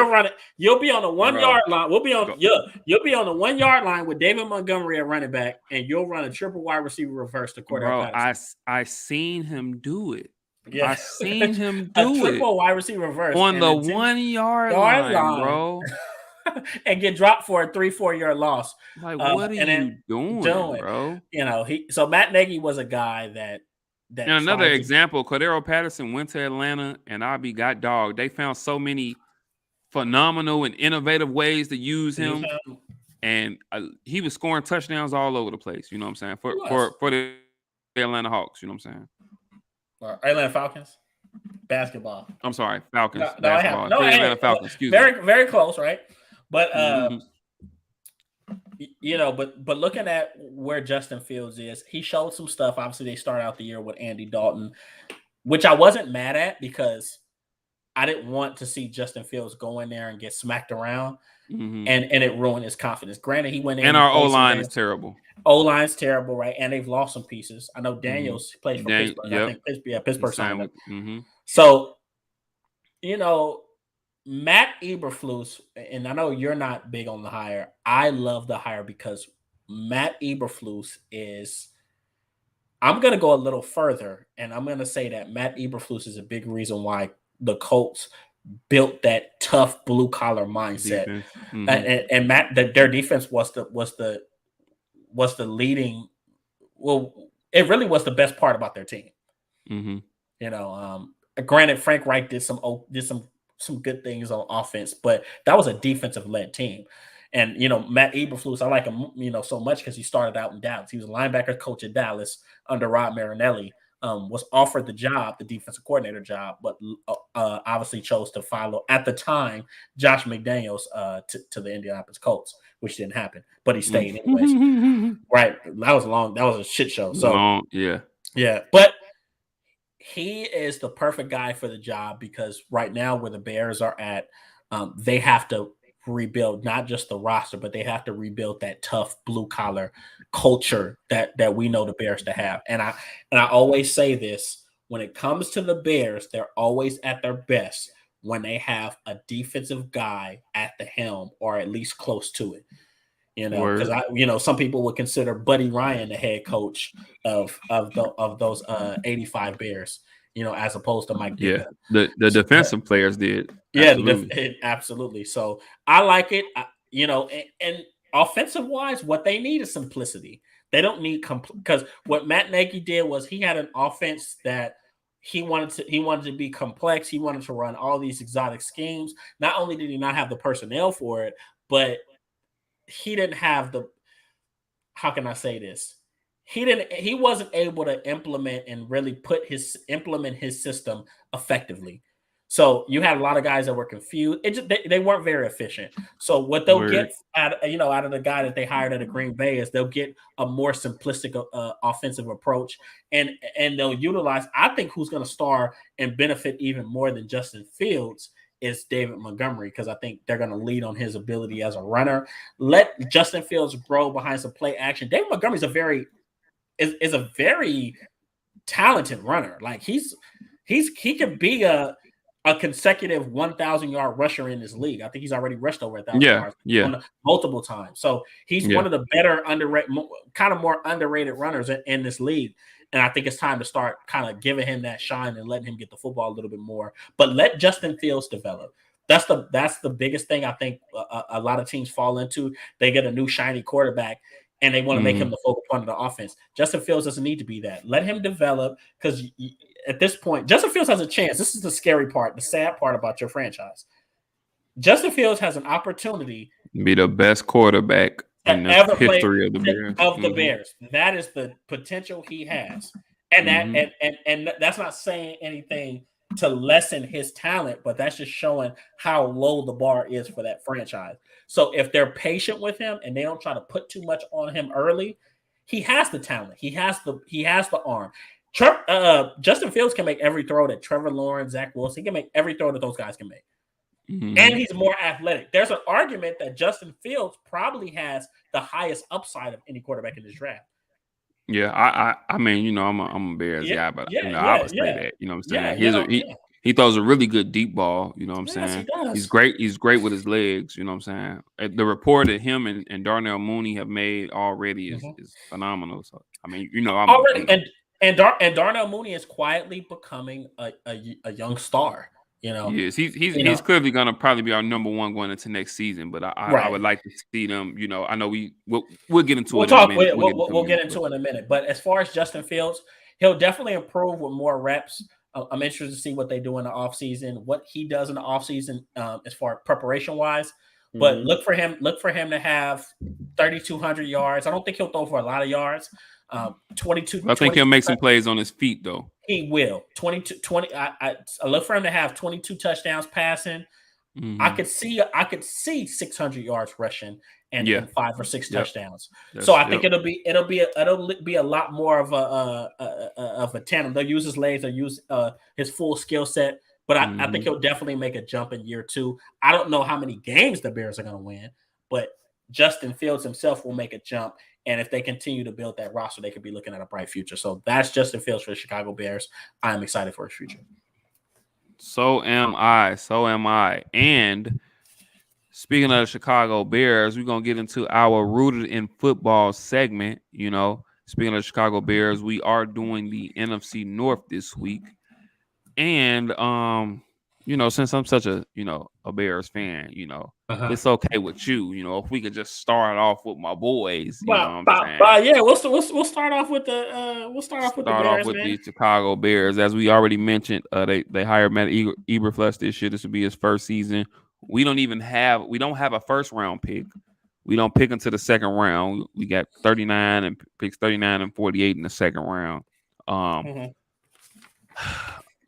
run it. You'll be on the 1 yard line. You'll be on the 1 yard line with David Montgomery at running back, and you'll run a triple wide receiver reverse to Cordell Patterson. I seen him do it. Yeah. I seen him do a triple wide receiver reverse on the 1 yard line, bro. And get dropped for a 3-4 yard loss. Like, what are you doing, bro? You know, so Matt Nagy was a guy that. And another example, Cordell Patterson went to Atlanta and Abby got dogged. They found so many phenomenal and innovative ways to use him, and he was scoring touchdowns all over the place. You know what I'm saying? For the Atlanta Hawks. You know what I'm saying? Or Atlanta Falcons. Basketball. I'm sorry, Falcons. Basketball. Atlanta Falcons. Excuse me. Very close, right? But but looking at where Justin Fields is, he showed some stuff. Obviously, they started out the year with Andy Dalton, which I wasn't mad at because I didn't want to see Justin Fields go in there and get smacked around, and it ruined his confidence. Granted, he went in, and our O-line is terrible. O-line's terrible, right? And they've lost some pieces. I know Daniels plays for Pittsburgh. Yep. I think Pittsburgh signed him. So, Matt Eberflus, and I know you're not big on the hire. I love the hire because Matt Eberflus is. I'm going to go a little further, and I'm going to say that Matt Eberflus is a big reason why the Colts built that tough blue collar mindset, and their defense was the leading. Well, it really was the best part about their team. Granted, Frank Reich did some good things on offense, but that was a defensive led team. And Matt Eberflus, I like him so much because he started out in Dallas. He was a linebacker coach at Dallas under Rod Marinelli. was offered the job, the defensive coordinator job, but obviously chose to follow at the time Josh McDaniels to the Indianapolis Colts, which didn't happen, but he stayed anyways. Right? That was a shit show. So yeah, but he is the perfect guy for the job because right now where the Bears are at, they have to rebuild not just the roster, but they have to rebuild that tough blue collar culture that we know the Bears to have. And I always say this, when it comes to the Bears, they're always at their best when they have a defensive guy at the helm or at least close to it. Because some people would consider Buddy Ryan the head coach of those 85 Bears, as opposed to Mike Ditka. The defensive players did. Absolutely. So I like it. And offensive wise, what they need is simplicity. They don't need because what Matt Nagy did was he had an offense that he wanted to be complex. He wanted to run all these exotic schemes. Not only did he not have the personnel for it, but he didn't have how can I say this? He wasn't able to implement and really implement his system effectively. So you had a lot of guys that were confused. They weren't very efficient. So what they'll get out of the guy that they hired at the Green Bay is they'll get a more simplistic offensive approach, and they'll utilize. I think who's going to star and benefit even more than Justin Fields is David Montgomery, because I think they're going to lead on his ability as a runner. Let Justin Fields grow behind some play action. David Montgomery is a very talented runner. Like he could be a consecutive 1,000-yard rusher in this league. I think he's already rushed over 1,000 yards multiple times. So he's one of the better more underrated runners in this league. And I think it's time to start kind of giving him that shine and letting him get the football a little bit more. But let Justin Fields develop. That's the biggest thing I think a lot of teams fall into. They get a new shiny quarterback and they want to make him the focal point of the offense. Justin Fields doesn't need to be that. Let him develop, because at this point, Justin Fields has a chance. This is the scary part, the sad part about your franchise. Justin Fields has an opportunity to be the best quarterback in the history of the Bears. The Bears. That is the potential he has. And and that's not saying anything to lessen his talent, but that's just showing how low the bar is for that franchise. So if they're patient with him and they don't try to put too much on him early, he has the talent. He has the arm. Justin Fields can make every throw that Trevor Lawrence, Zach Wilson, he can make every throw that those guys can make. And he's more athletic. There's an argument that Justin Fields probably has the highest upside of any quarterback in this draft. Yeah, I mean, I'm a Bears guy, but I would say that. You know what I'm saying? He throws a really good deep ball. You know what I'm saying? He does. He's great. He's great with his legs. You know what I'm saying? The report that him and Darnell Mooney have made already is phenomenal. So I mean, and Darnell Mooney is quietly becoming a young star. Yes, he's clearly gonna probably be our number one going into next season. But I would like to see them. I know we'll get into it. We'll get into it in a minute. But as far as Justin Fields, he'll definitely improve with more reps. I'm interested to see what they do in the offseason, what he does in the offseason as far as preparation wise. But look for him to have 3,200 yards. I don't think he'll throw for a lot of yards. 22. I think he'll make some plays on his feet though. He will. 20. I look for him to have 22 touchdowns passing. I could see 600 yards rushing and 5 or 6 touchdowns. So I think it'll be a lot more of a tandem. They'll use his legs, they'll use his full skill set. But I think he'll definitely make a jump in year 2. I don't know how many games the Bears are going to win, but Justin Fields himself will make a jump. And if they continue to build that roster, they could be looking at a bright future. So that's Justin Fields for the Chicago Bears. I'm excited for his future. So am I. And speaking of the Chicago Bears, we're going to get into our Rooted in Football segment. Speaking of the Chicago Bears, we are doing the NFC North this week. And, since I'm such a Bears fan, it's okay with you. If we could just start off with my boys, we'll start off with the Chicago Bears. As we already mentioned, they hired Matt Eberflus this year. This will be his first season. We don't have a first round pick. We don't pick into the second round. We got 39 and picks 39 and 48 in the second round.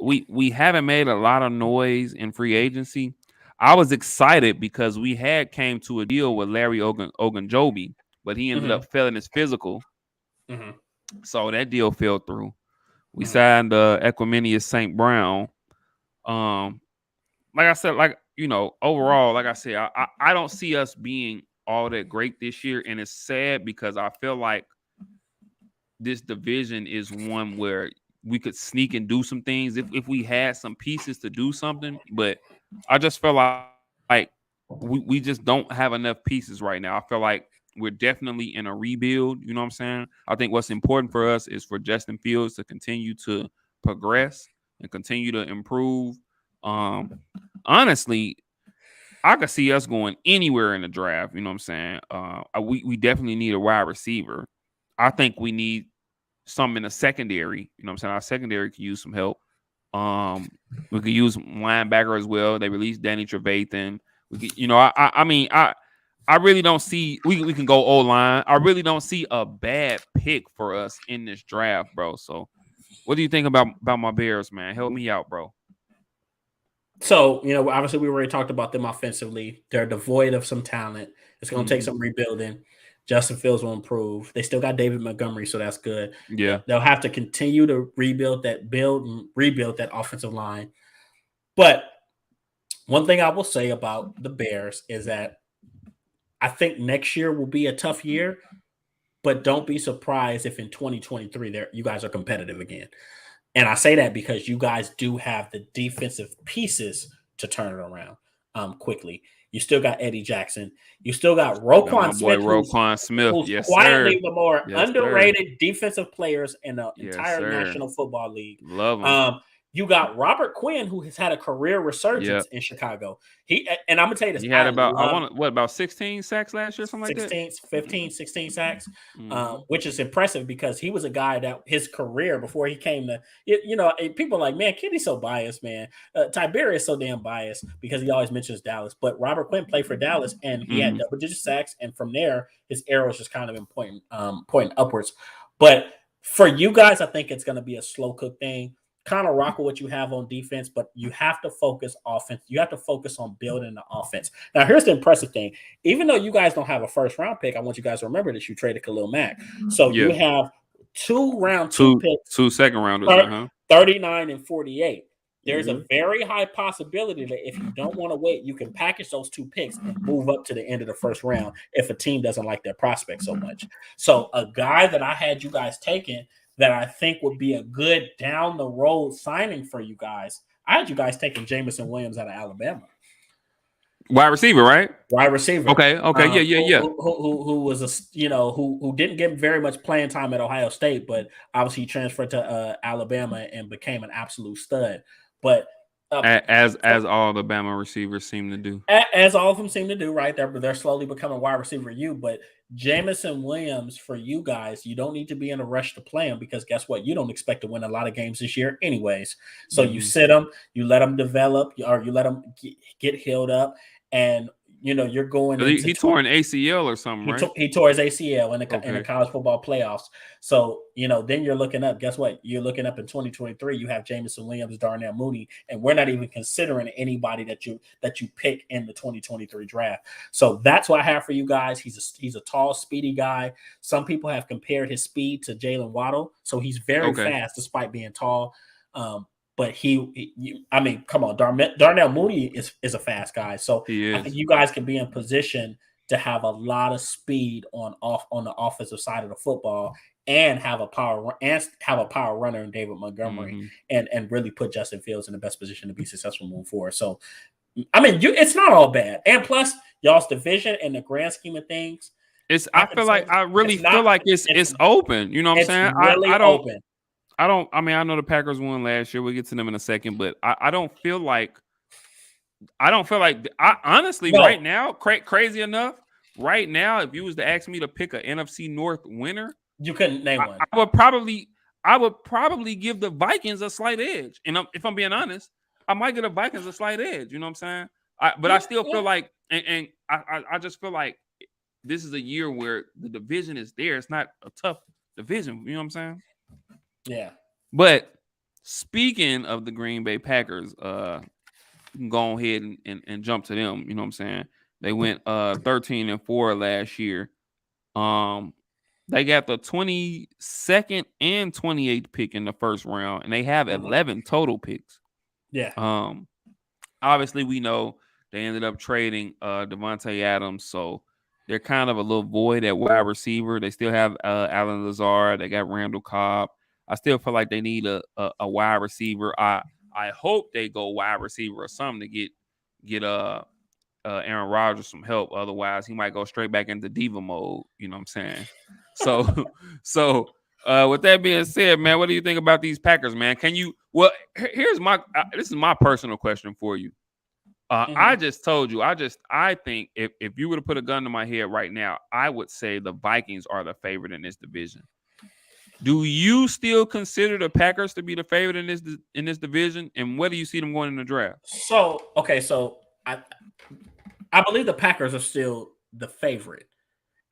we haven't made a lot of noise in free agency. I was excited because we had came to a deal with Larry Ogunjobi, but he ended up failing his physical. So that deal fell through. We signed Equiminius St. Brown. Like I said, overall, like I said, I don't see us being all that great this year, and it's sad because I feel like this division is one where we could sneak and do some things if we had some pieces to do something. But I just feel like we just don't have enough pieces right now. I feel like we're definitely in a rebuild. You know what I'm saying? I think what's important for us is for Justin Fields to continue to progress and continue to improve. Honestly, I could see us going anywhere in the draft. You know what I'm saying? We definitely need a wide receiver. I think we need some in the secondary. You know what I'm saying? Our secondary could use some help. We could use linebacker as well. They released Danny Trevathan. We could, I really don't see we can go O-line. I really don't see a bad pick for us in this draft, bro. So what do you think about my Bears, man? Help me out, bro. So, obviously we already talked about them offensively. They're devoid of some talent. It's going to take some rebuilding. Justin Fields will improve. They still got David Montgomery, so that's good. Yeah. They'll have to continue to rebuild that offensive line. But one thing I will say about the Bears is that I think next year will be a tough year, but don't be surprised if in 2023 you guys are competitive again. And I say that because you guys do have the defensive pieces to turn it around quickly. You still got Eddie Jackson. You still got Roquan Smith. Roquan Smith. Who's yes, quietly sir. the more underrated sir. Defensive players in the entire National Football League. Love him. You got Robert Quinn, who has had a career resurgence in Chicago. And I'm gonna tell you this. He had about 16 sacks last year, something like that? 16 sacks, which is impressive because he was a guy that his career before he came to, people are like, man, Kenny's so biased, man. Tiberius is so damn biased because he always mentions Dallas. But Robert Quinn played for Dallas and he had double-digit sacks, and from there, his arrows just kind of pointing upwards. But for you guys, I think it's gonna be a slow cook thing. Kind of rock with what you have on defense, but you have to focus offense. You have to focus on building the offense. Now, here's the impressive thing. Even though you guys don't have a first-round pick, I want you guys to remember that you traded Khalil Mack. So you have two picks. 2 second-rounders, 39 and 48. There's a very high possibility that if you don't want to wait, you can package those 2 picks and move up to the end of the first round if a team doesn't like their prospect so much. So a guy that I had you guys taking that I think would be a good down the road signing for you guys. I had you guys taking Jameson Williams out of Alabama. Wide receiver, right? Wide receiver. Okay. Yeah. Who was who didn't get very much playing time at Ohio State, but obviously he transferred to Alabama and became an absolute stud. But as all the Bama receivers seem to do, as all of them seem to do, right? They're slowly becoming wide receiver. But Jameson Williams, for you guys, you don't need to be in a rush to play him because guess what? You don't expect to win a lot of games this year, anyways. So you sit him, you let him develop, or you let him get healed up, and you're going. He tore an ACL or something, right? He tore his ACL in the college football playoffs. So then you're looking up. Guess what? You're looking up in 2023. You have Jameson Williams, Darnell Mooney, and we're not even considering anybody that you pick in the 2023 draft. So that's what I have for you guys. He's a tall, speedy guy. Some people have compared his speed to Jalen Waddle, so he's very fast despite being tall. But come on, Darnell Mooney is a fast guy. So I think you guys can be in position to have a lot of speed on the offensive side of the football and have a power runner in David Montgomery and really put Justin Fields in the best position to be successful moving forward. So, it's not all bad. And plus, y'all's division in the grand scheme of things, I feel like it's open. You know what I'm saying? Really open. I know the Packers won last year. We'll get to them in a second, but I don't feel like honestly right now, crazy enough, right now, if you was to ask me to pick an NFC North winner, you couldn't name one. I would probably give the Vikings a slight edge. And if I'm being honest, I might give the Vikings a slight edge. You know what I'm saying? I still feel like, and I just feel like this is a year where the division is there. It's not a tough division. You know what I'm saying? Yeah. But Speaking of the Green Bay Packers, you can go ahead and jump to them. You know what I'm saying? They went 13-4 last year. They got the 22nd and 28th pick in the first round, and they have 11 total picks. Yeah. Obviously, we know they ended up trading Devontae Adams, so they're kind of a little void at wide receiver. They still have Alan Lazard. They got Randall Cobb. I still feel like they need a wide receiver. I hope they go wide receiver or something to get Aaron Rodgers some help. Otherwise, he might go straight back into diva mode. You know what I'm saying? So with that being said, man, what do you think about these Packers, man? Can you? Well, here's my. This is my personal question for you. I just told you. I think if you were to put a gun to my head right now, I would say the Vikings are the favorite in this division. Do you still consider the Packers to be the favorite in this division? And where do you see them going in the draft? So I believe the Packers are still the favorite.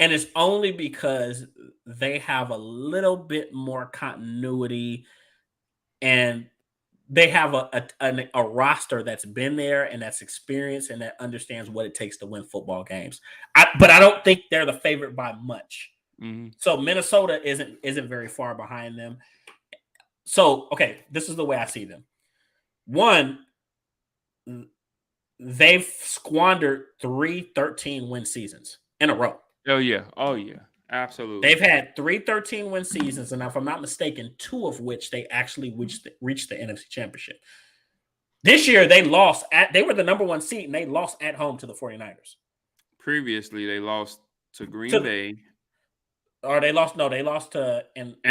And it's only because they have a little bit more continuity and they have a roster that's been there and that's experienced and that understands what it takes to win football games. But I don't think they're the favorite by much. Mm-hmm. So Minnesota isn't very far behind them. So, okay, this is the way I see them. One, they've squandered 3 13-win seasons in a row. Oh, yeah. Absolutely. They've had 3 13-win seasons, and if I'm not mistaken, 2 of which they actually reached the NFC Championship. This year, they were the number 1 seed, and they lost at home to the 49ers. Previously, they lost to Green Bay. Or they lost to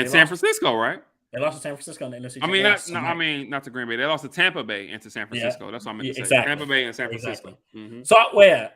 San Francisco, right? They lost to San Francisco in the NFC Championship. Not to Green Bay. They lost to Tampa Bay and to San Francisco. Yeah. That's what I meant to say. Exactly. Tampa Bay and San Francisco. Exactly. Mm-hmm. So,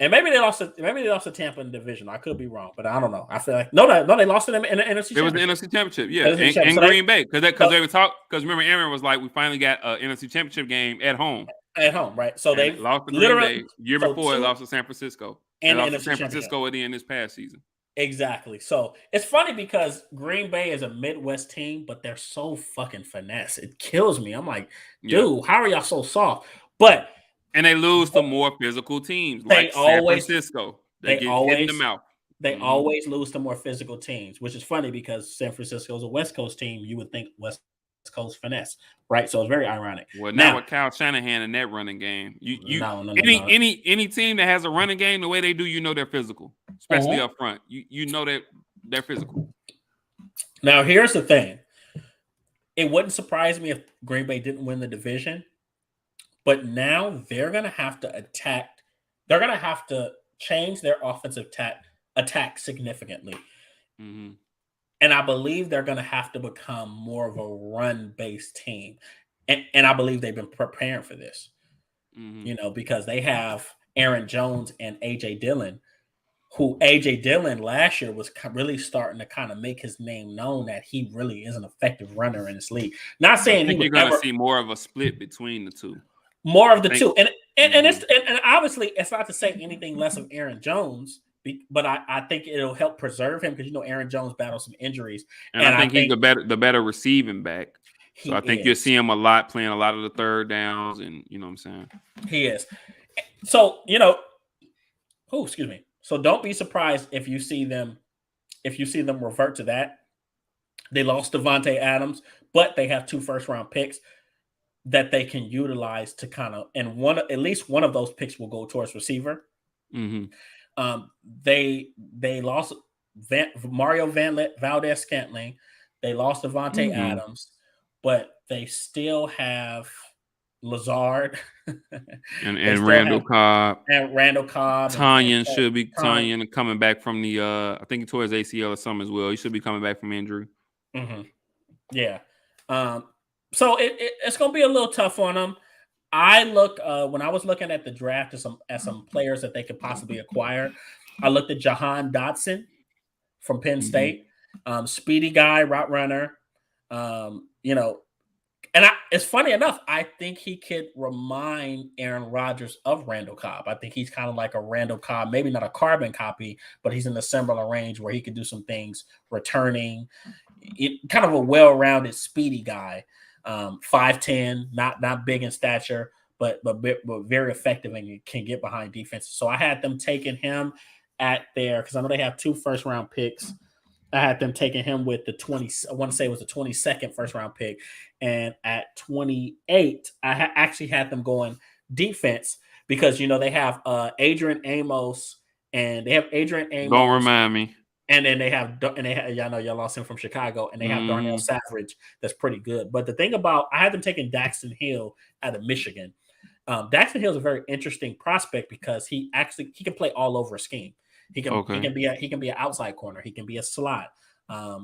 and maybe they lost to Tampa in the division. I could be wrong, but I don't know. I feel like no, they lost to them in the NFC Championship. It was the NFC Championship, yeah, and Green Bay because they were because remember Aaron was like, we finally got an NFC Championship game at home. At home, right? So they lost to Green Bay year before. They lost to San Francisco and lost to San Francisco at the end this past season. Exactly. So it's funny because Green Bay is a Midwest team, but they're so fucking finesse. It kills me. I'm like, dude, how are y'all so soft? And they lose to more physical teams like San Francisco. They get hit in the mouth. They always lose to more physical teams, which is funny because San Francisco is a West Coast team. You would think West Coast finesse, right? So it's very ironic. Well, now with Kyle Shanahan in that running game, any team that has a running game the way they do, they're physical, especially up front. You know that they're physical. Now, here's the thing. It wouldn't surprise me if Green Bay didn't win the division, but now they're going to have to attack. They're going to have to change their offensive attack significantly. Mm-hmm. And I believe they're going to have to become more of a run-based team. And I believe they've been preparing for this, because they have Aaron Jones and A.J. Dillon, who A.J. Dillon last year was really starting to kind of make his name known that he really is an effective runner in this league. Not saying you're going to see more of a split between the two. More of the two. And obviously, it's not to say anything less of Aaron Jones, but I think it'll help preserve him because Aaron Jones battled some injuries, and I think he's the better receiving back. So I think you'll see him playing a lot of the third downs, and you know what I'm saying. He is. So excuse me. So don't be surprised if you see them revert to that. They lost Devontae Adams, but they have 2 first-round picks that they can utilize to kind of, and at least one of those picks will go towards receiver. Mm-hmm. They lost Mario Valdez-Scantling. They lost Devontae Adams, but they still have Lazard and Randall Cobb. And Randall Cobb. Tanyan should be coming back from the I think towards ACL or something as well. He should be coming back from injury. Mm-hmm. Yeah. So it's going to be a little tough on them. I when I was looking at the draft at some players that they could possibly acquire, I looked at Jahan Dotson from Penn State, speedy guy, route runner, and it's funny enough, I think he could remind Aaron Rodgers of Randall Cobb. I think he's kind of like a Randall Cobb, maybe not a carbon copy, but he's in the similar range where he could do some things returning, kind of a well-rounded, speedy guy. 5'10", not big in stature, but very effective and can get behind defenses. So I had them taking him at their, because I know they have 2 first-round picks. I had them taking him with the 20. I want to say it was the 22nd first-round pick, and at 28, I actually had them going defense because they have Adrian Amos, and they have Adrian Amos. Don't remind me. And then they have y'all know y'all lost him from Chicago, and they have Darnell Savage that's pretty good. But the thing about, I had them taking Daxton Hill out of Michigan. Daxton Hill is a very interesting prospect because he can play all over a scheme. He can be an outside corner. He can be a slot.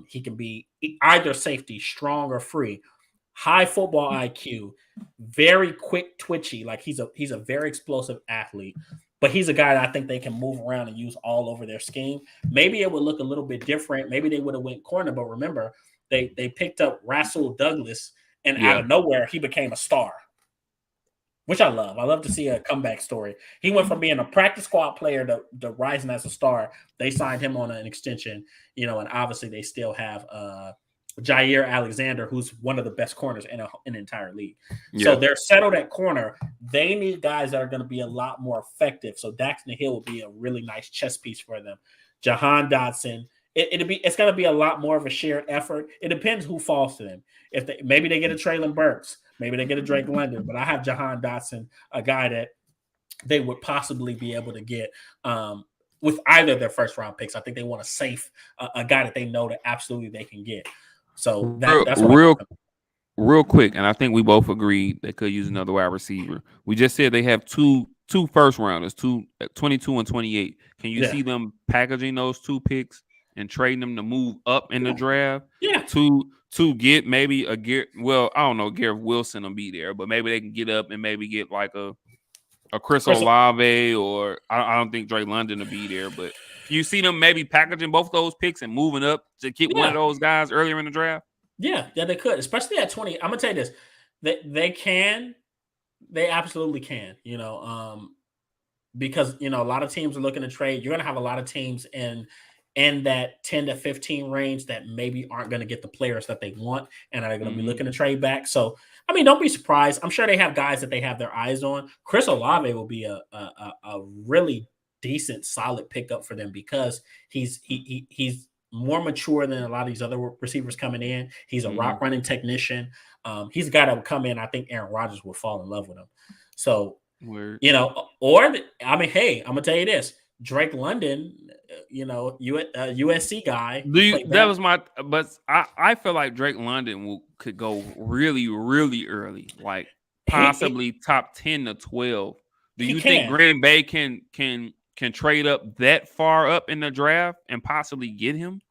He can be either safety, strong or free. High football IQ, very quick, twitchy. Like he's a very explosive athlete. But he's a guy that I think they can move around and use all over their scheme. Maybe it would look a little bit different. Maybe they would have went corner, but remember, they picked up Rasul Douglas, and out of nowhere, he became a star, which I love. I love to see a comeback story. He went from being a practice squad player to rising as a star. They signed him on an extension, and obviously they still have Jair Alexander, who's one of the best corners in an entire league. Yeah. So they're settled at corner. They need guys that are going to be a lot more effective. So Daxton Hill will be a really nice chess piece for them. Jahan Dotson, it's going to be a lot more of a shared effort. It depends who falls to them. Maybe they get a Traylon Burks, maybe they get a Drake London, but I have Jahan Dotson, a guy that they would possibly be able to get with either of their first round picks. I think they want a safe, a guy that they know that absolutely they can get. So that's real quick, and I think we both agreed they could use another wide receiver. We just said they have two first rounders, 22 and 28. Can you see them packaging those 2 picks and trading them to move up in the draft? Yeah. To get maybe I don't know, Garrett Wilson will be there, but maybe they can get up and maybe get like a Chris Olave, or I don't think Drake London will be there, but you see them maybe packaging both those picks and moving up to get one of those guys earlier in the draft? Yeah, they could, especially at 20. I'm gonna tell you this: they absolutely can. Because a lot of teams are looking to trade. You're gonna have a lot of teams in that 10 to 15 range that maybe aren't going to get the players that they want and are going to be looking to trade back. So, I mean, don't be surprised. I'm sure they have guys that they have their eyes on. Chris Olave will be a really decent, solid pickup for them because he's more mature than a lot of these other receivers coming in. He's a route running technician. He's a guy that would come in. I think Aaron Rodgers would fall in love with him. So, hey, I'm going to tell you this. Drake London, USC guy. But I feel like Drake London could go really, really early, like possibly top 10 to 12. Do you think Green Bay can trade up that far up in the draft and possibly get him?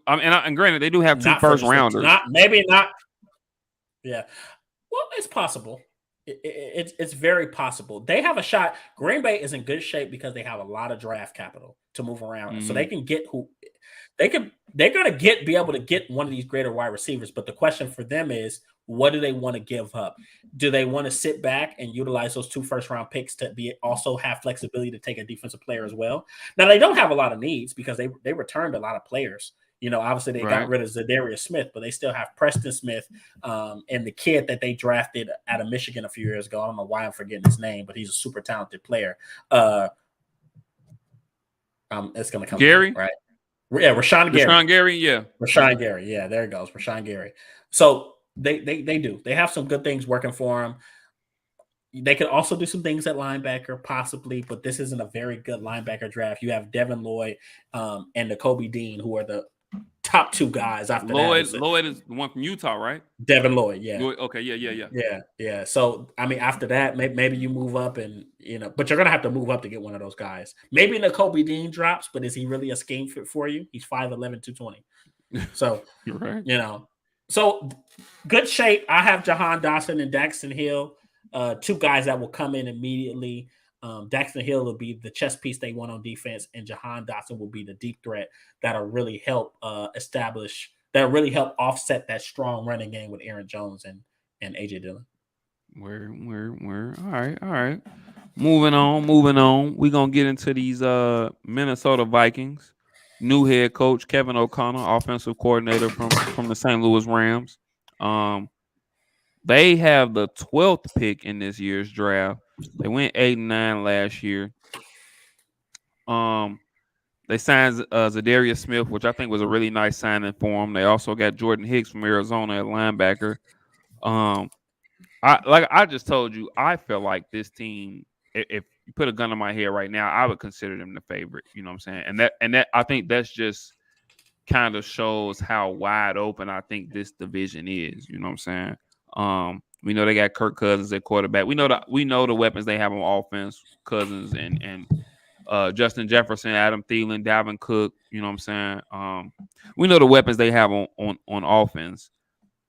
And granted, they do have 2 first rounders. Maybe not. Yeah. Well, it's possible. It's very possible. They have a shot. Green Bay is in good shape because they have a lot of draft capital to move around. So they can get they're going to be able to get one of these greater wide receivers. But the question for them is, what do they want to give up? Do they want to sit back and utilize those 2 first round picks to also have flexibility to take a defensive player as well? Now, they don't have a lot of needs because they returned a lot of players. Obviously they got rid of Zadarius Smith, but they still have Preston Smith and the kid that they drafted out of Michigan a few years ago. I don't know why I'm forgetting his name, but he's a super talented player. It's going to come. Gary, right? Yeah, Rashawn Gary. Rashawn Gary. Yeah, there it goes. Rashawn Gary. So they do. They have some good things working for them. They could also do some things at linebacker, possibly, but this isn't a very good linebacker draft. You have Devin Lloyd and Nakobe Dean, who are the top 2 guys after Lloyd. that. Lloyd is the one from Utah, right? Devin Lloyd, yeah. Okay, yeah. So, I mean, after that, maybe you move up and, but you're going to have to move up to get one of those guys. Maybe Nakobe Dean drops, but is he really a scheme fit for you? He's 5'11", 220. So, right. So good shape. I have Jahan Dotson and Daxton Hill, 2 guys that will come in immediately. Daxton Hill will be the chess piece they want on defense, and Jahan Dotson will be the deep threat that'll really help offset that strong running game with Aaron Jones and AJ Dillon. We're all right. Moving on. We're gonna get into these Minnesota Vikings. New head coach Kevin O'Connell, offensive coordinator from the St. Louis Rams. They have the 12th pick in this year's draft. They went 8-9 last year. They signed Zadarius Smith, which I think was a really nice signing for him. They also got Jordan Hicks from Arizona at linebacker. I just told you, I feel like this team, if you put a gun on my head right now, I would consider them the favorite. You know what I'm saying? And that I think that's just kind of shows how wide open I think this division is. You know what I'm saying? We know they got Kirk Cousins at quarterback. We know the weapons they have on offense, Cousins and Justin Jefferson, Adam Thielen, Dalvin Cook. You know what I'm saying? We know the weapons they have on offense.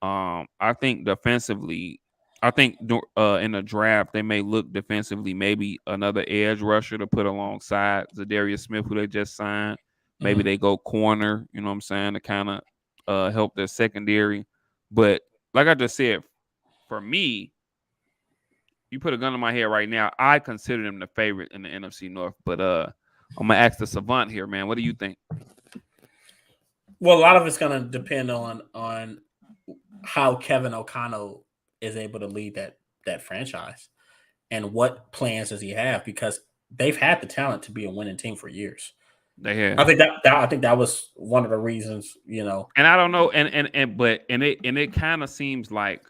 I think defensively, in the draft they may look defensively, maybe another edge rusher to put alongside Zadarius Smith, who they just signed. Maybe they go corner, you know what I'm saying, to kind of help their secondary. But like I just said, for me, you put a gun on my head right now, I consider them the favorite in the NFC North. But I'm gonna ask the savant here, man. What do you think? Well, a lot of it's gonna depend on how Kevin O'Connell is able to lead that franchise and what plans does he have, because they've had the talent to be a winning team for years. They have. I think that was one of the reasons, you know. And I don't know, and it kind of seems like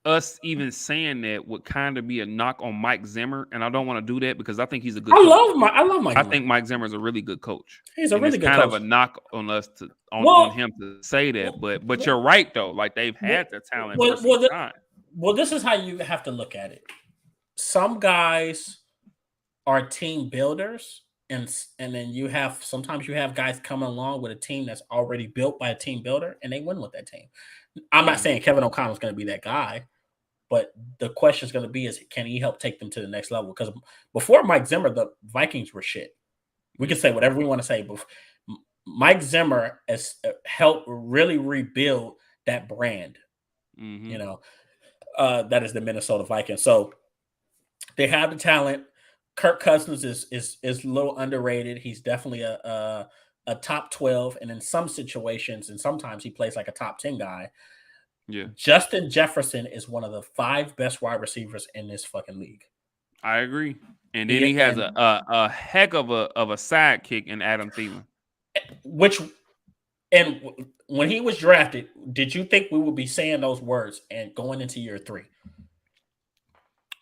us even saying that would kind of be a knock on Mike Zimmer, and I don't want to do that because I think he's a good. I love Mike. I think Mike Zimmer is a really good coach. He's a really good coach. It's kind of a knock on us on him to say that, but you're right though. Like they've had the talent for some time. Well, this is how you have to look at it. Some guys are team builders. And then sometimes you have guys coming along with a team that's already built by a team builder, and they win with that team. I'm not saying Kevin O'Connell is going to be that guy, but the question is going to be: can he help take them to the next level? Because before Mike Zimmer, the Vikings were shit. We can say whatever we want to say, but Mike Zimmer has helped really rebuild that brand. Mm-hmm. You know, that is the Minnesota Vikings. So they have the talent. Kirk Cousins is a little underrated. He's definitely a top 12, and in some situations, and sometimes he plays like a top 10 guy. Yeah. Justin Jefferson is one of the 5 best wide receivers in this fucking league. I agree. And then he has a heck of a sidekick in Adam Thielen. And when he was drafted, did you think we would be saying those words and going into year 3?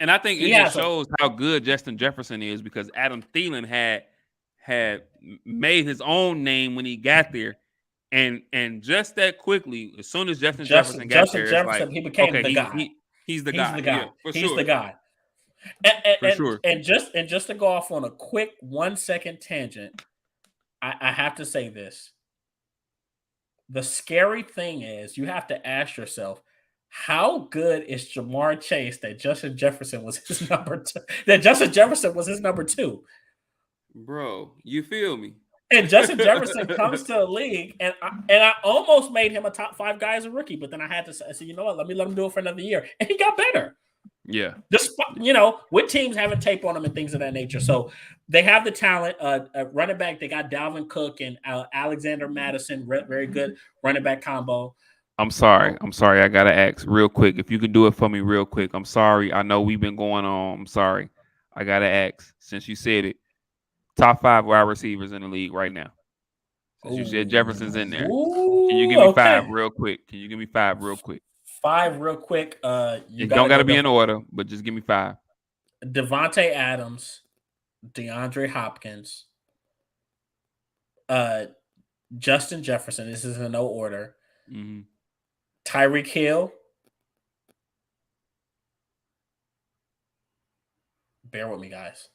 And I think it just shows how good Justin Jefferson is, because Adam Thielen had made his own name when he got there, and just that quickly, as soon as Justin Jefferson got there, he became the guy. He's the guy. Yeah, he's the guy. And just to go off on a quick 1-second tangent, I have to say this. The scary thing is you have to ask yourself, how good is Jamar Chase that Justin Jefferson was his number 2? That Justin Jefferson was his number 2. Bro, you feel me? And Justin Jefferson comes to the league, and I almost made him a top 5 guy as a rookie, but then I had to say, you know what? Let him do it for another year, and he got better. Yeah, just with teams having tape on him and things of that nature. So they have the talent. Running back, they got Dalvin Cook and Alexander Madison, very good running back combo. I'm sorry. I gotta ask real quick. If you could do it for me real quick. I'm sorry. I know we've been going on. I'm sorry. I gotta ask, since you said it. Top 5 wide receivers in the league right now. Since you said Jefferson's in there. Can you give me 5 real quick? 5 real quick. You don't gotta be in order, but just give me 5. Devontae Adams, DeAndre Hopkins, Justin Jefferson. This is in no order. Mm-hmm. Tyreek Hill. Bear with me, guys.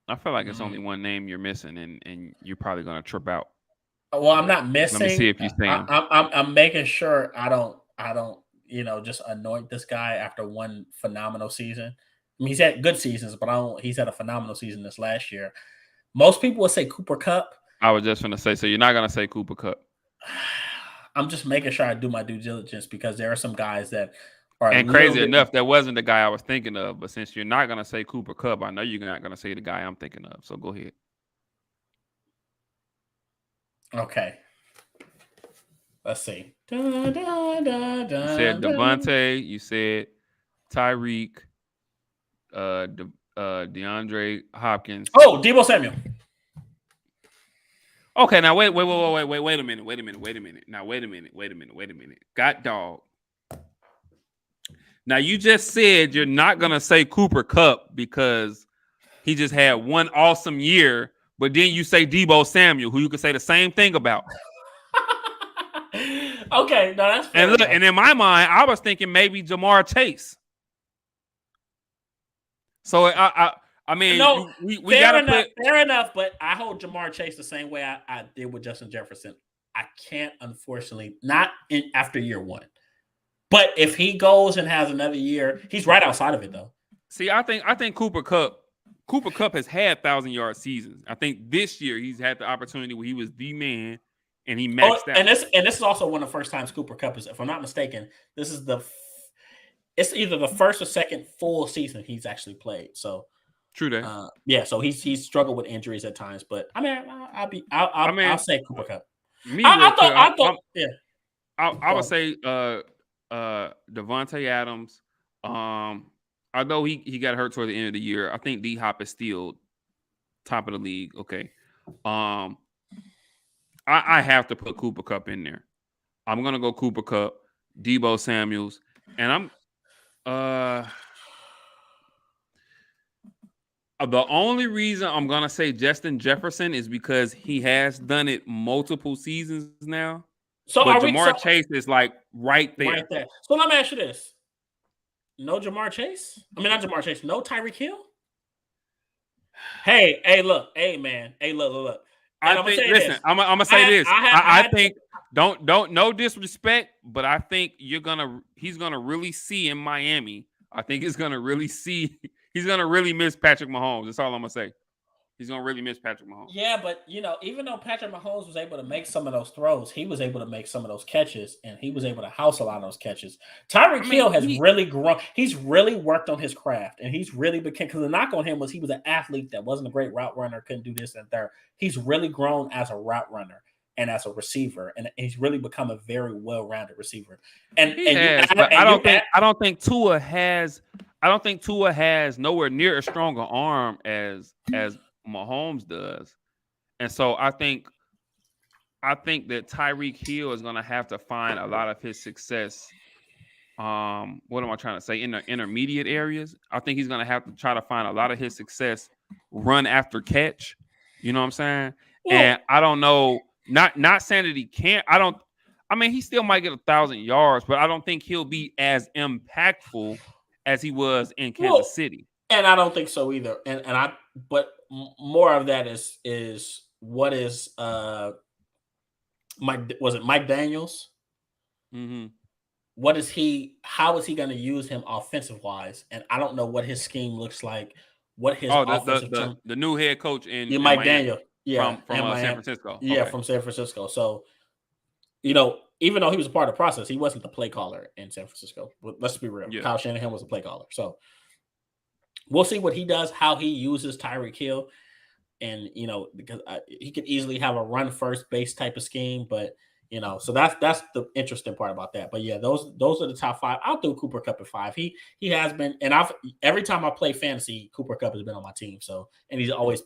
I feel like it's only one name you're missing, and you're probably gonna trip out. Well, I'm not missing. Let me see if you say him. I'm making sure I don't just anoint this guy after one phenomenal season. I mean, he's had good seasons, but he's had a phenomenal season this last year. Most people would say Cooper Kupp. I was just gonna say, so you're not gonna say Cooper Kupp. I'm just making sure I do my due diligence, because there are some guys that And crazy enough, that wasn't the guy I was thinking of. But since you're not going to say Cooper Kupp, I know you're not going to say the guy I'm thinking of. So go ahead. Okay. Let's see. Da, da, da, da, You said da. Devontae. You said Tyreek. DeAndre Hopkins. Oh, Debo Samuel. Okay, now wait a minute. Now wait a minute. Got dog. Now you just said you're not gonna say Cooper Kupp because he just had one awesome year, but then you say Debo Samuel, who you could say the same thing about. Okay, no, that's fair And look, enough. and in my mind, I was thinking maybe Jamar Chase. So I mean, No, we fair gotta enough, put. fair enough. But I hold Jamar Chase the same way I did with Justin Jefferson. I can't, unfortunately, not after year one. But if he goes and has another year, he's right outside of it though. See, I think Cooper Kupp has had 1,000-yard seasons. I think this year he's had the opportunity where he was the man and he maxed out. And this is also one of the first times Cooper Kupp is, if I'm not mistaken, this is it's either the first or second full season he's actually played. So True that. yeah, so he's struggled with injuries at times, but I mean, I'll say Cooper Kupp. Me, I thought, yeah. I would say Devontae Adams. Although he got hurt toward the end of the year, I think D Hop is still top of the league. Okay. I have to put Cooper Kupp in there. I'm gonna go Cooper Kupp, Debo Samuels, and I'm the only reason I'm gonna say Justin Jefferson is because he has done it multiple seasons now. So but Jamar Chase is like right there. Right there. So let me ask you this. No Jamar Chase? I mean, not Jamar Chase. No Tyreek Hill? Hey, look. Hey, man. Hey, look. I'm gonna say this. I think don't no disrespect, but I think he's gonna really see in Miami. I think he's gonna really miss Patrick Mahomes. That's all I'm gonna say. He's gonna really miss Patrick Mahomes. Yeah, but even though Patrick Mahomes was able to make some of those throws, he was able to make some of those catches, and he was able to house a lot of those catches. Tyreek Hill has really grown. He's really worked on his craft, and he's really become, because the knock on him was he was an athlete that wasn't a great route runner, couldn't do this and that. He's really grown as a route runner and as a receiver, and he's really become a very well-rounded receiver. I don't think Tua has nowhere near a stronger arm as Mahomes does. And so I think that Tyreek Hill is going to have to find a lot of his success. What am I trying to say? In the intermediate areas, I think he's going to have to try to find a lot of his success run after catch. You know what I'm saying? Yeah. And I don't know, not saying that he can't. He still might get 1,000 yards, but I don't think he'll be as impactful as he was in Kansas City. And I don't think so either. But more of that is what is Mike Daniels? Mm-hmm. How is he going to use him offensive wise? And I don't know what his scheme looks like. What his the new head coach in Mike Miami, Daniel, yeah, from San Francisco, yeah, from San Francisco. So even though he was a part of the process, he wasn't the play caller in San Francisco. Let's be real. Yeah. Kyle Shanahan was a play caller. So we'll see what he does, how he uses Tyreek Hill. And, because he could easily have a run first base type of scheme. But, so that's the interesting part about that. But, yeah, those are the top five. I'll do Cooper Kupp at 5. He has been. And every time I play fantasy, Cooper Kupp has been on my team. So, and he's always,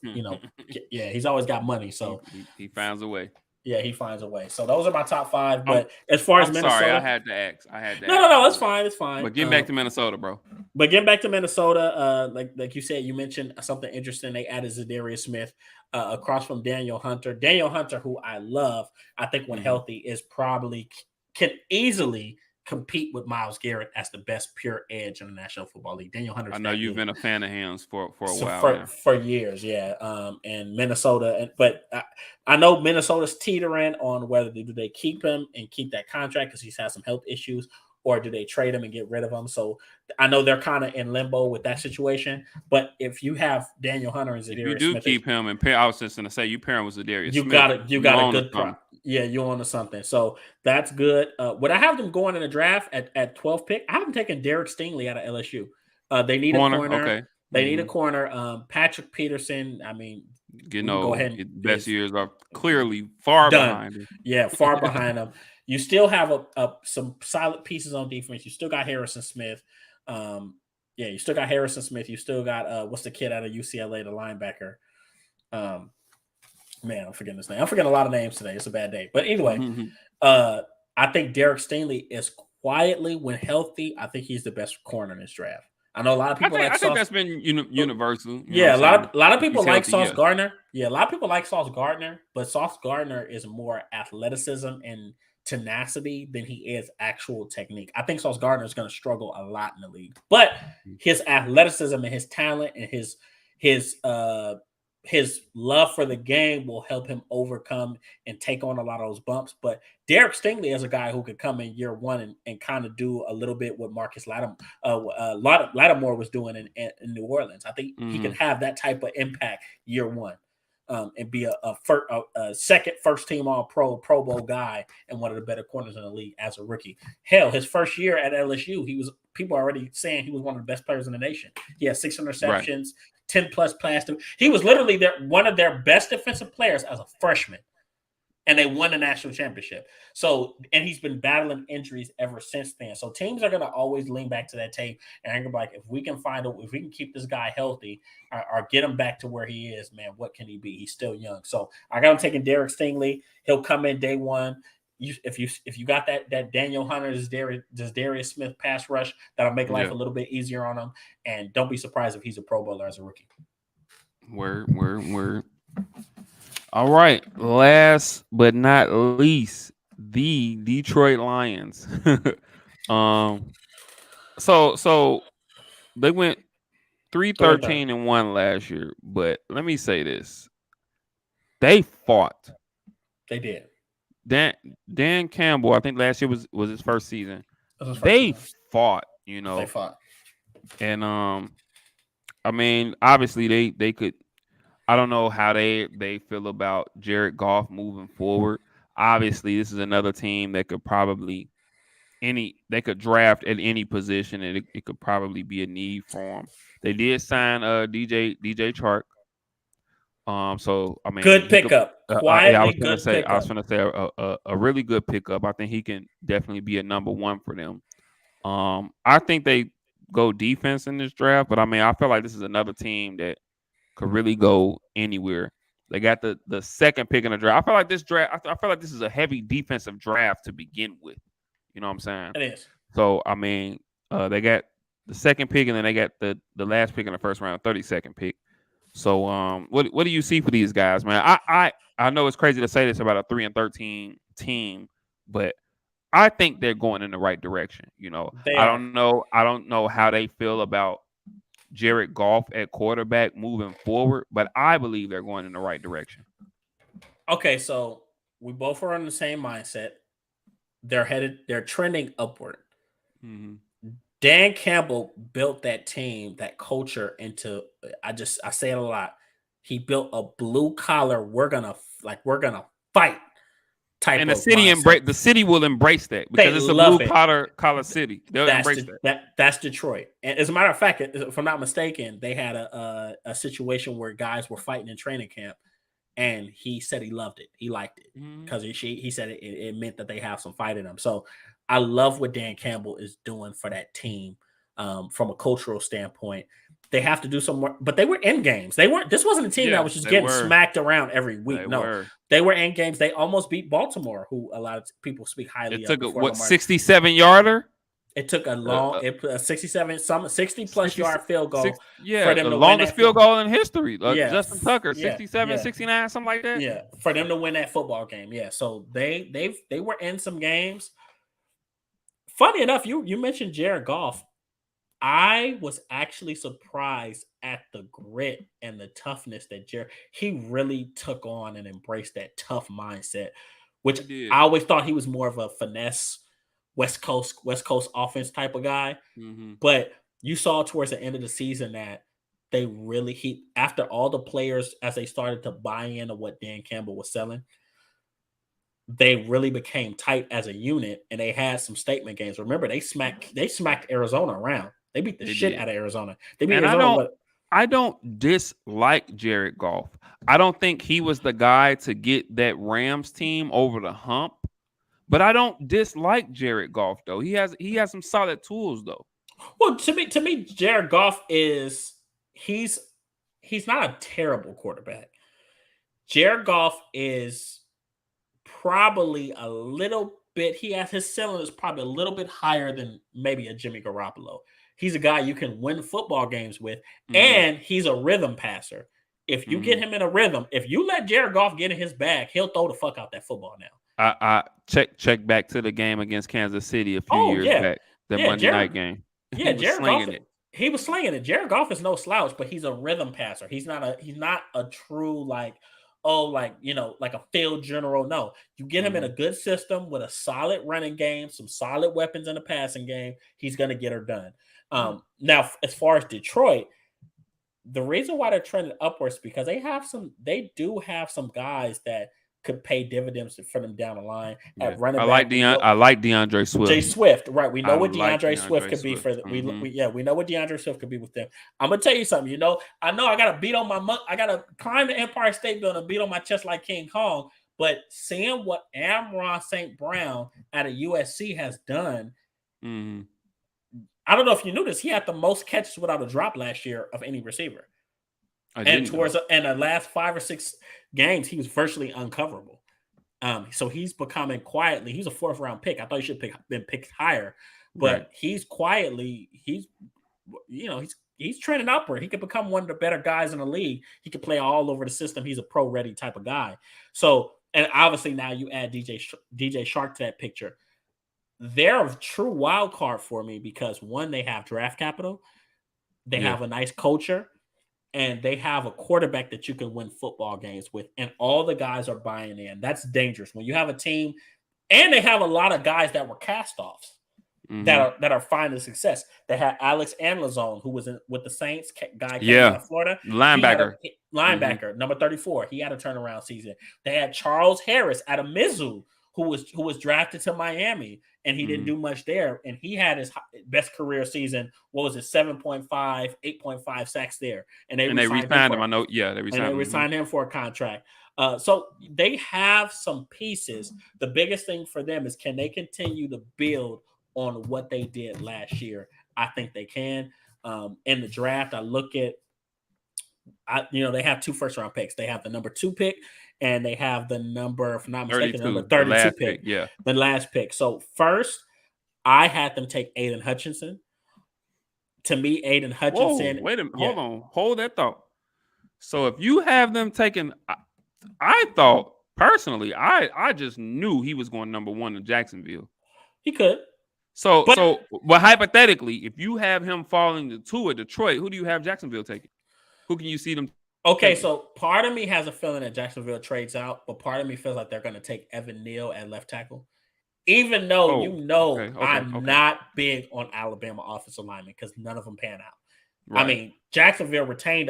he's always got money. So he finds a way. Yeah, he finds a way. So those are my top 5. But as far as Minnesota, sorry, I had to ask. No, it's fine. It's fine. But getting back to Minnesota, bro. But getting back to Minnesota, like you said, you mentioned something interesting. They added Zadarius Smith across from Daniel Hunter. Daniel Hunter, who I love, I think when healthy is probably can easily compete with Myles Garrett as the best pure edge in the National Football League. Daniel Hunter. I know you've been a fan of him for a while for years, yeah. And Minnesota, but I know Minnesota's teetering on whether do they keep him and keep that contract because he's had some health issues, or do they trade him and get rid of him? So I know they're kind of in limbo with that situation. But if you have Daniel Hunter and Zadarius, if you do keep him and pair, I was just going to say you pair him with Zadarius. You got a good prop. Yeah, you're on to something. So that's good. Would I have them going in the draft at 12 pick? I haven't taken Derek Stingley out of LSU. They need a corner. Okay. They need a corner. Patrick Peterson. I mean, go ahead. Best years are clearly far behind him. Yeah, far behind him. You still have some solid pieces on defense. You still got Harrison Smith. You still got Harrison Smith. You still got what's the kid out of UCLA, the linebacker. Man, I'm forgetting his name. I'm forgetting a lot of names today. It's a bad day. But anyway, I think Derek Stingley is quietly, when healthy, I think he's the best corner in this draft. I know a lot of people I think that's been universal. Yeah, a lot of people like Sauce yeah. Gardner. Yeah, a lot of people like Sauce Gardner, but Sauce Gardner is more athleticism and tenacity than he is actual technique. I think Sauce Gardner is going to struggle a lot in the league, but his athleticism and his talent and his love for the game will help him overcome and take on a lot of those bumps. But Derek Stingley is a guy who could come in year one and kind of do a little bit what Marcus Lattimore was doing in New Orleans. I think he can have that type of impact year one. And be a second first team all Pro Bowl guy and one of the better corners in the league as a rookie. Hell, his first year at LSU, people already saying he was one of the best players in the nation. He had 6 interceptions, right. 10 plus pass. He was literally one of their best defensive players as a freshman. And they won the national championship. So, and he's been battling injuries ever since then. So teams are going to always lean back to that tape and I'm going to be like, if we can keep this guy healthy or get him back to where he is, man, what can he be? He's still young. So I got him taking Derek Stingley. He'll come in day one. If you got that Daniel Hunter, Darius Smith pass rush, that'll make life a little bit easier on him. And don't be surprised if he's a Pro Bowler as a rookie. Word. All right, last but not least, the Detroit Lions. So they went 3-13-1 last year, but let me say this: they fought. They did. Dan Campbell, I think last year was his first season. They fought, They fought, and I mean, obviously they could. I don't know how they feel about Jared Goff moving forward. Obviously, this is another team that could probably they could draft at any position, and it could probably be a need for them. They did sign DJ Chark. So I mean, good pickup. I was gonna say a really good pickup. I think he can definitely be a number one for them. I think they go defense in this draft, but I mean, I feel like this is another team that could really go anywhere. They got the second pick in the draft. I feel like this draft. I feel like this is a heavy defensive draft to begin with. You know what I'm saying? It is. So I mean, they got the second pick, and then they got the last pick in the first round, 32nd pick. So what do you see for these guys, man? I know it's crazy to say this about a 3-13 team, but I think they're going in the right direction. I don't know how they feel about Jared Goff at quarterback moving forward, but I believe they're going in the right direction. Okay, so we both are on the same mindset. They're trending upward. Mm-hmm. Dan Campbell built that team, that culture into, I say it a lot. He built a blue collar, we're gonna fight type and of the city will embrace that because it's a blue collar city. They'll embrace that. That's Detroit. And as a matter of fact, if I'm not mistaken, they had a situation where guys were fighting in training camp, and he said he loved it. He liked it because he said it meant that they have some fight in them. So I love what Dan Campbell is doing for that team from a cultural standpoint. They have to do some more, but they were in games. This wasn't a team that was just getting smacked around every week. They were in games. They almost beat Baltimore, who a lot of people speak highly of. It took a 67-yarder? It took a 60 plus yard field goal. For them the longest field goal in history. Justin Tucker, 67, 69, something like that. Yeah, for them to win that football game. Yeah, so they were in some games. Funny enough, you mentioned Jared Goff. I was actually surprised at the grit and the toughness that he really took on and embraced that tough mindset, which I always thought he was more of a finesse West Coast offense type of guy. Mm-hmm. But you saw towards the end of the season that they really after all the players, as they started to buy into what Dan Campbell was selling, they really became tight as a unit, and they had some statement games. Remember, they smacked Arizona around. They beat the shit out of Arizona. They beat Arizona. I don't dislike Jared Goff. I don't think he was the guy to get that Rams team over the hump, But I don't dislike Jared Goff though. He has some solid tools though. Well, to me, Jared Goff is he's not a terrible quarterback. Jared Goff is probably a little bit. He has his ceiling is probably a little bit higher than maybe a Jimmy Garoppolo. He's a guy you can win football games with, and he's a rhythm passer. If you get him in a rhythm, if you let Jared Goff get in his bag, he'll throw the fuck out that football now. I check back to the game against Kansas City a few years back, the Monday night game. Yeah, Jared Goff. He was slinging it. Jared Goff is no slouch, but he's a rhythm passer. He's not a true like a field general. No, you get him in a good system with a solid running game, some solid weapons in the passing game. He's gonna get her done. Now, as far as Detroit, the reason why they're trending upwards is because they do have some guys that could pay dividends for them down the line at running back. I like DeAndre Swift. Jay Swift, right? We know what DeAndre Swift could be for them. We know what DeAndre Swift could be with them. I'm gonna tell you something. I know I gotta beat on I gotta climb the Empire State Building and beat on my chest like King Kong. But seeing what Amon-Ra St. Brown out of USC has done, I don't know if you knew this. He had the most catches without a drop last year of any receiver. And the last 5 or 6 games, he was virtually uncoverable. So he's becoming quietly. He's a 4th round pick. I thought he should have been picked higher, but he's quietly. He's trending upward. He could become one of the better guys in the league. He could play all over the system. He's a pro ready type of guy. So, and obviously now you add DJ Chark to that picture. They're a true wild card for me because one, they have draft capital, they have a nice culture. And they have a quarterback that you can win football games with, and all the guys are buying in. That's dangerous when you have a team, and they have a lot of guys that were cast-offs that are finding success. They had Alex Anzalone, who was with the Saints, guy came out of Florida, linebacker, number 34. He had a turnaround season. They had Charles Harris out of Mizzou, who was drafted to Miami, and he didn't do much there. And he had his best career season. What was it? 7.5, 8.5 sacks there. And they re-signed him. I know. Yeah, they re-signed him for a contract. So they have some pieces. The biggest thing for them is, can they continue to build on what they did last year? I think they can. In the draft, I look at, they have 2 first-round picks. They have the number 2 pick, and they have the number, if I'm not mistaken, number 32 pick. The last pick. So first, I had them take Aiden Hutchinson. To me, Aiden Hutchinson. Whoa, wait a minute. Hold on. Hold that thought. So if you have them taking, I thought personally, I just knew he was going number 1 in Jacksonville. He could. But hypothetically, if you have him falling to 2 at Detroit, who do you have Jacksonville taking? Who can you see them? Okay, so part of me has a feeling that Jacksonville trades out, but part of me feels like they're going to take Evan Neal at left tackle. Even though I'm not big on Alabama offensive linemen because none of them pan out. Right. I mean, Jacksonville retained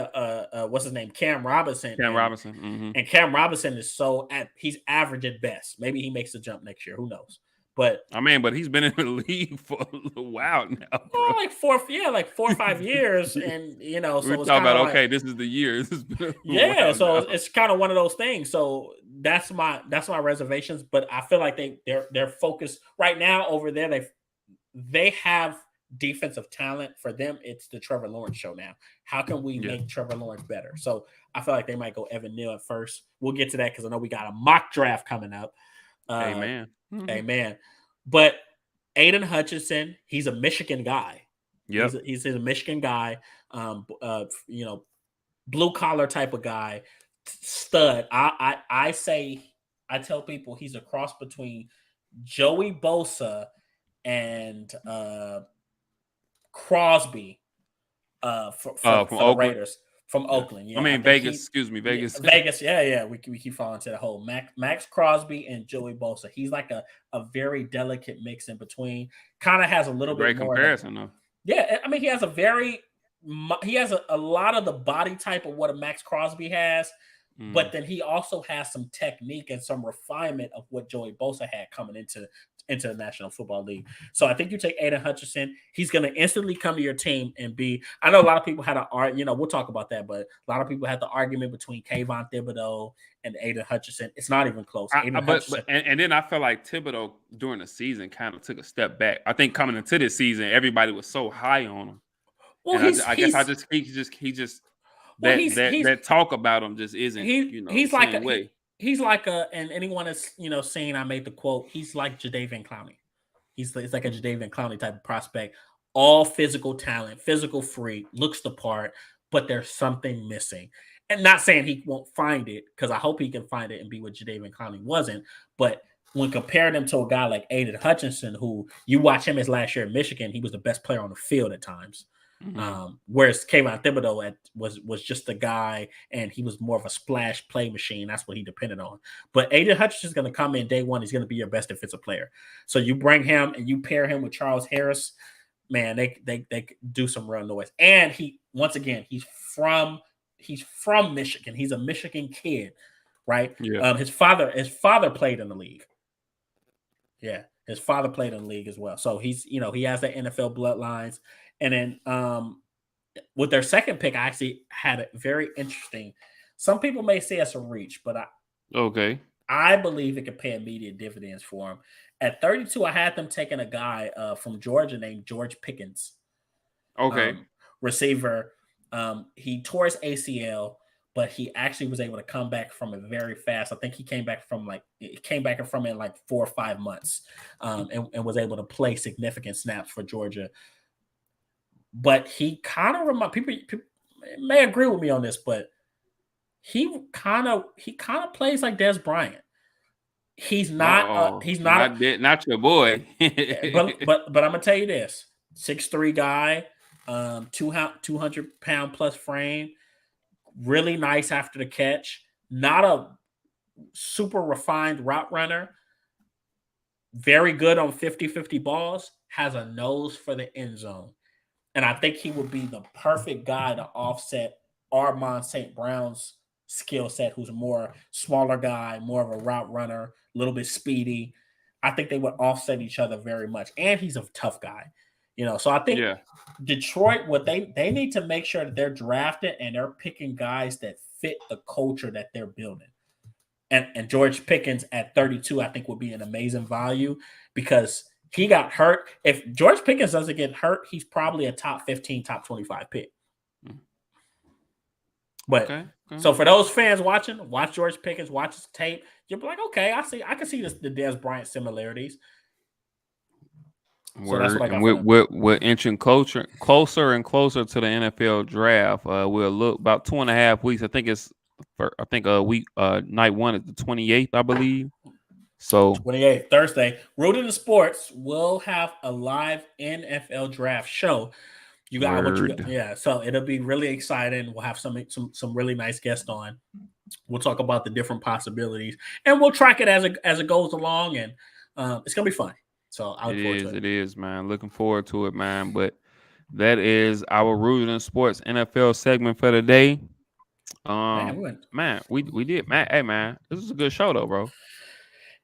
what's his name, Cam Robinson. And Cam Robinson is he's average at best. Maybe he makes a jump next year. Who knows? But he's been in the league for a little while now. Bro. Like 4 or 5 years, and so we're talking about this is the year. So it's kind of one of those things. So that's my reservations. But I feel like they're focused right now over there. They have defensive talent. For them, it's the Trevor Lawrence show now. How can we make Trevor Lawrence better? So I feel like they might go Evan Neal at first. We'll get to that because I know we got a mock draft coming up. Amen. But Aiden Hutchinson, he's a Michigan guy. Yep. He's a Michigan guy, blue collar type of guy, stud. I tell people he's a cross between Joey Bosa and Crosby for the Raiders. From Oakland, Vegas. Vegas, yeah. We keep falling to the hole. Max Crosby and Joey Bosa. He's like a very delicate mix in between. Kind of has a little bit more comparison, though. Yeah, I mean, he has a lot of the body type of what a Max Crosby has, But then he also has some technique and some refinement of what Joey Bosa had coming into the National Football League. So I think you take Aiden Hutchinson, he's going to instantly come to your team and be. I know a lot of people had a we'll talk about that, but a lot of people had the argument between Kayvon Thibodeau and Aiden Hutchinson. It's not even close. And then I felt like Thibodeau during the season kind of took a step back. I think coming into this season, everybody was so high on him. Well, that talk about him just isn't. He's like a way. He's like and anyone that's saying I made the quote. He's like Jadeveon Clowney. It's like a Jadeveon Clowney type of prospect. All physical talent, physical freak, looks the part, but there's something missing. And not saying he won't find it, because I hope he can find it and be what Jadeveon Clowney wasn't. But when comparing him to a guy like Aiden Hutchinson, who you watch him as last year in Michigan, he was the best player on the field at times. Whereas Kayvon Thibodeau was just a guy, and he was more of a splash play machine. That's what he depended on. But Aiden Hutchinson is going to come in day one. He's going to be your best defensive player. So you bring him and you pair him with Charles Harris, man, they do some real noise. And he's from Michigan. He's a Michigan kid, right? Yeah. His father played in the league. Yeah, his father played in the league as well. So he's he has the NFL bloodlines. And then with their second pick, I actually had it very interesting. Some people may say it's a reach, but I believe it could pay immediate dividends for him. At 32, I had them taking a guy from Georgia named George Pickens. Receiver. He tore his ACL, but he actually was able to come back from it very fast. I think he came back from it in like 4 or 5 months, and was able to play significant snaps for Georgia. But he kind of people may agree with me on this, but he kind of plays like Dez Bryant. He's not not your boy. but I'm gonna tell you this: 6'3" guy, 200-pound plus frame, really nice after the catch. Not a super refined route runner. Very good on 50-50 balls. Has a nose for the end zone. And I think he would be the perfect guy to offset Armand St. Brown's skill set, who's a more smaller guy, more of a route runner, a little bit speedy. I think they would offset each other very much. And he's a tough guy. So I think Detroit, what they need to make sure that they're drafting and they're picking guys that fit the culture that they're building. And George Pickens at 32, I think would be an amazing value, because he got hurt. If George Pickens doesn't get hurt, he's probably a top 15, top 25 pick. But so for those fans watching, watch George Pickens, watch his tape. You'll be like, okay, I can see the Dez Bryant similarities. So that's what we're inching closer and closer to the NFL draft. We'll look about 2.5 weeks. I think night one is the 28th, I believe. So 28th, Thursday, Rooted in Sports will have a live NFL draft show. You got what you got. Yeah, so it'll be really exciting. We'll have some really nice guests on. We'll talk about the different possibilities, and we'll track it as it goes along, and it's gonna be fun. So I look forward to it. It is, man. Looking forward to it, man. But that is our Rooted in Sports NFL segment for the day. Man, we did, man. Hey, man, this was a good show, though, bro.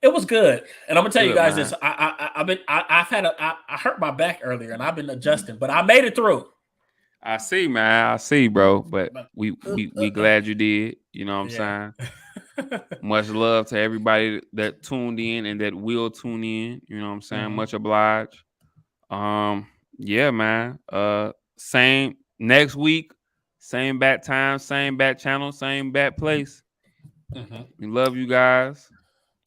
It was good, and I'm gonna tell you guys this. I hurt my back earlier, and I've been adjusting, but I made it through. I see, man. I see, bro. But we glad you did. You know what I'm saying? Much love to everybody that tuned in and that will tune in. You know what I'm saying? Mm-hmm. Much obliged. Yeah, man. Same next week, same bat time, same bat channel, same bat place. Mm-hmm. We love you guys.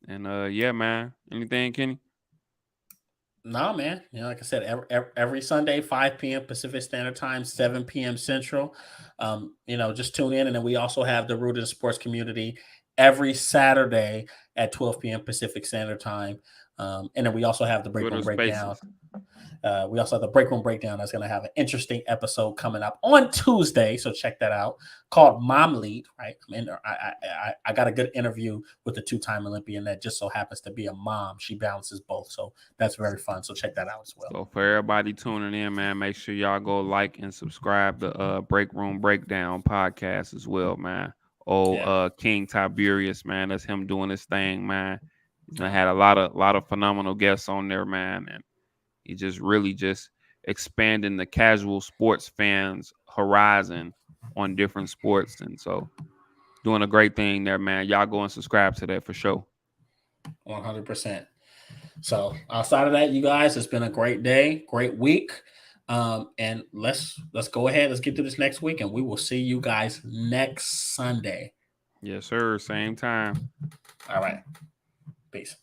And yeah, man. Anything, Kenny? No, man. Like I said, every Sunday, 5 p.m. Pacific Standard Time, 7 p.m. Central. Just tune in. And then we also have the Rooted in Sports community every Saturday at 12 p.m. Pacific Standard Time. And then we also have the Break Room Breakdown. We also have the Break Room Breakdown that's going to have an interesting episode coming up on Tuesday. So check that out, called Mom Lead, right? I got a good interview with the 2-time Olympian that just so happens to be a mom. She balances both. So that's very fun. So check that out as well. So for everybody tuning in, man, make sure y'all go like and subscribe to Break Room Breakdown podcast as well, man. King Tiberius, man. That's him doing his thing, man. He's had a lot of phenomenal guests on there, man, and he just really just expanding the casual sports fans' horizon on different sports, and so doing a great thing there, man. Y'all go and subscribe to that for sure. 100%. So outside of that, you guys, it's been a great day, great week. And let's go ahead. Let's get through this next week, and we will see you guys next Sunday. Yes, sir. Same time. All right. Peace.